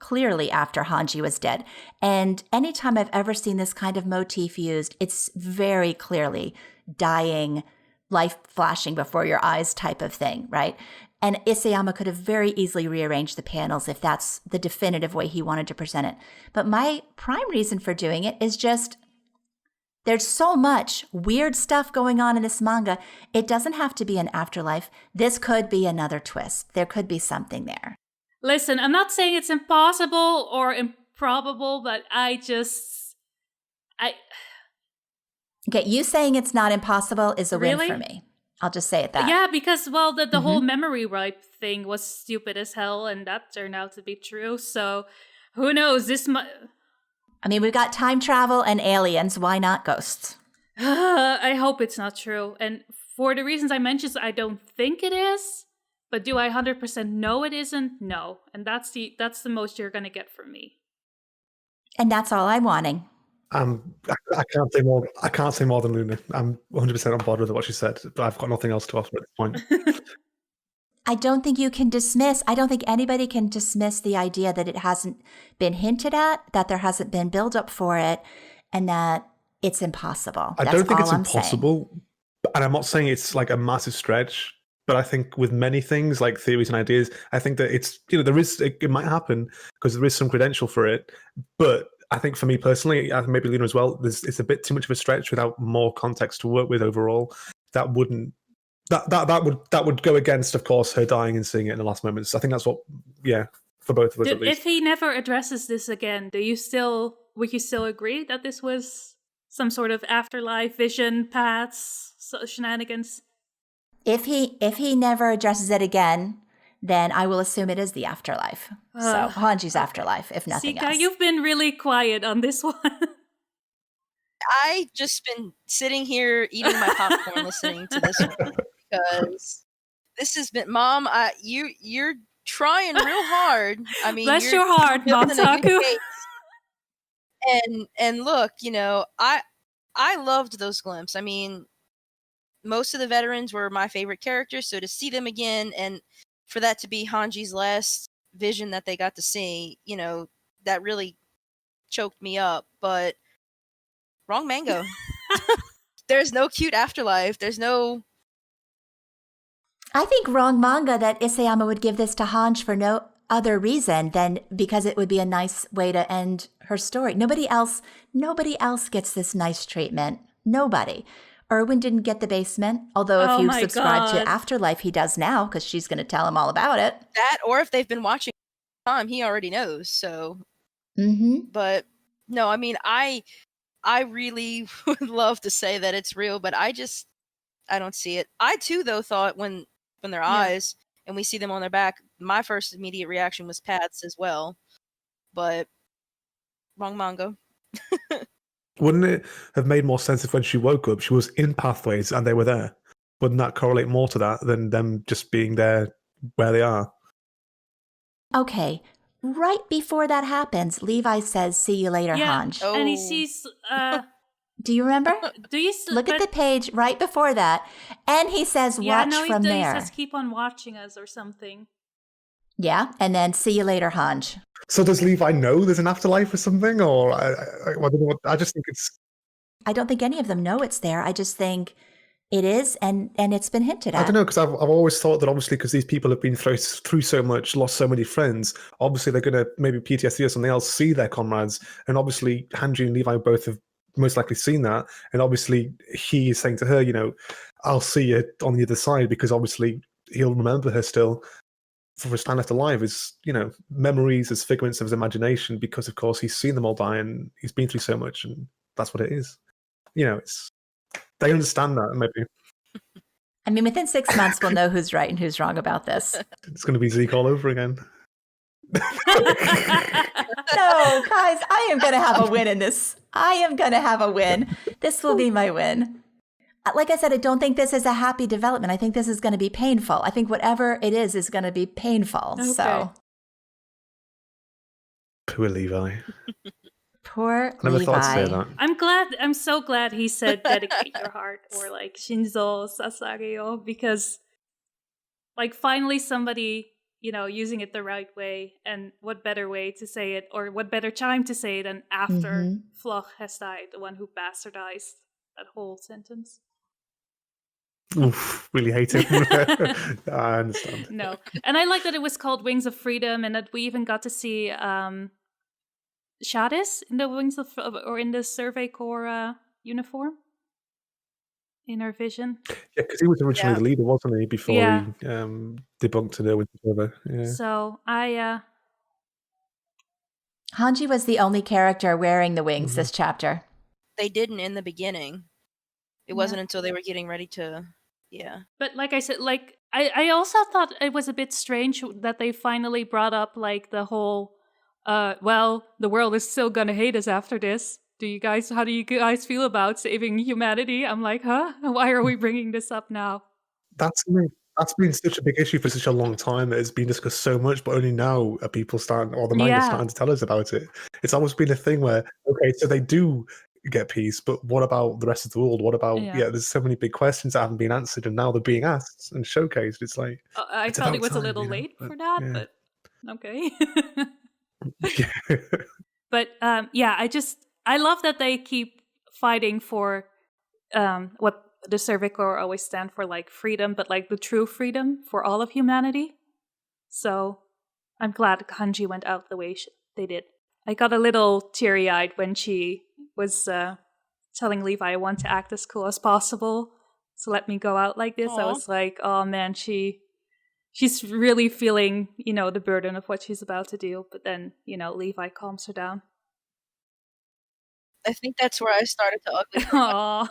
clearly after Hanji was dead. And anytime I've ever seen this kind of motif used, it's very clearly dying, life flashing before your eyes type of thing, right? And Isayama could have very easily rearranged the panels if that's the definitive way he wanted to present it. But my prime reason for doing it is just there's so much weird stuff going on in this manga. It doesn't have to be an afterlife. This could be another twist. There could be something there. Listen, I'm not saying it's impossible or improbable, but Okay, you saying it's not impossible is a win for me. I'll just say it that. Yeah, because, well, the whole memory wipe thing was stupid as hell, and that turned out to be true. So, who knows? I mean, we've got time travel and aliens. Why not ghosts? I hope it's not true. And for the reasons I mentioned, I don't think it is. But do I 100% know it isn't? No. And that's the most you're going to get from me. And that's all I'm wanting. I can't say more. I can't say more than Luna. I'm 100% on board with what she said, but I've got nothing else to offer at this point. I don't think anybody can dismiss the idea that it hasn't been hinted at, that there hasn't been build-up for it, and that it's impossible. I don't think it's impossible, and I'm not saying it's like a massive stretch, but I think with many things like theories and ideas, I think that it's, it might happen because there is some credential for it, but I think for me personally, maybe Luna as well, it's a bit too much of a stretch without more context to work with overall. That would go against, of course, her dying and seeing it in the last moments. I think that's what, for both of us at least. If he never addresses this again, would you still agree that this was some sort of afterlife vision, paths, shenanigans? If he never addresses it again, then I will assume it is the afterlife. So Hanji's afterlife, if nothing SiCa, else. You've been really quiet on this one. I just been sitting here eating my popcorn listening to this one because this has been, Mom, you're trying real hard. I mean, Bless you're your heart, building a good Momtaku. case. And look, I loved those glimpses. I mean, most of the veterans were my favorite characters, so to see them again and for that to be Hanji's last vision that they got to see, that really choked me up. But wrong mango. There's no cute afterlife. There's no... I think wrong manga that Isayama would give this to Hange for no other reason than because it would be a nice way to end her story. Nobody else gets this nice treatment. Nobody. Erwin didn't get the basement, although if you subscribe to Afterlife, he does now because she's going to tell him all about it. That, or if they've been watching time, he already knows. So, But no, I mean, I really would love to say that it's real, but I don't see it. I too, though, thought when their eyes and we see them on their back, my first immediate reaction was Pat's as well. But wrong manga. Wouldn't it have made more sense if when she woke up, she was in Pathways and they were there? Wouldn't that correlate more to that than them just being there where they are? Okay. Right before that happens, Levi says, "See you later, Hange." Oh. And he sees... Do you remember? Look at the the page right before that. And he says, "Watch from there." He says, "Keep on watching us," or something. Yeah, and then "See you later, Hange." So does Levi know there's an afterlife or something? Or I just think it's... I don't think any of them know it's there. I just think it is, and it's been hinted at. I don't know, because I've always thought that obviously because these people have been through so much, lost so many friends, obviously they're going to maybe PTSD or something else, see their comrades, and obviously Hange and Levi both have most likely seen that, and obviously he is saying to her, "I'll see you on the other side," because obviously he'll remember her still for his time left alive as, memories, as figments of his imagination, because of course he's seen them all die and he's been through so much, and that's what it is. They understand that, maybe. I mean, within 6 months, we'll know who's right and who's wrong about this. It's going to be Zeke all over again. No, guys, I am going to have a win in this. I am going to have a win. This will be my win. Like I said, I don't think this is a happy development. I think this is going to be painful. I think whatever it is going to be painful. Okay. So, poor Levi. Poor I never Levi. thought to say that. I'm so glad he said "dedicate your heart" or like Shinzou, Sasageyo, because like finally somebody, using it the right way, and what better way to say it, or what better time to say it than after Floch has died, the one who bastardized that whole sentence. Oof, really hate it. I understand. No. And I like that it was called Wings of Freedom, and that we even got to see Shadis in the Wings of, or in the Survey Corps uniform in her vision. Yeah, because he was originally the leader, wasn't he, before he debunked the Winter Survey. Yeah. So Hanji was the only character wearing the wings this chapter. They didn't in the beginning. It wasn't until they were getting ready to... Yeah. But like I said, like I also thought it was a bit strange that they finally brought up like the whole well, the world is still gonna hate us after this. How do you guys feel about saving humanity? I'm like, huh? Why are we bringing this up now? That's been such a big issue for such a long time. It's been discussed so much, but only now are people starting, or the manga starting to tell us about it. It's always been a thing where, okay, so they do get peace, but what about the rest of the world? What about there's so many big questions that haven't been answered, and now they're being asked and showcased. It's like I thought it was a little late for that, but okay. But I love that they keep fighting for what the Survey Corps always stand for, like freedom, but like the true freedom for all of humanity. So I'm glad Hanji went out the way they did. I got a little teary-eyed when she was telling Levi, "I want to act as cool as possible, so let me go out like this." Aww. I was like, oh man, she's really feeling, the burden of what she's about to do. But then, Levi calms her down. I think that's where I started to ugly. Aww.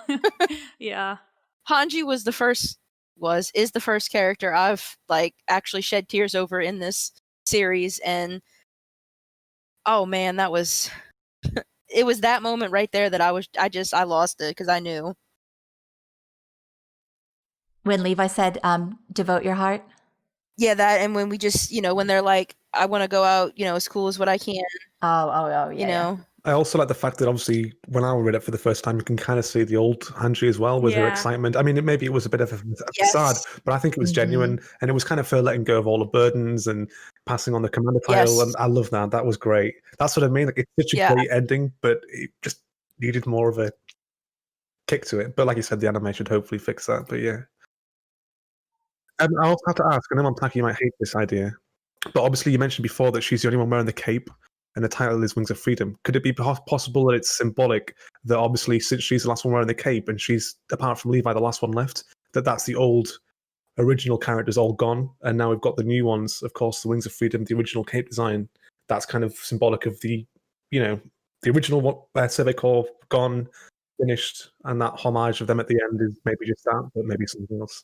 Yeah. Hanji is the first character I've actually shed tears over in this series, and oh man, that was it was that moment right there that I lost it because I knew. When Levi said, devote your heart? Yeah, that, and when we just, when they're like, I want to go out, as cool as what I can. Oh, yeah. Yeah. I also like the fact that obviously when I read it for the first time, you can kind of see the old Hange as well with her excitement. I mean, maybe it was a bit of a facade, but I think it was genuine, and it was kind of her letting go of all the burdens and passing on the commander title, and I love that. That was great. That's what I mean. Like, it's such a great ending, but it just needed more of a kick to it. But like you said, the anime should hopefully fix that. But yeah. I also have to ask, I know Momtaku, you might hate this idea, but obviously you mentioned before that she's the only one wearing the cape, and the title is Wings of Freedom. Could it be possible that it's symbolic that obviously since she's the last one wearing the cape and she's, apart from Levi, the last one left, that's the old original characters all gone, and now we've got the new ones, of course, the Wings of Freedom, the original cape design. That's kind of symbolic of the, the original Survey Corps gone, finished, and that homage of them at the end is maybe just that, but maybe something else.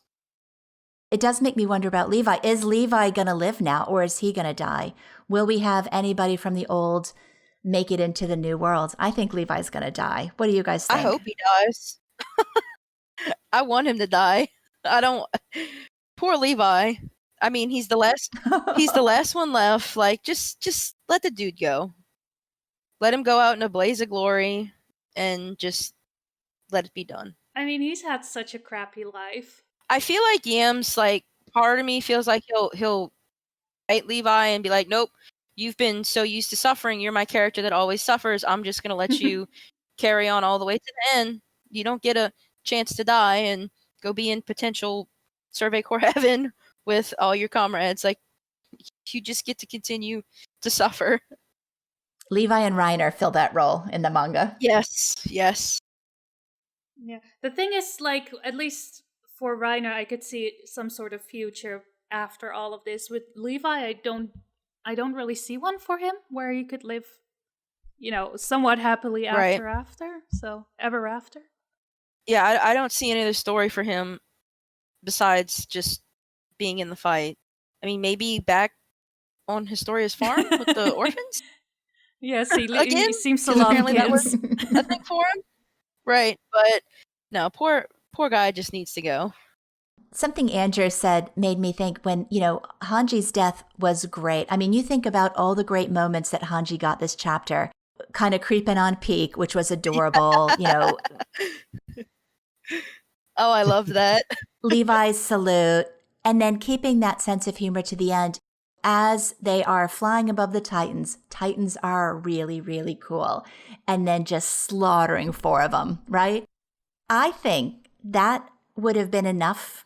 It does make me wonder about Levi. Is Levi going to live now, or is he going to die? Will we have anybody from the old make it into the new world? I think Levi's going to die. What do you guys think? I hope he dies. I want him to die. I don't. Poor Levi. I mean, he's the last one left. Like, just let the dude go. Let him go out in a blaze of glory, and just let it be done. I mean, he's had such a crappy life. I feel like Yam's, like, part of me feels like he'll fight Levi and be like, nope, you've been so used to suffering. You're my character that always suffers. I'm just going to let you carry on all the way to the end. You don't get a chance to die and go be in potential Survey Corps heaven with all your comrades. Like, you just get to continue to suffer. Levi and Reiner fill that role in the manga. Yes. Yeah. The thing is, like, at least for Reiner, I could see some sort of future after all of this. With Levi, I don't really see one for him where he could live, somewhat happily after. So ever after. Yeah, I don't see any other story for him besides just being in the fight. I mean, maybe back on Historia's farm with the orphans. Yes, he seems to love apparently kids. That was a thing for him, right? But no, poor guy just needs to go. Something Andrew said made me think when, Hanji's death was great. I mean, you think about all the great moments that Hanji got this chapter, kind of creeping on Peak, which was adorable, Oh, I love that. Levi's salute, and then keeping that sense of humor to the end. As they are flying above the Titans are really, really cool. And then just slaughtering 4 of them, right? I think that would have been enough.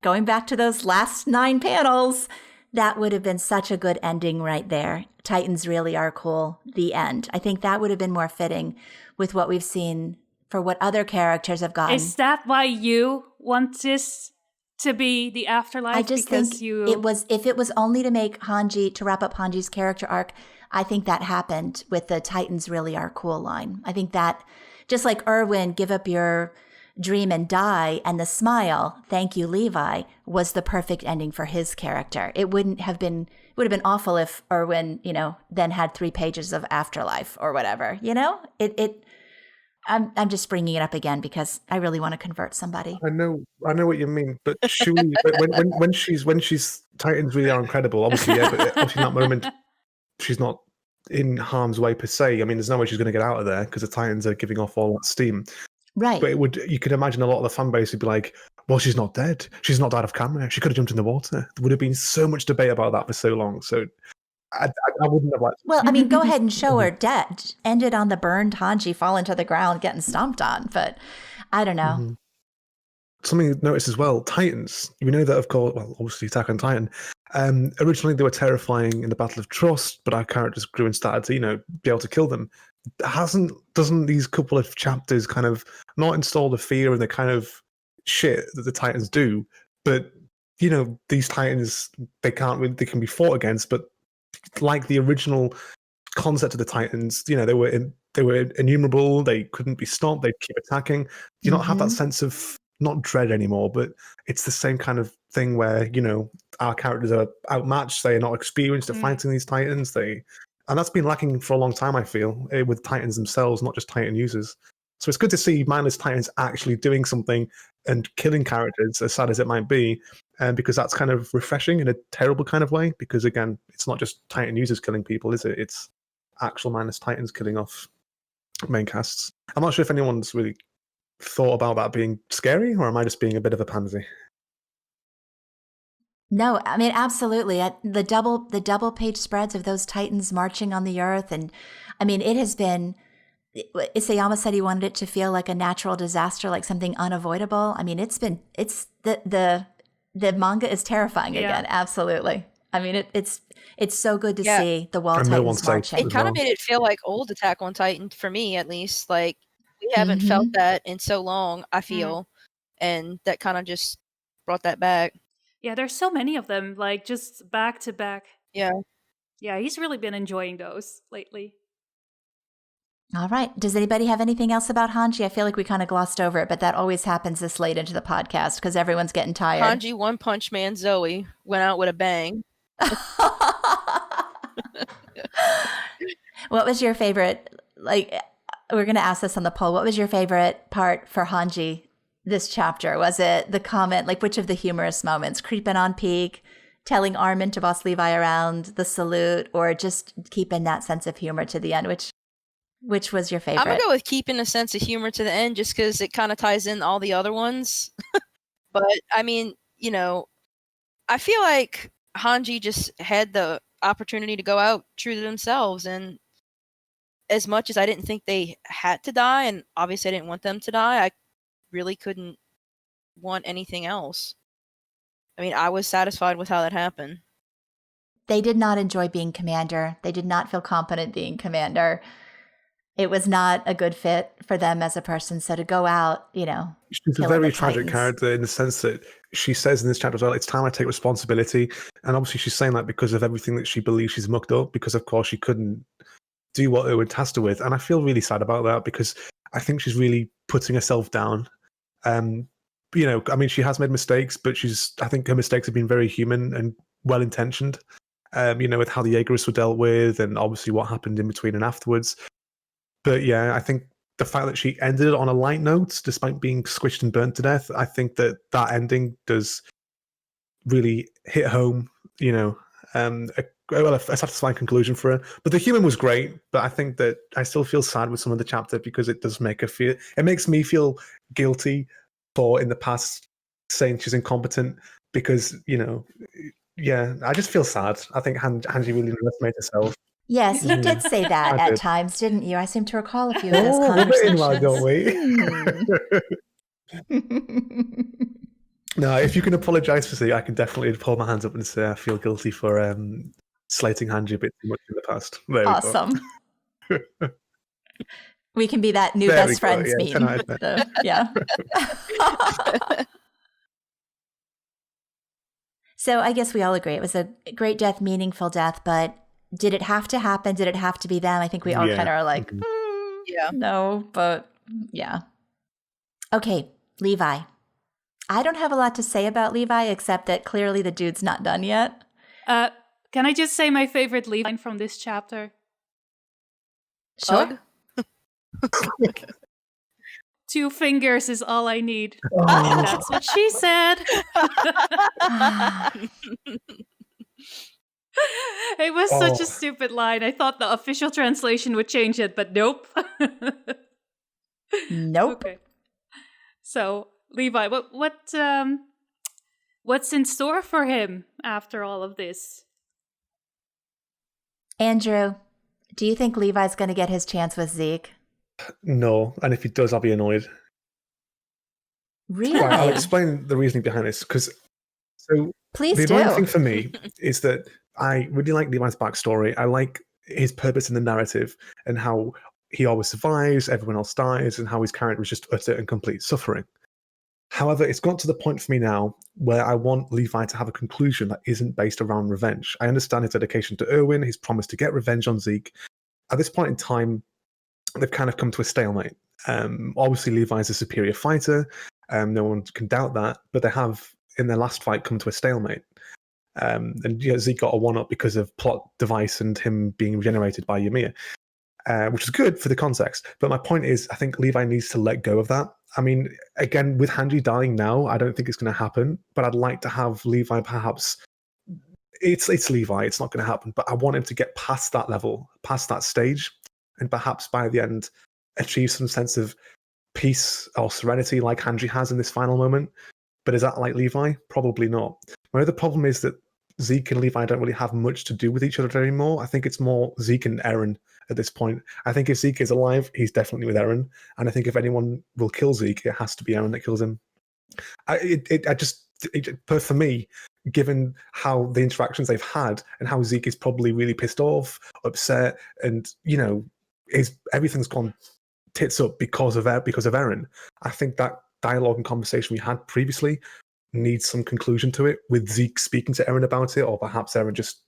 Going back to those last 9 panels, that would have been such a good ending right there. Titans really are cool. The end. I think that would have been more fitting with what we've seen for what other characters have gotten. Is that why you want this to be the afterlife? I just think it was, if it was only to make Hanji, to wrap up Hanji's character arc, I think that happened with the Titans really are cool line. I think that, just like Erwin, give up your dream and die, and the smile, thank you, Levi, was the perfect ending for his character. It would have been awful if Erwin, then had 3 pages of afterlife or whatever, I'm just bringing it up again because I really want to convert somebody. I know what you mean, but surely when she's Titans really are incredible. Obviously, yeah, but obviously in that moment she's not in harm's way per se. I mean, there's no way she's going to get out of there because the Titans are giving off all that steam. Right. But you could imagine a lot of the fan base would be like, "Well, she's not dead. She's not died off camera. She could have jumped in the water." There would have been so much debate about that for so long. So I wouldn't have liked. Well, I mean, go ahead and show her dead. Ended on the burned Hanji falling to the ground, getting stomped on. But I don't know. Mm-hmm. Something to notice as well, Titans. We know that, of course, well, obviously Attack on Titan. Originally, they were terrifying in the Battle of Trust, but our characters grew and started to, be able to kill them. Doesn't these couple of chapters kind of not install the fear and the kind of shit that the Titans do, but these Titans they can be fought against, but like the original concept of the Titans, they were innumerable. They couldn't be stopped. They'd keep attacking. You not have that sense of not dread anymore, but it's the same kind of thing where our characters are outmatched. They are not experienced at fighting these Titans. They And that's been lacking for a long time, I feel, with Titans themselves, not just Titan users. So it's good to see mindless Titans actually doing something and killing characters, as sad as it might be, because that's kind of refreshing in a terrible kind of way, because, again, it's not just Titan users killing people, is it? It's actual mindless Titans killing off main casts. I'm not sure if anyone's really thought about that being scary, or am I just being a bit of a pansy? No, I mean, absolutely. The double page spreads of those Titans marching on the earth. And I mean, it has been, Isayama said he wanted it to feel like a natural disaster, like something unavoidable. I mean, it's the manga is terrifying again. Absolutely. I mean, it's so good to see the Wall Titans marching. It kind of made it feel like old Attack on Titan for me, at least. Like, we haven't felt that in so long, I feel. And that kind of just brought that back. Yeah, there's so many of them, like just back to back. Yeah. Yeah, he's really been enjoying those lately. All right. Does anybody have anything else about Hange? I feel like we kind of glossed over it, but that always happens this late into the podcast because everyone's getting tired. Hange One Punch Man Zoe went out with a bang. What was your favorite? Like, we're going to ask this on the poll. What was your favorite part for Hange this chapter? Was it the comment, like which of the humorous moments? Creeping on Peak, telling Armin to boss Levi around, the salute, or just keeping that sense of humor to the end? Which was your favorite? I'm going to go with keeping a sense of humor to the end just because it kind of ties in all the other ones. But, I mean, you know, I feel like Hange just had the opportunity to go out true to themselves. And as much as I didn't think they had to die, and obviously I didn't want them to die, I really couldn't want anything else. I mean, I was satisfied with how that happened. They did not enjoy being commander. They did not feel competent being commander. It was not a good fit for them as a person. So to go out, you know. She's a very tragic character in the sense that she says in this chapter as well, it's time I take responsibility. And obviously she's saying that because of everything that she believes she's mucked up, because of course she couldn't do what Erwin tasked her with. And I feel really sad about that because I think she's really putting herself down. You know, I mean, she has made mistakes, but I think her mistakes have been very human and well-intentioned, you know, with how the Jaegerists were dealt with and obviously what happened in between and afterwards. But yeah, I think the fact that she ended it on a light note, despite being squished and burnt to death, I think that ending does really hit home, you know, a satisfying conclusion for her. But the human was great, but I think that I still feel sad with some of the chapter because it does make her feel, it makes me feel guilty for in the past saying she's incompetent because, you know, yeah, I just feel sad. I think Hange really underestimated herself. Yes, you did say that at times, didn't you? I seem to recall a few of those conversations. Well, don't we? No, if you can apologise for saying, I can definitely pull my hands up and say I feel guilty for slating Hange a bit too much in the past. Awesome. We can be that new best friends meme. So, yeah. So I guess we all agree it was a great death, meaningful death, but did it have to happen? Did it have to be them? I think we all kind of are like, no, but yeah. Okay, Levi. I don't have a lot to say about Levi except that clearly the dude's not done yet. Can I just say my favorite Levi line from this chapter? Sure. 2 fingers is all I need. That's what she said. It was such a stupid line. I thought the official translation would change it, but nope. Nope. Okay. So, Levi, what's in store for him after all of this? Andrew, do you think Levi's going to get his chance with Zeke? No, and if he does, I'll be annoyed. Really? Right, I'll explain the reasoning behind this. Please the do. annoying thing for me is that I really like Levi's backstory. I like his purpose in the narrative and how he always survives, everyone else dies, and how his character is just utter and complete suffering. However, it's got to the point for me now where I want Levi to have a conclusion that isn't based around revenge. I understand his dedication to Erwin, his promise to get revenge on Zeke. At this point in time, they've kind of come to a stalemate. Obviously, Levi is a superior fighter. No one can doubt that. But they have, in their last fight, come to a stalemate. And Zeke got a 1-up because of plot device and him being regenerated by Ymir, which is good for the context. But my point is, I think Levi needs to let go of that. I mean, again, with Hange dying now, I don't think it's going to happen. But I'd like to have Levi perhaps. It's Levi. It's not going to happen. But I want him to get past that level, past that stage, and perhaps by the end achieve some sense of peace or serenity like Hange has in this final moment. But is that like Levi? Probably not. My other problem is that Zeke and Levi don't really have much to do with each other anymore. I think it's more Zeke and Eren at this point. I think if Zeke is alive, he's definitely with Eren. And I think if anyone will kill Zeke, it has to be Eren that kills him. For me, given how the interactions they've had and how Zeke is probably really pissed off, upset, and everything's gone tits up because of Eren. I think that dialogue and conversation we had previously needs some conclusion to it, with Zeke speaking to Eren about it, or perhaps Eren just,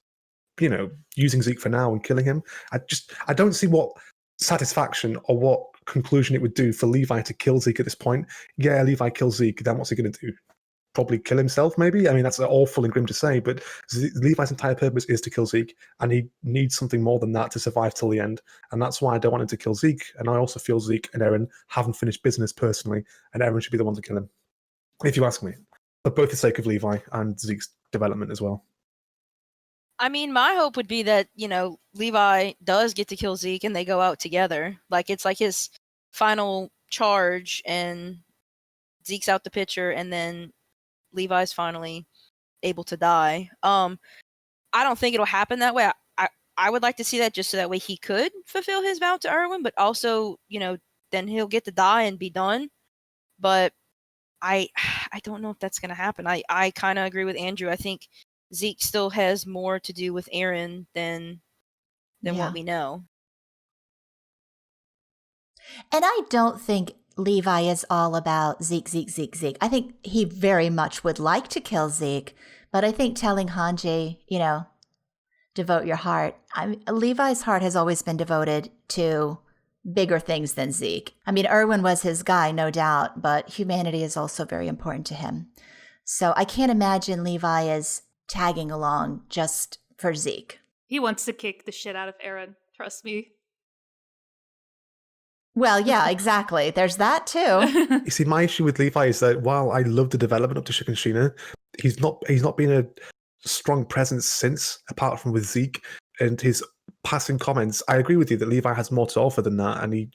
using Zeke for now and killing him. I don't see what satisfaction or what conclusion it would do for Levi to kill Zeke at this point. Yeah, Levi kills Zeke, then what's he going to do? Probably kill himself, maybe? I mean, that's awful and grim to say, but Levi's entire purpose is to kill Zeke, and he needs something more than that to survive till the end. And that's why I don't want him to kill Zeke. And I also feel Zeke and Eren haven't finished business personally, and Eren should be the one to kill him, if you ask me. For both the sake of Levi and Zeke's development as well. I mean, my hope would be that, Levi does get to kill Zeke and they go out together. Like, it's like his final charge and Zeke's out the picture and then Levi's finally able to die. I don't think it'll happen that way. I would like to see that just so that way he could fulfill his vow to Erwin, but also, then he'll get to die and be done. But I don't know if that's going to happen. I kind of agree with Andrew. I think Zeke still has more to do with Eren than what we know. And I don't think Levi is all about Zeke. I think he very much would like to kill Zeke, but I think telling Hange, devote your heart. Levi's heart has always been devoted to bigger things than Zeke. I mean, Erwin was his guy, no doubt, but humanity is also very important to him. So I can't imagine Levi is tagging along just for Zeke. He wants to kick the shit out of Eren, trust me. Well, yeah, exactly. There's that too. You see, my issue with Levi is that while I love the development up to Shiganshina, he's not been a strong presence since, apart from with Zeke and his passing comments. I agree with you that Levi has more to offer than that, and he,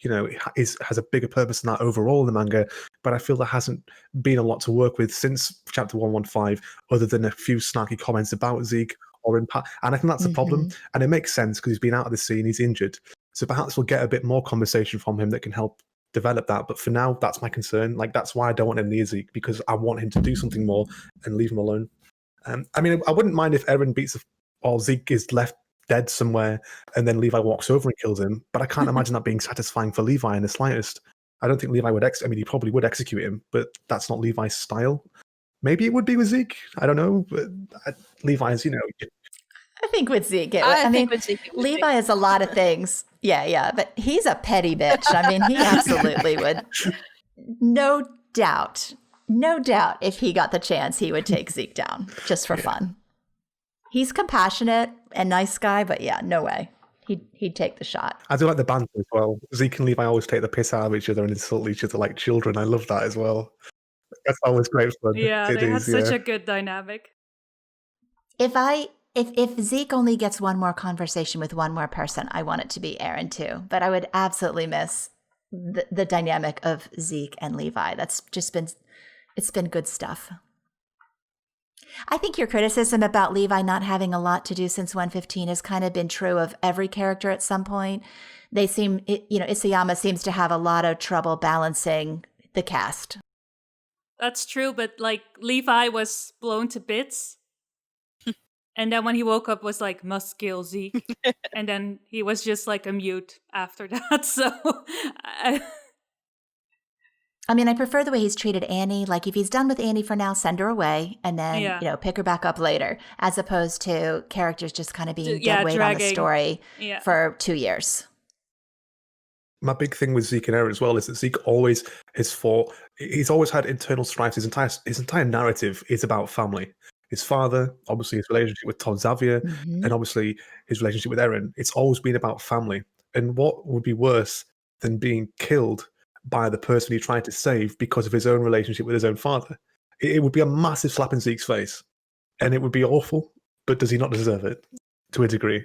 has a bigger purpose than that overall in the manga. But I feel there hasn't been a lot to work with since chapter 115, other than a few snarky comments about Zeke or and I think that's a problem. And it makes sense because he's been out of the scene, he's injured. So perhaps we'll get a bit more conversation from him that can help develop that. But for now, that's my concern. Like, that's why I don't want him near Zeke, because I want him to do something more and leave him alone. I mean, I wouldn't mind if Eren beats or Zeke is left dead somewhere and then Levi walks over and kills him, but I can't imagine that being satisfying for Levi in the slightest. I don't think Levi would he probably would execute him, but that's not Levi's style. Maybe it would be with Zeke. I don't know, but Levi's, I think with Zeke, with Zeke, Levi is a lot of things. Yeah, but he's a petty bitch. I mean, he absolutely would. No doubt, if he got the chance, he would take Zeke down just for fun. He's compassionate and nice guy, but yeah, no way. He'd take the shot. I do like the banter as well. Zeke and Levi always take the piss out of each other and insult each other like children. I love that as well. That's always great fun. Yeah, they had such a good dynamic. If Zeke only gets one more conversation with one more person, I want it to be Eren too. But I would absolutely miss the dynamic of Zeke and Levi. That's just been good stuff. I think your criticism about Levi not having a lot to do since 115 has kind of been true of every character at some point. Isayama seems to have a lot of trouble balancing the cast. That's true, but Levi was blown to bits. And then when he woke up was must kill Zeke. And then he was just a mute after that. So I mean, I prefer the way he's treated Annie. Like, if he's done with Annie for now, send her away and then, pick her back up later, as opposed to characters just kind of being dead weight on the story for 2 years. My big thing with Zeke and Eren as well is that Zeke always has fought. He's always had internal strife. His entire narrative is about family. his father, obviously his relationship with Don Xabier, and obviously his relationship with Eren. It's always been about family. And what would be worse than being killed by the person he tried to save because of his own relationship with his own father? It would be a massive slap in Zeke's face. And it would be awful. But does he not deserve it to a degree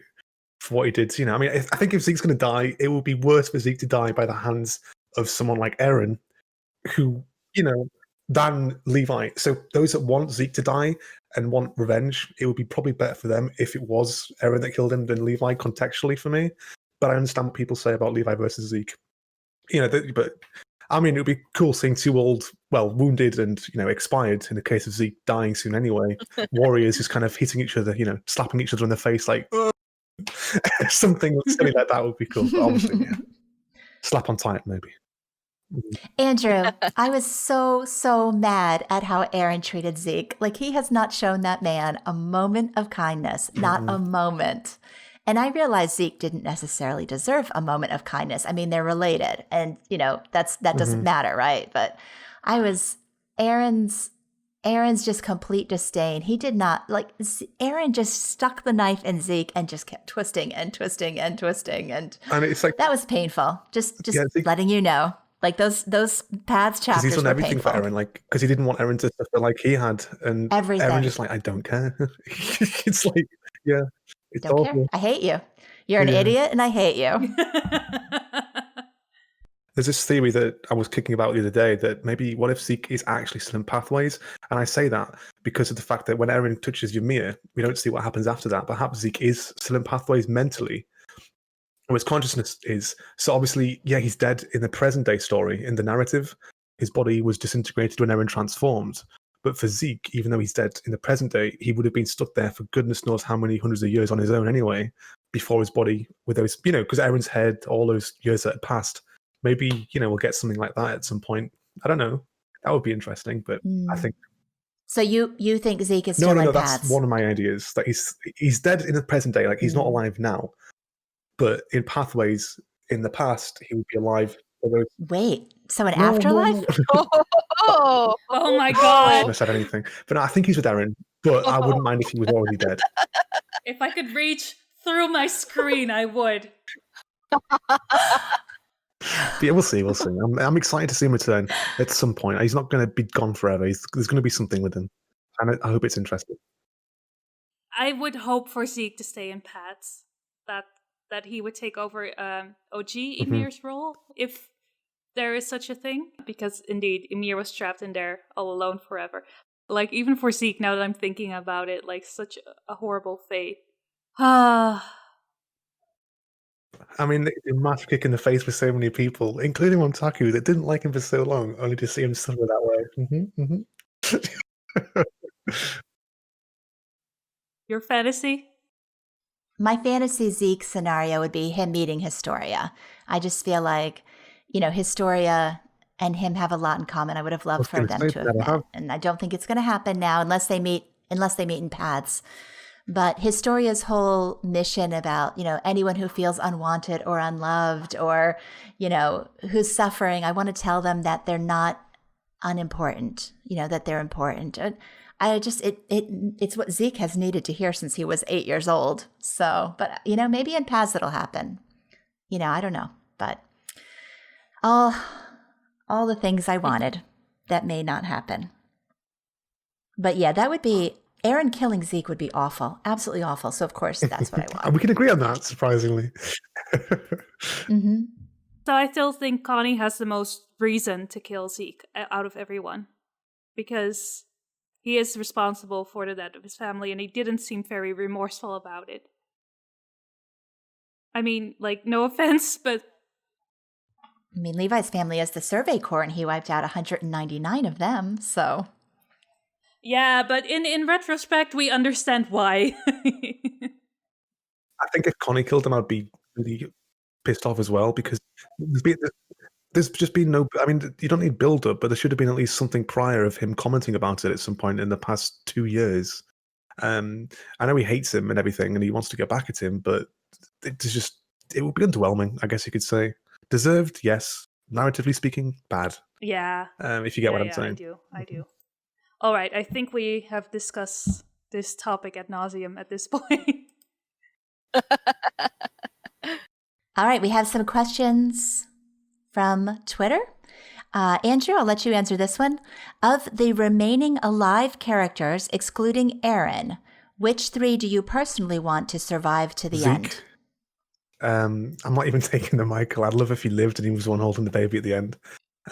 for what he did? I mean, I think if Zeke's going to die, it would be worse for Zeke to die by the hands of someone like Eren, who, than Levi. So those that want Zeke to die and want revenge, it would be probably better for them if it was Eren that killed him than Levi contextually for me. But I understand what people say about Levi versus Zeke. But I mean, it would be cool seeing two wounded and, expired, in the case of Zeke dying soon anyway, warriors just kind of hitting each other, slapping each other in the face like, something silly like that would be cool. But obviously, yeah. Slap on tight, maybe. Andrew, I was so mad at how Eren treated Zeke. Like, he has not shown that man a moment of kindness, not a moment. And I realized Zeke didn't necessarily deserve a moment of kindness. I mean, they're related, and that doesn't matter, right? But I was Eren's just complete disdain. He did not Eren just stuck the knife in Zeke and just kept twisting and twisting and twisting, and it's like that was painful. Just letting you know. Like those paths chapters. He's done were everything painful. for Eren, because he didn't want Eren to suffer like he had, and everything. Eren just I don't care. It's like, yeah, it's don't awful. care. I hate you. You're an idiot, and I hate you. There's this theory that I was kicking about the other day that maybe what if Zeke is actually still in Pathways? And I say that because of the fact that when Eren touches Ymir, we don't see what happens after that. Perhaps Zeke is still in Pathways mentally, or his consciousness is. So obviously, yeah, he's dead in the present day story. In the narrative, his body was disintegrated when Eren transformed. But for Zeke, even though he's dead in the present day, he would have been stuck there for goodness knows how many hundreds of years on his own anyway, before his body, with those, because Eren's head, all those years that had passed. Maybe, we'll get something like that at some point. I don't know. That would be interesting, but I think... So you think Zeke is still in No, paths? that's one of my ideas. That he's dead in the present day, he's not alive now. But in Pathways, in the past, he would be alive. Wait, so an afterlife? Oh my God. I shouldn't have said anything. But no, I think he's with Eren, but I wouldn't mind if he was already dead. If I could reach through my screen, I would. But yeah, we'll see. I'm excited to see him return at some point. He's not going to be gone forever. There's going to be something with him. And I hope it's interesting. I would hope for Zeke to stay in paths. That he would take over OG Ymir's role, if there is such a thing. Because indeed, Ymir was trapped in there all alone forever. Even for Zeke, now that I'm thinking about it, such a horrible fate. I mean, a massive kick in the face for so many people, including Momtaku, that didn't like him for so long, only to see him suffer that way. Your fantasy? My fantasy Zeke scenario would be him meeting Historia. I just feel like, Historia and him have a lot in common. I would have loved for them to have met. And I don't think it's going to happen now unless they meet in paths. But Historia's whole mission about, anyone who feels unwanted or unloved or, who's suffering, I want to tell them that they're not unimportant, that they're important. It's what Zeke has needed to hear since he was 8 years old. So, but, maybe in paths it'll happen. I don't know. But all the things I wanted that may not happen. But yeah, that would be... Eren killing Zeke would be awful. Absolutely awful. So, of course, that's what I want. We can agree on that, surprisingly. So I still think Connie has the most reason to kill Zeke out of everyone. Because he is responsible for the death of his family, and he didn't seem very remorseful about it. I mean, no offense, but... I mean, Levi's family is the Survey Corps, and he wiped out 199 of them, so... Yeah, but in retrospect, we understand why. I think if Connie killed him, I'd be really pissed off as well, because there's just been no... I mean, you don't need build-up, but there should have been at least something prior of him commenting about it at some point in the past 2 years. I know he hates him and everything, and he wants to get back at him, but it would be underwhelming, I guess you could say. Deserved, yes. Narratively speaking, bad. Yeah. If you get what I'm saying. I do. All right, I think we have discussed this topic ad nauseum at this point. All right, we have some questions from Twitter. Andrew, I'll let you answer this one. Of the remaining alive characters, excluding Eren, which 3 do you personally want to survive to the Zeke. end? I'm not even taking the Michael. I'd love if he lived and he was the one holding the baby at the end.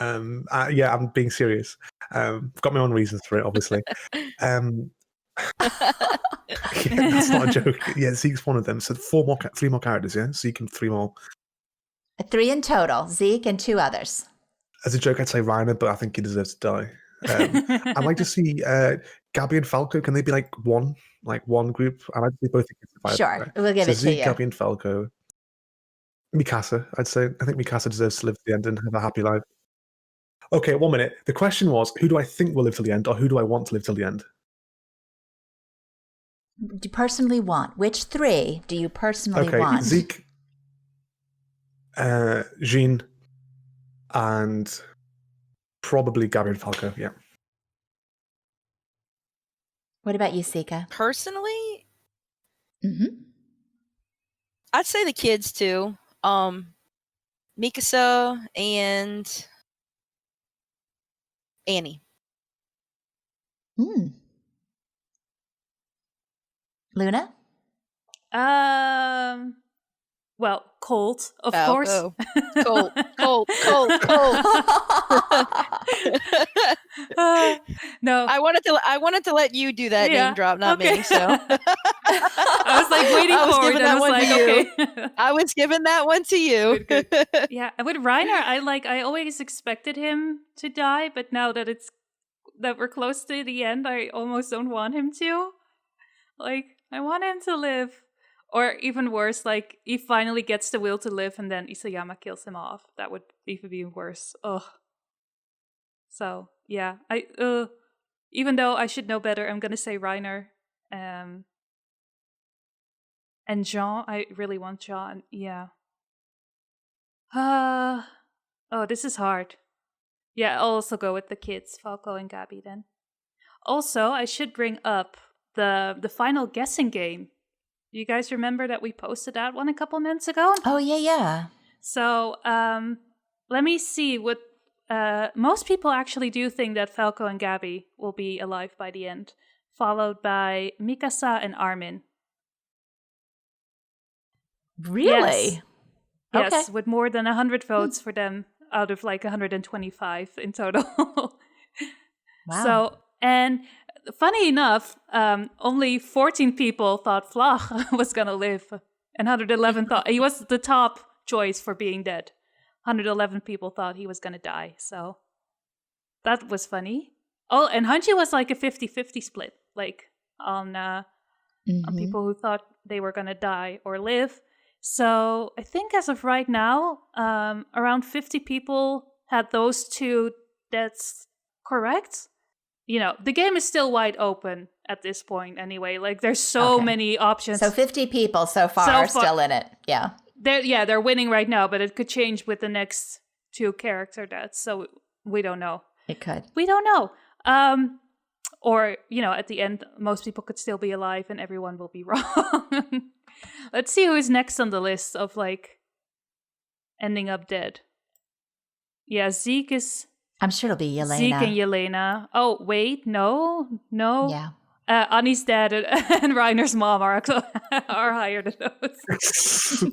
Yeah, I'm being serious. Got my own reasons for it, obviously. Yeah, that's not a joke. Yeah, Zeke's one of them. So 3 more characters, yeah? Zeke and 3 more. 3 in total, Zeke and 2 others. As a joke, I'd say Reiner, but I think he deserves to die. I'd like to see Gabby and Falco. Can they be like one group? I'd like to see both of them survive. Sure, right? we'll give it Zeke, to you. Gabby and Falco. Mikasa, I'd say. I think Mikasa deserves to live to the end and have a happy life. Okay, 1 minute. The question was, who do I think will live till the end, or who do I want to live till the end? Do you personally want? Which 3 do you personally want? Zeke, Jean, and probably Gabby and Falco, yeah. What about you, SiCa? Personally, Mm-hmm. I'd say the kids too. Mikasa and Annie. Luna? Well, Colt, of course. Colt. No, I wanted to let you do that name drop, not me. So I was like waiting for it. I was like, okay. I was giving that one to you. Good. Yeah, with Reiner, I always expected him to die, but now that we're close to the end, I almost don't want him to. Like, I want him to live. Or even worse, like, he finally gets the will to live and then Isayama kills him off. That would even be worse. Ugh. So, yeah. Even though I should know better, I'm going to say Reiner. And Jean, I really want Jean. Yeah. Oh, this is hard. Yeah, I'll also go with the kids, Falco and Gabby then. Also, I should bring up the final guessing game. You guys remember that we posted that one a couple minutes ago? Oh, yeah. So, let me see what... most people actually do think that Falco and Gabby will be alive by the end, followed by Mikasa and Armin. Really? Yes, Okay. with more than 100 votes for them out of like 125 in total. Wow. So, and funny enough, only 14 people thought Floch was going to live, and 111 thought he was the top choice for being dead. 111 people thought he was going to die, so that was funny. Oh, and Hange was like a 50-50 split, like on people who thought they were going to die or live. So I think as of right now, around 50 people had those 2 deaths correct. You know, the game is still wide open at this point anyway. Like, there's so many options. So 50 people so far are still in it. Yeah. They're winning right now, but it could change with the next 2 character deaths. So we don't know. It could. We don't know. Or, you know, at the end, most people could still be alive and everyone will be wrong. Let's see who is next on the list of, like, ending up dead. Yeah, Zeke is... I'm sure it'll be Yelena. Zeke and Yelena. Oh, wait, no. Yeah. Annie's dad and Reiner's mom are higher than those.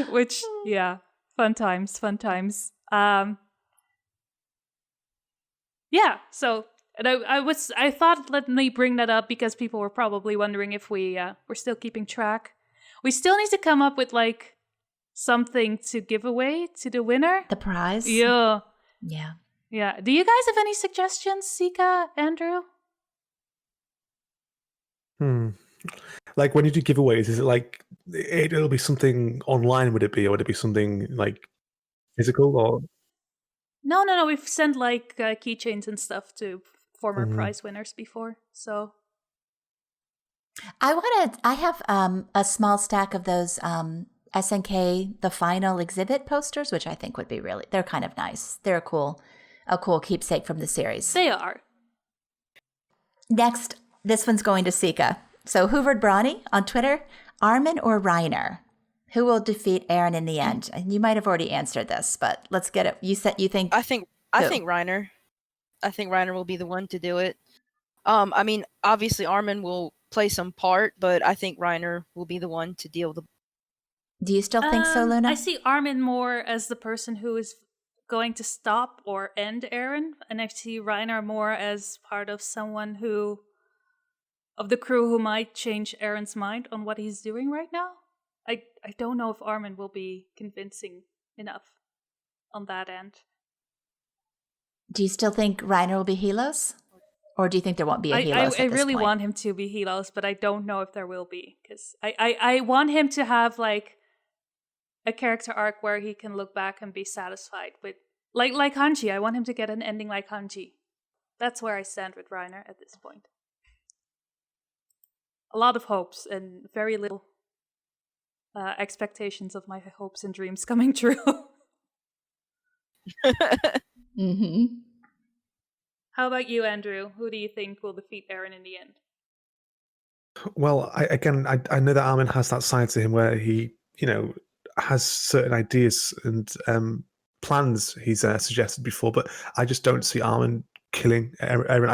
Which, yeah, fun times. Yeah, so and I thought let me bring that up because people were probably wondering if we're still keeping track. We still need to come up with like something to give away to the winner. The prize? Yeah. Yeah. Do you guys have any suggestions, SiCa, Andrew? Like when you do giveaways, is it like it'll be something online? Would it be, or would it be something like physical? Or No. We've sent like keychains and stuff to former prize winners before. So I have a small stack of those SNK the final exhibit posters, which I think would be they're kind of nice. They're a cool keepsake from the series. they are. Next This one's going to SiCa. So HooveredBraunie on Twitter, Armin or Reiner? Who will defeat Eren in the end? And you might have already answered this, but let's get it. You said you think. I think Reiner. I think Reiner will be the one to do it. I mean, obviously Armin will play some part, but I think Reiner will be the one to deal with the. Do you still think so, Luna? I see Armin more as the person who is going to stop or end Eren, and I see Reiner more as part of someone of the crew who might change Eren's mind on what he's doing right now. I don't know if Armin will be convincing enough on that end. Do you still think Reiner will be Helos? Or do you think there won't be a Helos I really want him to be Helos, but I don't know if there will be. Because I want him to have like a character arc where he can look back and be satisfied with, like Hange. I want him to get an ending like Hange. That's where I stand with Reiner at this point. A lot of hopes and very little expectations of my hopes and dreams coming true. Mm-hmm. How about you, Andrew? Who do you think will defeat Eren in the end? Well, I know that Armin has that side to him where he, has certain ideas and plans he's suggested before, but I just don't see Armin killing Eren.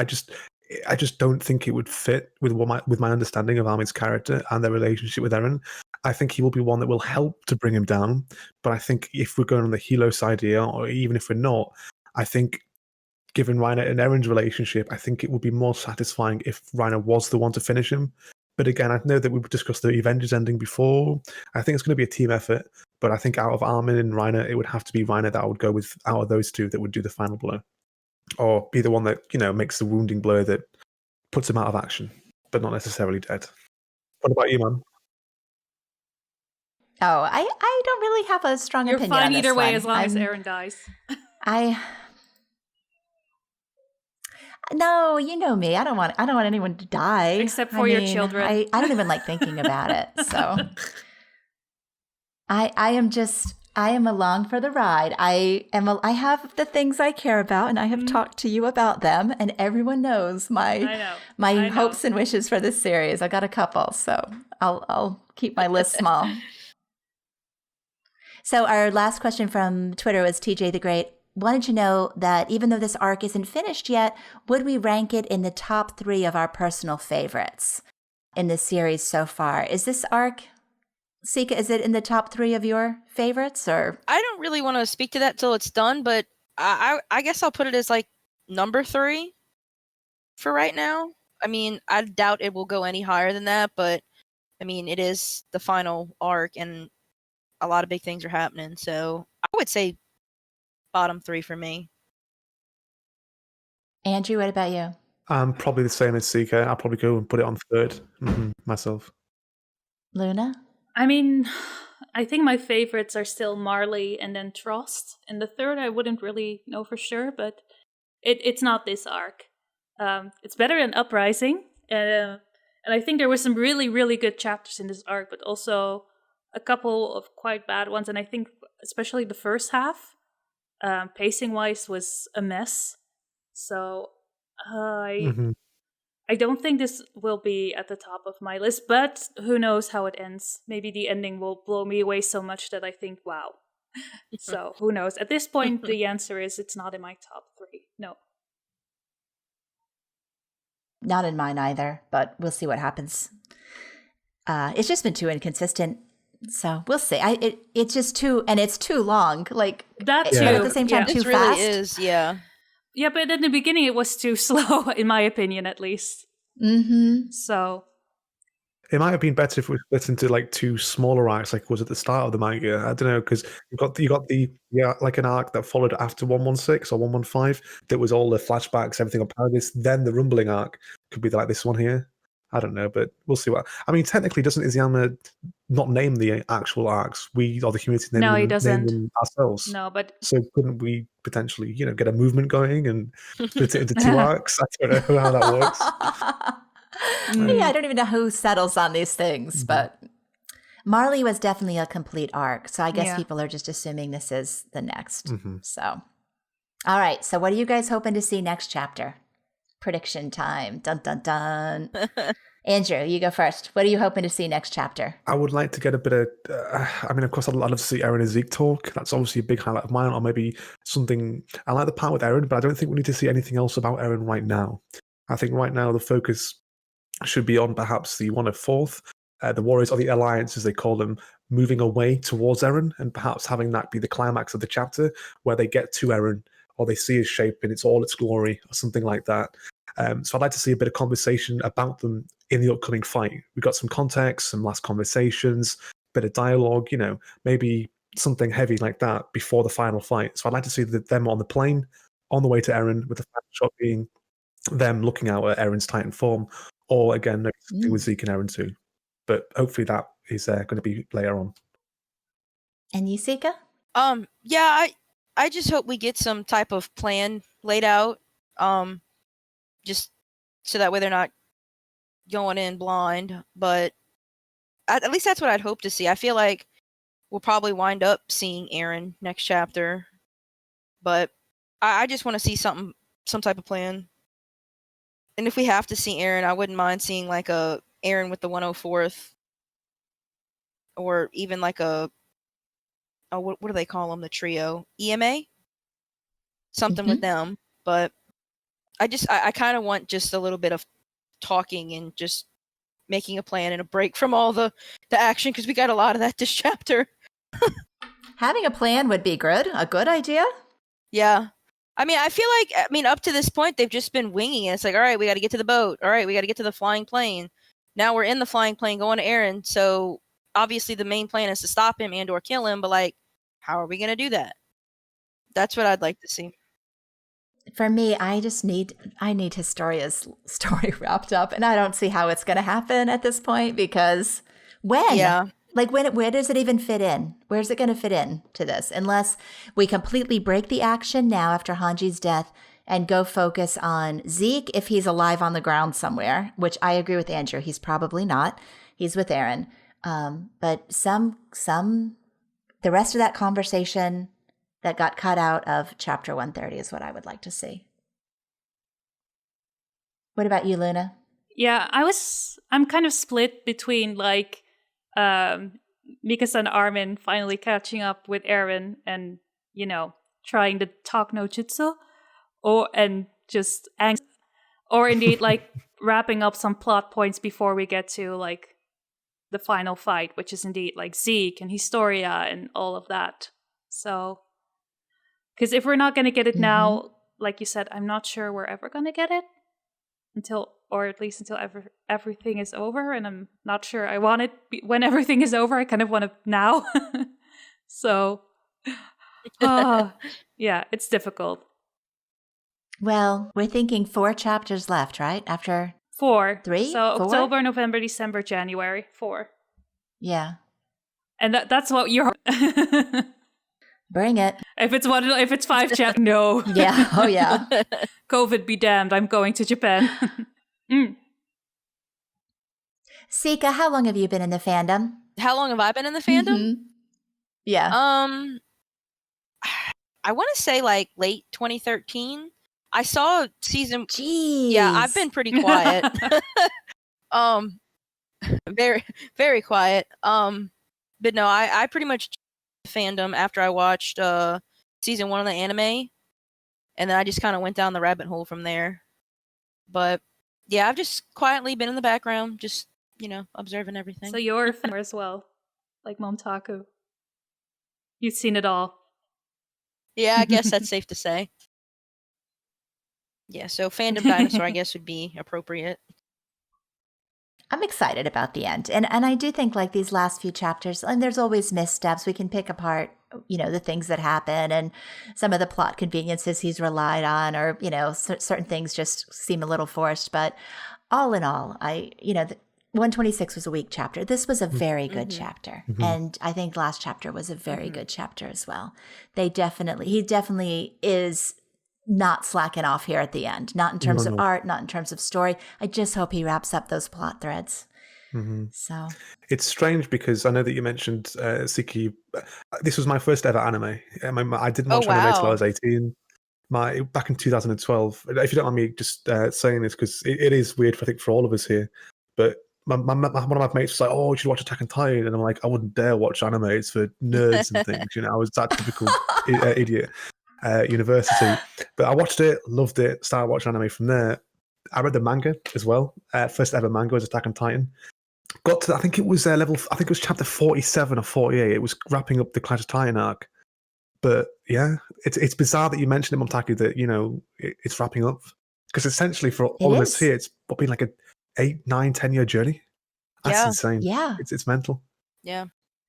I just don't think it would fit with my understanding of Armin's character and their relationship with Eren. I think he will be one that will help to bring him down. But I think if we're going on the Helos idea, or even if we're not, I think given Reiner and Eren's relationship, I think it would be more satisfying if Reiner was the one to finish him. But again, I know that we've discussed the Avengers ending before. I think it's going to be a team effort. But I think out of Armin and Reiner, it would have to be Reiner that I would go with out of those two that would do the final blow. Or be the one that, makes the wounding blow that puts him out of action, but not necessarily dead. What about you, man? Oh, I don't really have a strong You're opinion on fine this either way one. as long as Eren dies. No, you know me. I don't want anyone to die. Except for your children. I don't even like thinking about it. So I am along for the ride. I have the things I care about, and I have talked to you about them, and everyone knows my hopes and wishes for this series. I got a couple, so I'll keep my list small. So our last question from Twitter was TJtheGreat. Wanted to know that even though this arc isn't finished yet, would we rank it in the top 3 of our personal favorites in the series so far? Is this arc, SiCa, is it in the top 3 of your favorites? Or I don't really want to speak to that till it's done, but I guess I'll put it as like number 3 for right now. I mean, I doubt it will go any higher than that, but I mean, it is the final arc and a lot of big things are happening. So I would say bottom 3 for me. Andrew, what about you? I'm probably the same as SiCa. I'll probably go and put it on 3rd myself. Luna? I mean, I think my favorites are still Marley and then Trost. And the 3rd, I wouldn't really know for sure, but it's not this arc. It's better than Uprising. And I think there were some really, really good chapters in this arc, but also a couple of quite bad ones. And I think especially the first half, pacing-wise, was a mess. So I don't think this will be at the top of my list, but who knows how it ends. Maybe the ending will blow me away so much that I think, wow. So who knows? At this point, the answer is it's not in my top 3. No. Not in mine either, but we'll see what happens. It's just been too inconsistent. So we'll see. It's just too, and it's too long. Like that too. But at the same time, too it fast. really is, yeah. Yeah, but in the beginning, it was too slow, in my opinion, at least. Mm-hmm. So it might have been better if we split into like 2 smaller arcs, like it was at the start of the manga. I don't know, because you got the like an arc that followed after 116 or 115 that was all the flashbacks, everything on Paradise. Then the rumbling arc could be like this one here. I don't know, but we'll see what. I mean, technically, doesn't Isayama not name the actual arcs? We or the community name no, them, he doesn't. Name them ourselves. No, but so couldn't we potentially, get a movement going and split it into 2 arcs? I don't know how that works. Yeah, I don't even know who settles on these things, but Marley was definitely a complete arc. So I guess people are just assuming this is the next. So, all right. So what are you guys hoping to see next chapter? Prediction time. Dun, dun, dun. Andrew, you go first. What are you hoping to see next chapter? I would like to get a bit of, of course, I'd love to see Eren and Zeke talk. That's obviously a big highlight of mine, or maybe something. I like the part with Eren, but I don't think we need to see anything else about Eren right now. I think right now the focus should be on perhaps the 1 of 4th, the Warriors, or the Alliance, as they call them, moving away towards Eren, and perhaps having that be the climax of the chapter, where they get to Eren, or they see his shape in all its glory, or something like that. So I'd like to see a bit of conversation about them in the upcoming fight. We've got some context, some last conversations, bit of dialogue, maybe something heavy like that before the final fight. So I'd like to see them on the plane, on the way to Eren, with the final shot being them looking out at Eren's Titan form, or again, maybe something with Zeke and Eren too. But hopefully that is going to be later on. And you, SiCa? Yeah, I just hope we get some type of plan laid out. Just so that way they're not going in blind. But at least that's what I'd hope to see. I feel like we'll probably wind up seeing Eren next chapter. But I just want to see some type of plan. And if we have to see Eren, I wouldn't mind seeing like a Eren with the 104th. Or even like what do they call them? The trio? EMA? Something with them. But I kind of want just a little bit of talking and just making a plan and a break from all the action, because we got a lot of that this chapter. Having a plan would be good. A good idea. Yeah. I feel like, up to this point, they've just been winging it. It's like, all right, we got to get to the boat. All right, we got to get to the flying plane. Now we're in the flying plane going to Eren. So obviously the main plan is to stop him and or kill him. But like, how are we going to do that? That's what I'd like to see. For me, I need Historia's story wrapped up, and I don't see how it's going to happen at this point, because when? Yeah. Like, where does it even fit in? Where's it going to fit in to this? Unless we completely break the action now after Hanji's death and go focus on Zeke if he's alive on the ground somewhere, which I agree with Andrew. He's probably not. He's with Eren. But the rest of that conversation that got cut out of chapter 130 is what I would like to see. What about you, Luna? Yeah, I'm kind of split between like Mikasa and Armin finally catching up with Eren and, trying to talk no jutsu, or indeed like wrapping up some plot points before we get to like the final fight, which is indeed like Zeke and Historia and all of that. So, because if we're not going to get it now, like you said, I'm not sure we're ever going to get it until everything is over. And I'm not sure I want it when everything is over. I kind of want it now. So, yeah, it's difficult. Well, we're thinking 4 chapters left, right? After 4. 3? So 4? October, November, December, January. 4. Yeah. And that's what you're... Bring it. If it's 5 chapters, no. Yeah. Oh, yeah. COVID be damned. I'm going to Japan. SiCa, how long have you been in the fandom? How long have I been in the fandom? Yeah. I want to say like late 2013. I saw season. Jeez. Yeah, I've been pretty quiet. Very, very quiet. But no, I pretty much fandom after I watched season 1 of the anime, and then I just kind of went down the rabbit hole from there. But yeah, I've just quietly been in the background, just observing everything. So you're a fan as well, like Momtaku. You've seen it all. Yeah, I guess that's safe to say. Yeah, so fandom dinosaur, I guess, would be appropriate. I'm excited about the end. And I do think like these last few chapters, and there's always missteps. We can pick apart, the things that happen and some of the plot conveniences he's relied on, or, certain things just seem a little forced. But all in all, 126 was a weak chapter. This was a very good chapter. And I think last chapter was a very good chapter as well. He definitely is not slacking off here at the end, not in terms of art, not in terms of story. I just hope he wraps up those plot threads. So it's strange because I know that you mentioned SiCa. This was my first ever anime. I didn't watch anime until I was 18. back in 2012. If you don't mind me just saying this, because it is weird, I think, for all of us here. But one of my mates was like, "Oh, you should watch Attack on Titan," and I'm like, "I wouldn't dare watch anime. It's for nerds and things." I was that typical idiot university. But I watched it, loved it, started watching anime from there. I read the manga as well. First ever manga was Attack on Titan. Got to, I think it was chapter 47 or 48. It was wrapping up the Clash of Titan arc. But yeah, it's bizarre that you mentioned it, Momtaku, that, it's wrapping up. Because essentially for all of us here, it's been like a 8, 9, 10-year journey. That's insane. Yeah. It's mental. Yeah.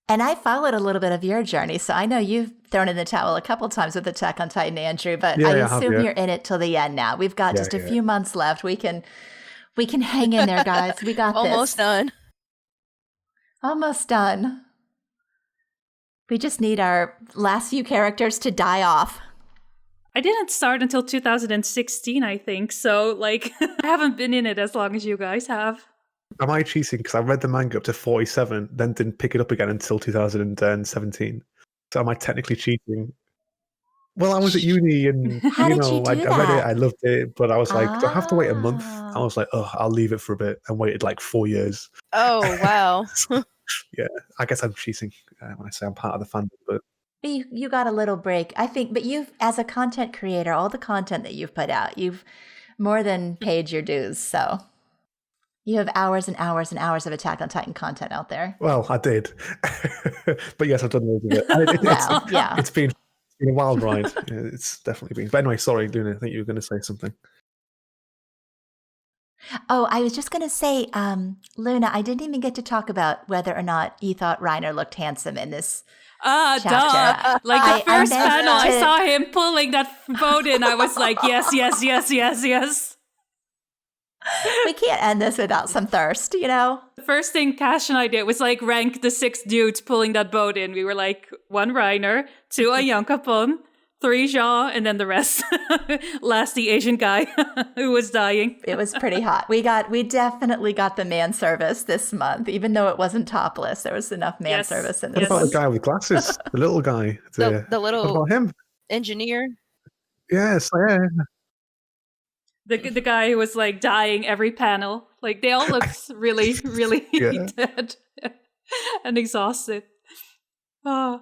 And I followed a little bit of your journey, so I know you've thrown in the towel a couple times with Attack on Titan, Andrew, but I assume you're in it till the end now. We've got just a few months left. We can hang in there, guys. We got Almost done. Almost done. We just need our last few characters to die off. I didn't start until 2016, I think, so I haven't been in it as long as you guys have. Am I cheating? Because I read the manga up to 47, then didn't pick it up again until 2017. So am I technically cheating? Well, I was at uni and, How did you do I read that? it, I loved it, but I was like, do I have to wait a month? I was like, I'll leave it for a bit, and waited like 4 years. Oh, wow. Yeah, I guess I'm cheating when I say I'm part of the fandom, but... You got a little break, I think, but you've, as a content creator, all the content that you've put out, you've more than paid your dues, so... You have hours and hours and hours of Attack on Titan content out there. Well, I did. But yes, I've done loads of it. And it's been a wild ride. Yeah, it's definitely been. But anyway, sorry, Luna, I think you were going to say something. Oh, I was just going to say, Luna, I didn't even get to talk about whether or not you thought Reiner looked handsome in this chapter. Duh. The first panel, I saw him pulling that boat in. I was like, yes, yes, yes, yes, yes. We can't end this without some thirst, The first thing Cash and I did was rank the 6 dudes pulling that boat in. We were 1 Reiner, 2 a Yankapon, 3 Jean, and then the rest. Last, the Asian guy who was dying. It was pretty hot. We definitely got the man service this month, even though it wasn't topless. There was enough man service in this. What about the guy with glasses? The little guy. The little what about him? Engineer? Yes, yeah. The guy who was dying every panel. They all looked really, really dead and exhausted. Oh.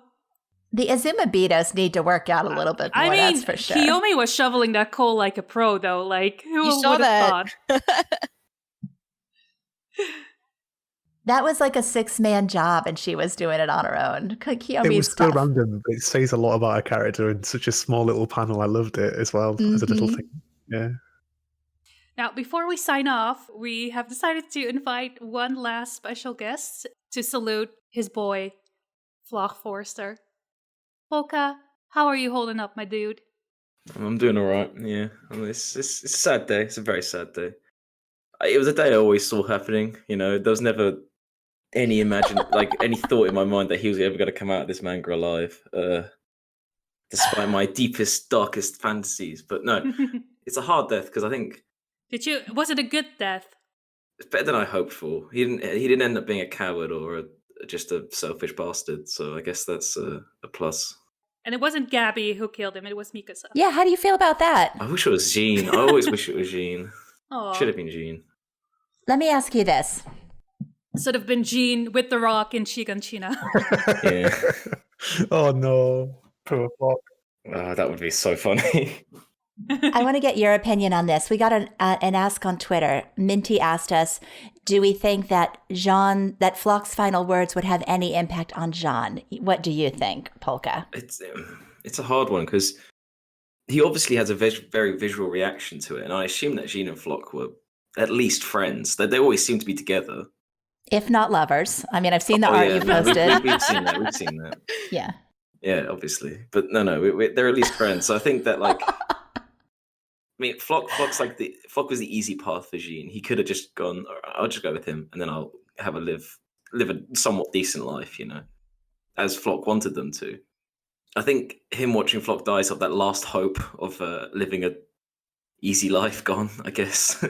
The Azuma Beatos need to work out a little bit more, that's for sure. Kiyomi was shoveling that coal like a pro, though. Who would have thought? That was like a 6-man job, and she was doing it on her own. Kiyomi's it was still tough. random, but it says a lot about her character in such a small little panel. I loved it as well, as a little thing. Yeah. Now, before we sign off, we have decided to invite one last special guest to salute his boy, Floch Forster. Polka, how are you holding up, my dude? I'm doing all right, yeah. It's a sad day. It's a very sad day. It was a day I always saw happening, There was never any any thought in my mind that he was ever going to come out of this manga alive, despite my deepest, darkest fantasies. But no, it's a hard death because I think... Was it a good death? It's better than I hoped for. He didn't end up being a coward or just a selfish bastard. So I guess that's a plus. And it wasn't Gabby who killed him. It was Mikasa. Yeah, how do you feel about that? I wish it was Jean. I always wish it was Jean. Aww. Should have been Jean. Let me ask you this. Should have been Jean with the rock in Shiganshina. Yeah. Oh no. Poor Floch. That would be so funny. I want to get your opinion on this. We got an ask on Twitter. Minty asked us, do we think that Floch's final words would have any impact on Jean? What do you think, Polka? It's a hard one because he obviously has a very visual reaction to it. And I assume that Jean and Floch were at least friends. They always seem to be together. If not lovers. I mean, I've seen the art you posted. We've seen that. We've seen that. Yeah. Yeah, obviously. But no, they're at least friends. So I think that Floch was the easy path for Jean. He could have just gone, I'll just go with him, and then I'll have live a somewhat decent life, as Floch wanted them to. I think him watching Floch die is that last hope of living a easy life gone, I guess.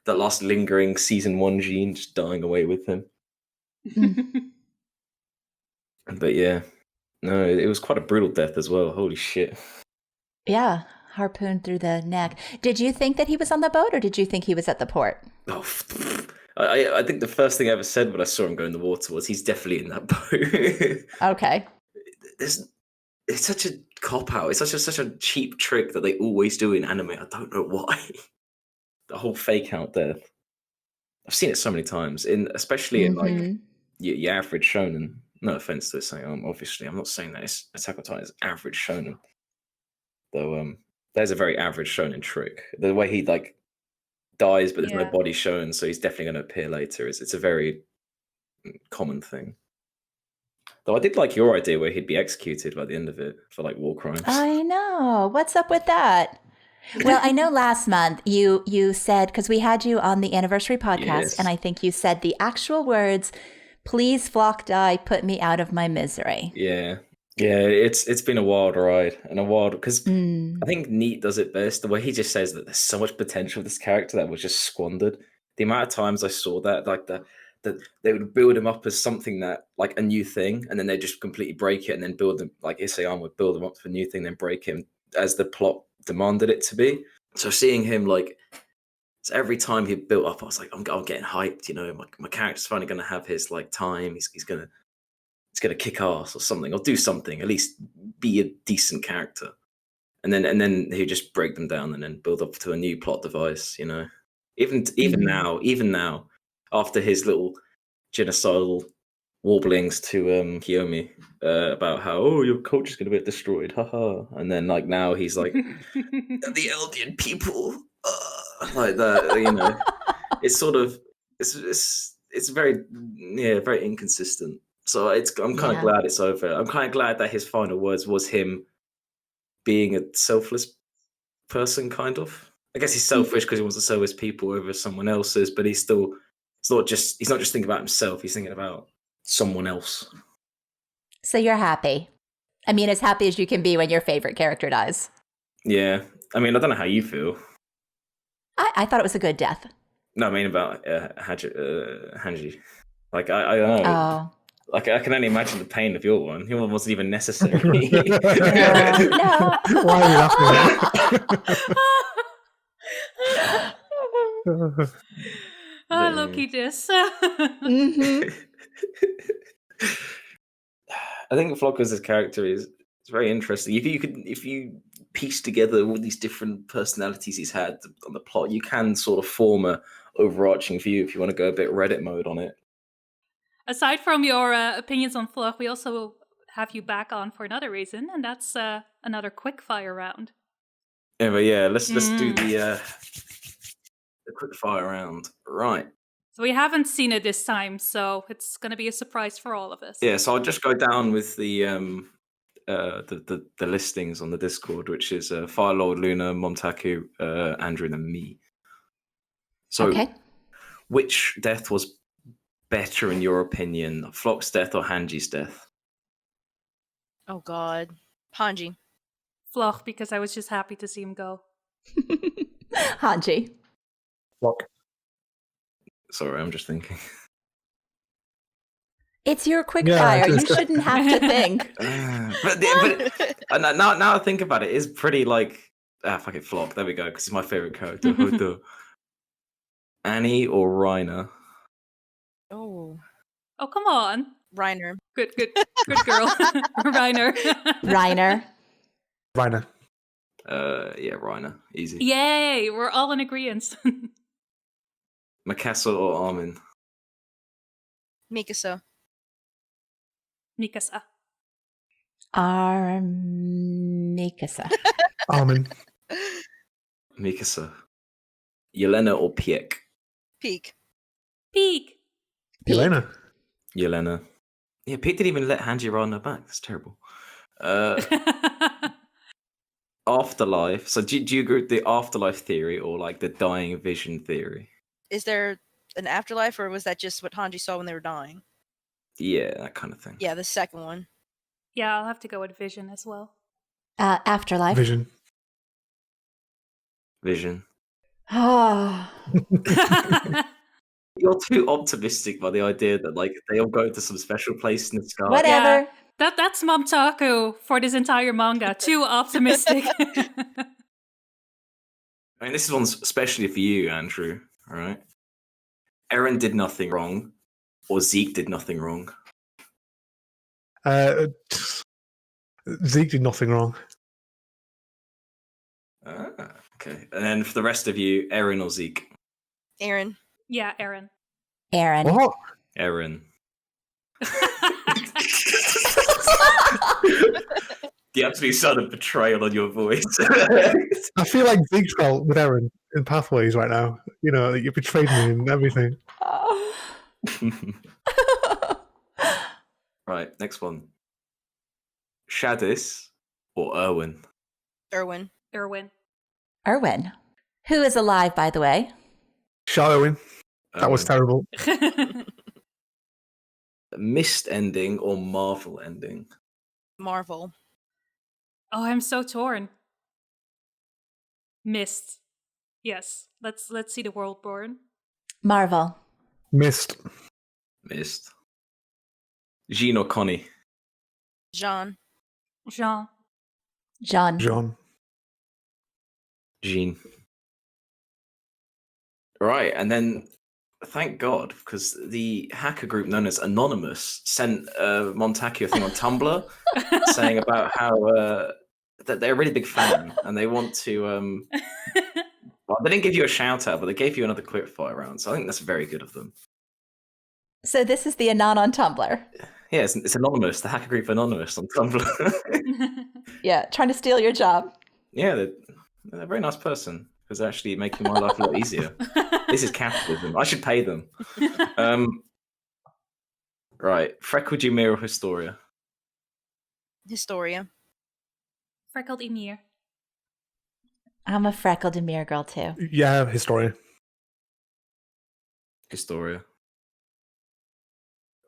That last lingering season 1 Jean just dying away with him. But yeah, no, it was quite a brutal death as well. Holy shit. Yeah. harpoon through the neck. Did you think that he was on the boat, or did you think he was at the port? Oh, I think the first thing I ever said when I saw him go in the water was, he's definitely in that boat. Okay. It's such a cop-out. It's such a cheap trick that they always do in anime. I don't know why. The whole fake-out death. I've seen it so many times, especially in like your average shonen. No offense to saying, obviously, I'm not saying that it's Attack on Titan is average shonen. Though, there's a very average shonen trick. The way he like dies, but there's no body shown, so he's definitely going to appear later. It's a very common thing. Though I did like your idea where he'd be executed by the end of it for like war crimes. I know. What's up with that? Well, I know last month you said, because we had you on the anniversary podcast, and I think you said the actual words, "Please, Floch, die, put me out of my misery." Yeah. It's been a wild ride, and a wild, because I think Neat does it best. The way he just says that there's so much potential with this character that was just squandered. The amount of times I saw that, like that they would build him up as something that like a new thing, and then they just completely break it, and then build them like Isayama would build him up for a new thing, then break him as the plot demanded it to be. So seeing him like, so every time he built up, I was like, I'm getting hyped. You know, my character's finally going to have his like time. He's gonna kick ass or something, or do something, at least be a decent character. And then he just break them down and then build up to a new plot device. You know, even now, after his little genocidal warblings to Kiyomi about how your culture's going to get destroyed, haha. And then like now he's like the Eldian people, like that. You know, it's sort of it's very very inconsistent. So I'm kind of glad it's over. I'm kind of glad that his final words was him being a selfless person, kind of. I guess he's selfish because he wants to sell his people over someone else's, but he's not just thinking about himself. He's thinking about someone else. So you're happy. I mean, as happy as you can be when your favorite character dies. Yeah. I mean, I don't know how you feel. I thought it was a good death. No, I mean about Hange. Like, I don't know. Oh. Like, I can only imagine the pain of your one. Your one wasn't even necessary. No. Why are you laughing at that? Oh, Loki this. I think Floch's character is very interesting. If you piece together all these different personalities he's had on the plot, you can sort of form a overarching view if you want to go a bit Reddit mode on it. Aside from your opinions on Floch, we also have you back on for another reason, and that's another quick fire round. Yeah, but let's do the quick fire round, right? So we haven't seen it this time, so it's going to be a surprise for all of us. Yeah, so I'll just go down with the listings on the Discord, which is Firelord, Luna, Momtaku, Andrew, and me. So, which death was better in your opinion, Floch's death or Hange's death? Oh God, Hange. Floch, because I was just happy to see him go. Hange. Floch. Sorry, I'm just thinking. It's your quick fire. You shouldn't have to think. But now I think about it, it's pretty like fuck it, Floch. There we go, because he's my favorite character. Annie or Reiner? Oh, come on, Reiner. Good girl, Reiner. Reiner. Yeah, Reiner. Easy. Yay, we're all in agreement. Mikasa or Armin? Mikasa. Mikasa. Mikasa. Armin. Mikasa. Yelena or Piek? Peak. Yelena. Yelena. Yeah, Piek didn't even let Hange run her back. That's terrible. Afterlife. So do you agree with the afterlife theory or like the dying vision theory? Is there an afterlife, or was that just what Hange saw when they were dying? Yeah, that kind of thing. Yeah, the second one. Yeah, I'll have to go with vision as well. Afterlife. Vision. Oh. You're too optimistic by the idea that like they all go to some special place in the sky. Whatever. Yeah, that's Momtaku for this entire manga. Too optimistic. I mean, this is one especially for you, Andrew. All right. Eren did nothing wrong, or Zeke did nothing wrong. Zeke did nothing wrong. Okay. And then for the rest of you, Eren or Zeke? Eren. Yeah, Eren. Eren. What? Eren. The absolute sudden betrayal on your voice. I feel like Zeke felt with Eren in Pathways right now. You know, you betrayed me and everything. Right, next one. Shadis or Erwin? Erwin. Erwin. Erwin. Who is alive, by the way? Shadowing. That was Erwin. terrible. Mist ending or Marvel ending? Marvel. Oh, I'm so torn. Mist. Yes. Let's see the world born. Marvel. Missed. Mist. Jean or Connie? Jean. Jean. John. John. Jean. Right, and then thank God, because the hacker group known as Anonymous sent Momtaku a thing on Tumblr saying about how that they're a really big fan and they want to. Well, they didn't give you a shout out, but they gave you another quickfire round. So I think that's very good of them. So this is the Anon on Tumblr. Yeah, it's Anonymous, the hacker group Anonymous on Tumblr. Yeah, trying to steal your job. Yeah, they're a very nice person who's actually making my life a lot easier. This is capitalism. I should pay them. Right, Freckled Ymir or Historia? Historia. Freckled Ymir. I'm a freckled Ymir girl too. Yeah, Historia. Historia.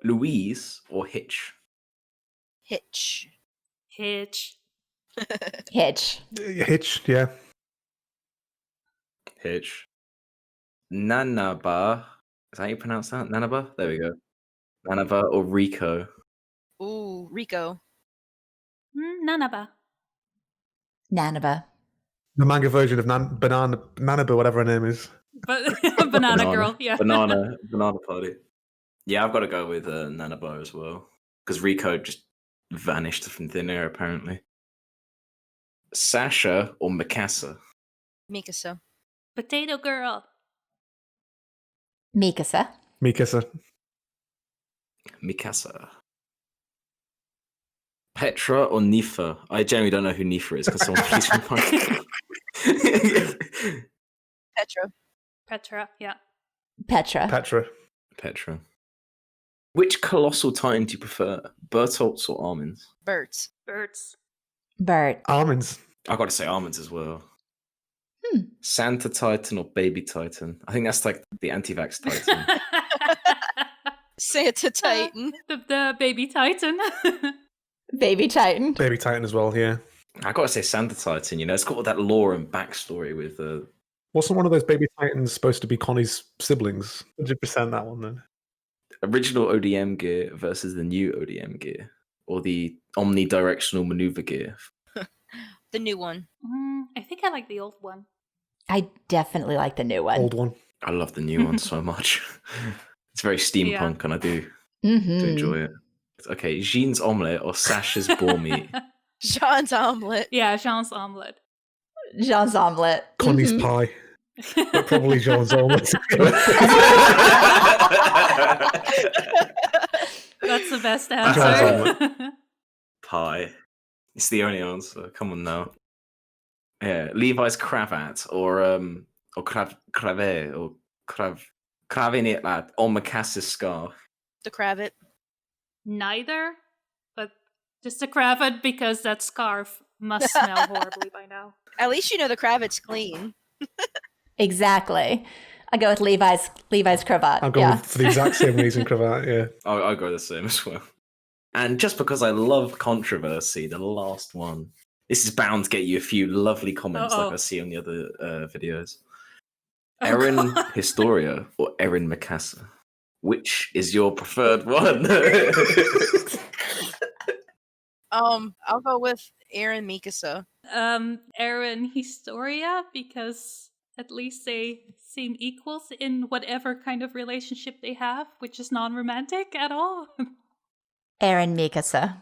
Louise or Hitch? Hitch. Hitch. Hitch. Hitch, yeah. Hitch. Nanaba. Is that how you pronounce that? Nanaba? There we go. Nanaba or Rico? Ooh, Rico. Nanaba. Nanaba. The manga version of Nanaba, whatever her name is. But banana girl, yeah. Banana party. Yeah, I've got to go with Nanaba as well. Because Rico just vanished from thin air, apparently. Sasha or Mikasa? Mikasa. Potato girl. Mikasa. Mikasa. Mikasa. Petra or Nifa? I genuinely don't know who Nifa is because someone please remind me. Petra. Petra, yeah. Petra. Petra. Which colossal titan do you prefer? Bertolt's or Armin's? Birds. Birds. Bert. Almonds. I've got to say Armin's as well. Santa Titan or Baby Titan? I think that's like the anti-vax Titan. Santa Titan. The baby titan. Baby Titan. Baby Titan as well, yeah. I got to say Santa Titan, you know, it's got all that lore and backstory with... Wasn't one of those Baby Titans supposed to be Connie's siblings? 100% that one then. Original ODM gear versus the new ODM gear. Or the omnidirectional maneuver gear. The new one. I think I like the old one. I definitely like the new one. Old one. I love the new one so much. It's very steampunk and I do enjoy it. Okay, Jean's omelette or Sasha's boar meat? Jean's omelette. Yeah, Jean's omelette. Jean's omelette. Connie's pie. But probably Jean's omelette. That's the best Jean's answer. omelette. Pie. It's the only answer. Come on now. Yeah, Levi's cravat or cravet or cravinet lad or Mikasa's scarf. The cravat. Neither, but just a cravat because that scarf must smell horribly by now. At least you know the cravat's clean. Exactly. I go with Levi's cravat. I'll go for the exact same reason cravat, yeah. I'll go the same as well. And just because I love controversy, the last one. This is bound to get you a few lovely comments like I see on the other videos. Eren Historia or Eren Mikasa? Which is your preferred one? I'll go with Eren Mikasa. Eren Historia because at least they seem equals in whatever kind of relationship they have, which is non-romantic at all. Eren Mikasa.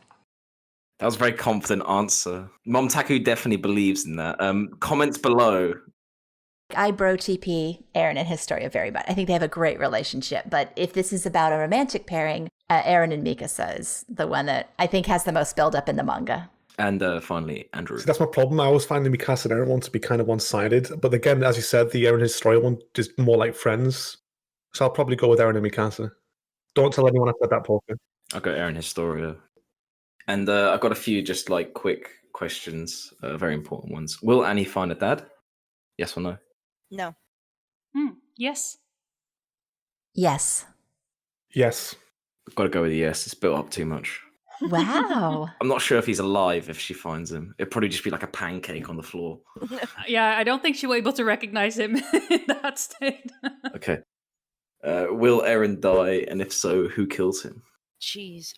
That was a very confident answer. Momtaku definitely believes in that. Comments below. I bro TP Eren and Historia very much. I think they have a great relationship. But if this is about a romantic pairing, Eren and Mikasa is the one that I think has the most build up in the manga. And finally, Andrew. See, that's my problem. I always find the Mikasa and Eren one to be kind of one-sided. But again, as you said, the Eren and Historia one is more like friends. So I'll probably go with Eren and Mikasa. Don't tell anyone I said that, Porker. I'll go Eren Historia. And I've got a few just like quick questions, very important ones. Will Annie find a dad? Yes or no? No. Yes. Yes. Yes. I've got to go with a yes. It's built up too much. Wow. I'm not sure if he's alive if she finds him. It'd probably just be like a pancake on the floor. Yeah, I don't think she'll be able to recognize him in that state. Okay. Will Eren die? And if so, who kills him? Jeez.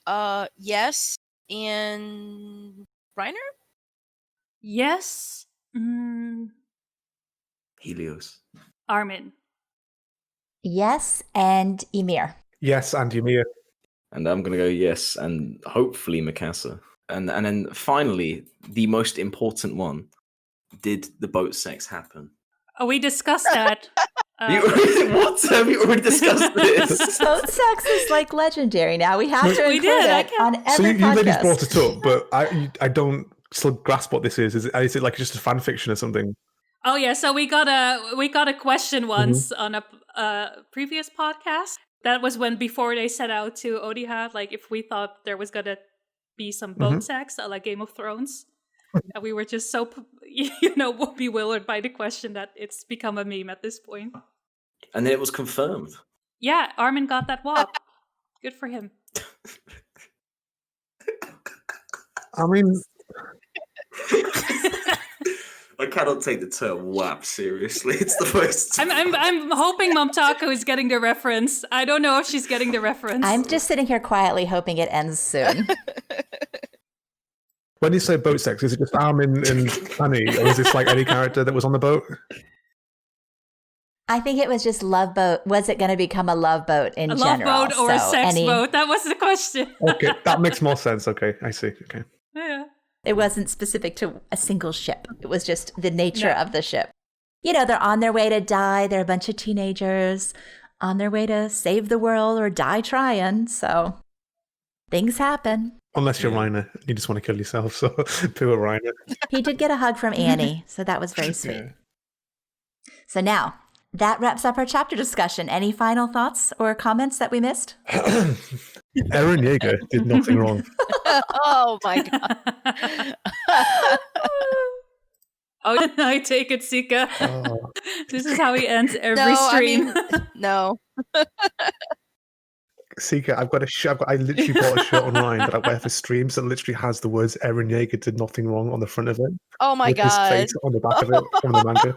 Yes. And Reiner? Yes. Helios. Armin. Yes, and Ymir. Yes, and Ymir. And I'm going to go yes, and hopefully Mikasa. And then finally, the most important one. Did the boat sex happen? Oh, we discussed that. What? Have you already discussed this? Boat sex is like legendary now. We have to include it on every So you podcast. ladies brought it up, but I don't still grasp what this is. Is it like just a fan fiction or something? Oh yeah, so we got a question once on a previous podcast. That was before they set out to Odiha, like if we thought there was gonna be some boat sex, like Game of Thrones. And we were just so, bewildered by the question that it's become a meme at this point. And then it was confirmed. Yeah, Armin got that wop. Good for him. I mean, I cannot take the term WAP seriously. It's the most. I'm hoping Momtaku is getting the reference. I don't know if she's getting the reference. I'm just sitting here quietly hoping it ends soon. when you say boat sex, is it just Armin and Annie, or is this like any character that was on the boat? I think it was just love boat. Was it going to become a love boat in general? A love boat or a sex any... boat? That was the question. Okay, that makes more sense. Okay, I see. Okay. Yeah. It wasn't specific to a single ship. It was just the nature of the ship. They're on their way to die. They're a bunch of teenagers on their way to save the world or die trying. So things happen. Unless you're Reiner, you just want to kill yourself. So poor Reiner. He did get a hug from Annie, so that was very sweet. Yeah. So now, that wraps up our chapter discussion. Any final thoughts or comments that we missed? Eren Yeager did nothing wrong. Oh my god. Oh, I take it, SiCa. Oh. This is how he ends every stream. No. SiCa, I've got a shirt. I literally bought a shirt online that I wear for streams that literally has the words "Eren Yeager did nothing wrong" on the front of it. Oh my with god. his face on the back of it from the manga.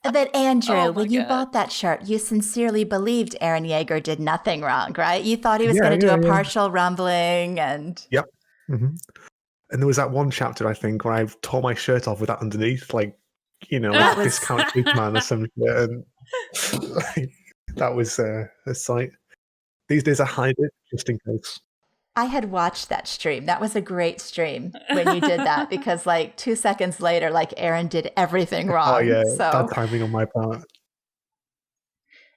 But Andrew, when you God. bought that shirt, you sincerely believed Eren Yeager did nothing wrong, right? You thought he was going to do a partial rumbling and... Yep. Mm-hmm. And there was that one chapter, I think, where I tore my shirt off with that underneath, like, like discount man or something. And that was a sight. These days I hide it just in case. I had watched that stream. That was a great stream when you did that because 2 seconds later, Eren did everything wrong. Oh yeah, so. bad timing on my part.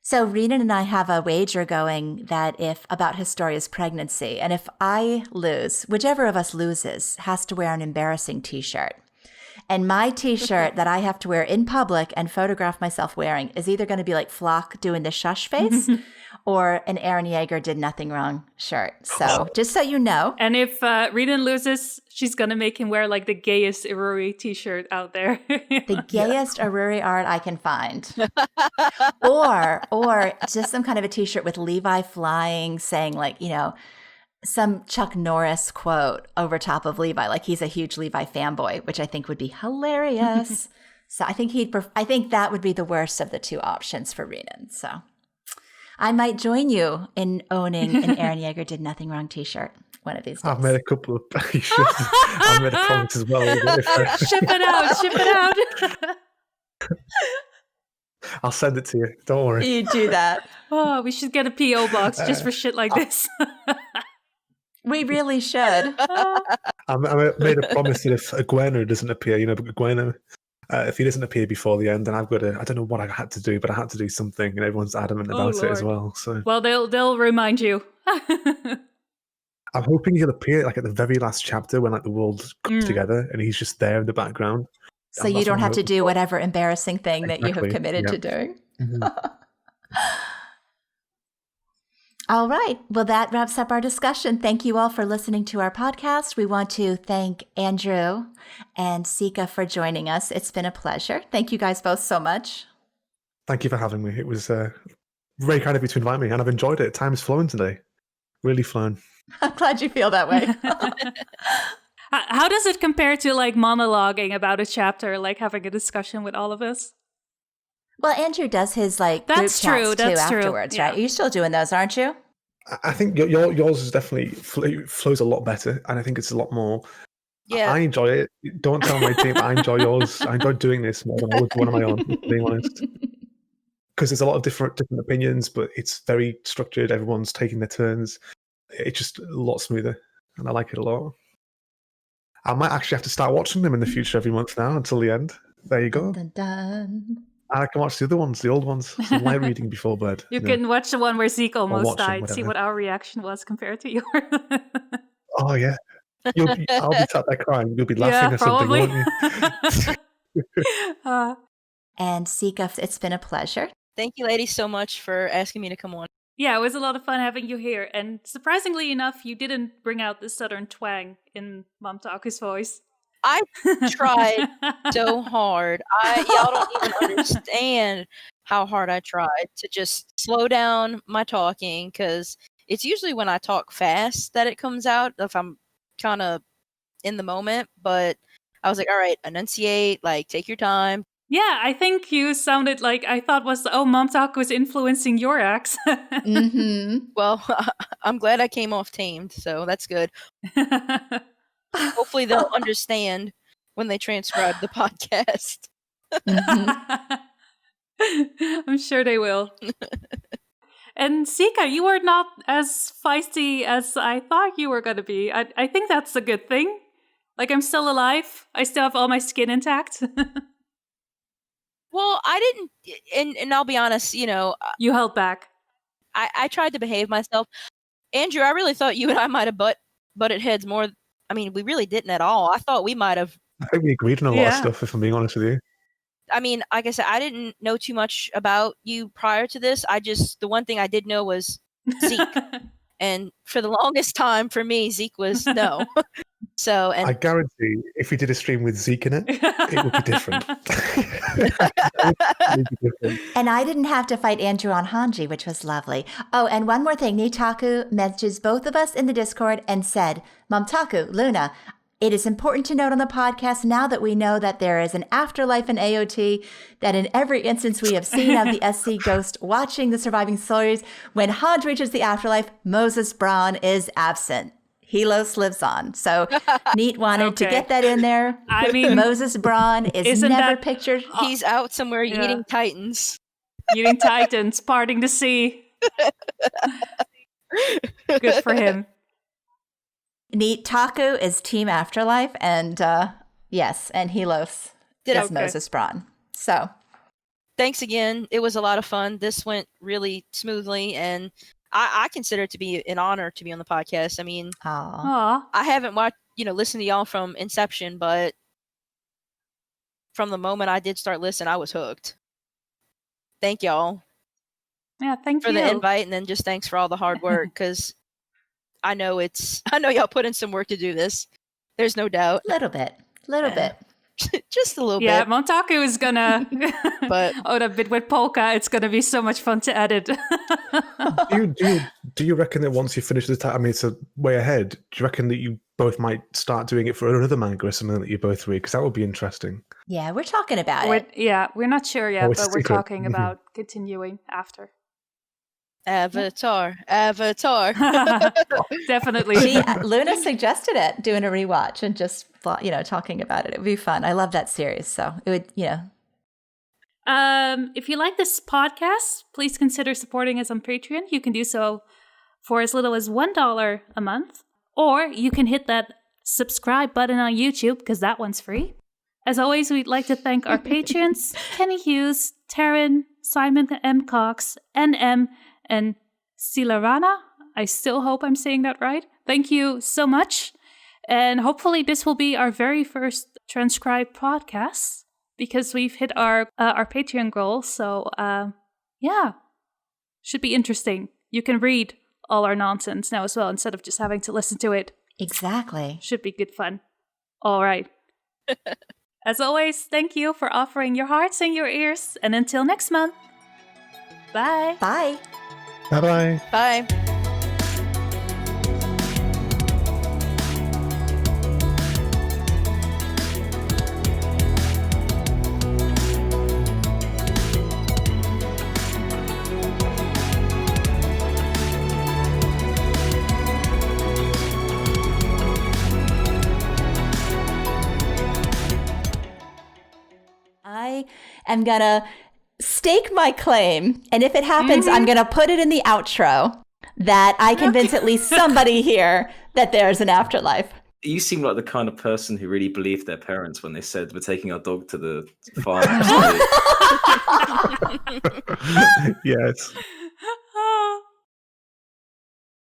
So Reiner and I have a wager going about Historia's pregnancy. And if I lose, whichever of us loses has to wear an embarrassing t-shirt. And my t-shirt that I have to wear in public and photograph myself wearing is either going to be like Floch doing the shush face or an Eren Yeager did nothing wrong shirt. So just so you know. And if Reiner loses, she's going to make him wear the gayest Iruri t-shirt out there. The gayest Aruri art I can find. or just some kind of a t-shirt with Levi flying saying some Chuck Norris quote over top of Levi, like he's a huge Levi fanboy, which I think would be hilarious. So I think that would be the worst of the two options for Renan. So I might join you in owning an Eren Yeager did nothing wrong t-shirt one of these days. I've made a couple of t-shirts. I've made a promise as well. Ship it out. I'll send it to you. Don't worry. You do that. Oh, we should get a P.O. box just for shit like this. We really should. I made a promise that if Gwenner doesn't appear, Gwenner, if he doesn't appear before the end, then I've got to, I don't know what I had to do, but I had to do something, and everyone's adamant about it as well. So, well, they'll remind you. I'm hoping he'll appear like at the very last chapter when like the world comes together, and he's just there in the background. So you don't have to do whatever embarrassing thing that you have committed to doing. Mm-hmm. All right. Well, that wraps up our discussion. Thank you all for listening to our podcast. We want to thank Andrew and SiCa for joining us. It's been a pleasure. Thank you guys both so much. Thank you for having me. It was very kind of you to invite me, and I've enjoyed it. Time has flown today. Really flown. I'm glad you feel that way. How does it compare to like monologuing about a chapter, like having a discussion with all of us? Well, Andrew does his like group chats too afterwards, right? You're still doing those, aren't you? I think yours is definitely flows a lot better, and I think it's a lot more. Yeah, I enjoy it. Don't tell my team. I enjoy yours. I enjoy doing this more than I would one of my own. Being honest, because there's a lot of different opinions, but it's very structured. Everyone's taking their turns. It's just a lot smoother, and I like it a lot. I might actually have to start watching them in the future every month now until the end. There you go. Dun, dun, dun. I can watch the other ones, the old ones. Some light reading before bed. You can watch the one where Zeke almost died. See what our reaction was compared to yours. Oh, yeah. I'll be sat there crying. You'll be laughing or something, won't you? And SiCa, it's been a pleasure. Thank you, ladies, so much for asking me to come on. Yeah, it was a lot of fun having you here. And surprisingly enough, you didn't bring out the southern twang in Momtaku's voice. I tried so hard. Y'all don't even understand how hard I tried to just slow down my talking, because it's usually when I talk fast that it comes out if I'm kind of in the moment. But I was like, all right, enunciate, like take your time. Yeah, I think you sounded like I thought Momtaku was influencing your acts. Mm-hmm. Well, I'm glad I came off tamed, so that's good. Hopefully they'll understand when they transcribe the podcast. Mm-hmm. I'm sure they will. And SiCa, you were not as feisty as I thought you were going to be. I think that's a good thing. Like, I'm still alive. I still have all my skin intact. Well, I didn't, and I'll be honest, you held back. I tried to behave myself. Andrew, I really thought you and I might have butted heads more. I mean, we really didn't at all. I thought we might have. I think we agreed on a lot of stuff, if I'm being honest with you. I mean, like I said, I didn't know too much about you prior to this. The one thing I did know was Zeke. And for the longest time, for me, Zeke was no. So, and I guarantee if we did a stream with Zeke in it, it would be different. And I didn't have to fight Andrew on Hange, which was lovely. Oh, and one more thing. Nitaku messages both of us in the Discord and said, Momtaku, Luna, it is important to note on the podcast now that we know that there is an afterlife in AoT, that in every instance we have seen of the SC ghost watching the surviving souls, when Hange reaches the afterlife, MosesBraunie is absent. Helos lives on. So Neat wanted to get that in there. I mean, MosesBraunie is never pictured. He's out somewhere eating titans. Eating titans, parting the sea. Good for him. Neat Taku is Team Afterlife, and yes, and Helos is MosesBraunie. So thanks again. It was a lot of fun. This went really smoothly, and I consider it to be an honor to be on the podcast. I mean, Aww. I haven't listened to y'all from inception, but from the moment I did start listening, I was hooked. Thank y'all. Yeah, thank you for the invite, and then just thanks for all the hard work, because I know y'all put in some work to do this. There's no doubt. Little bit. Just a little bit. Yeah, Momtaku is gonna but that bit with Polka, it's gonna be so much fun to edit. do you reckon that once you finish the I mean, it's a way ahead. Do you reckon that you both might start doing it for another manga or something that you both read? Because that would be interesting. Yeah, we're talking about it. Yeah, we're not sure yet, but we're talking about continuing after. Avatar. Definitely. Luna suggested it, doing a rewatch and just talking about it. It would be fun. I love that series, so it would, If you like this podcast, please consider supporting us on Patreon. You can do so for as little as $1 a month, or you can hit that subscribe button on YouTube because that one's free. As always, we'd like to thank our patrons, Kenny Hughes, Taryn, Simon M. Cox, NM, and Silarana. I still hope I'm saying that right. Thank you so much. And hopefully this will be our very first transcribed podcast because we've hit our Patreon goal. So, yeah, should be interesting. You can read all our nonsense now as well instead of just having to listen to it. Exactly. Should be good fun. All right. As always, thank you for offering your hearts and your ears. And until next month, bye. Bye. Bye-bye. Bye. I am going to stake my claim. And if it happens, I'm going to put it in the outro that I convince at least somebody here that there's an afterlife. You seem like the kind of person who really believed their parents when they said, we're taking our dog to the farm. Yes.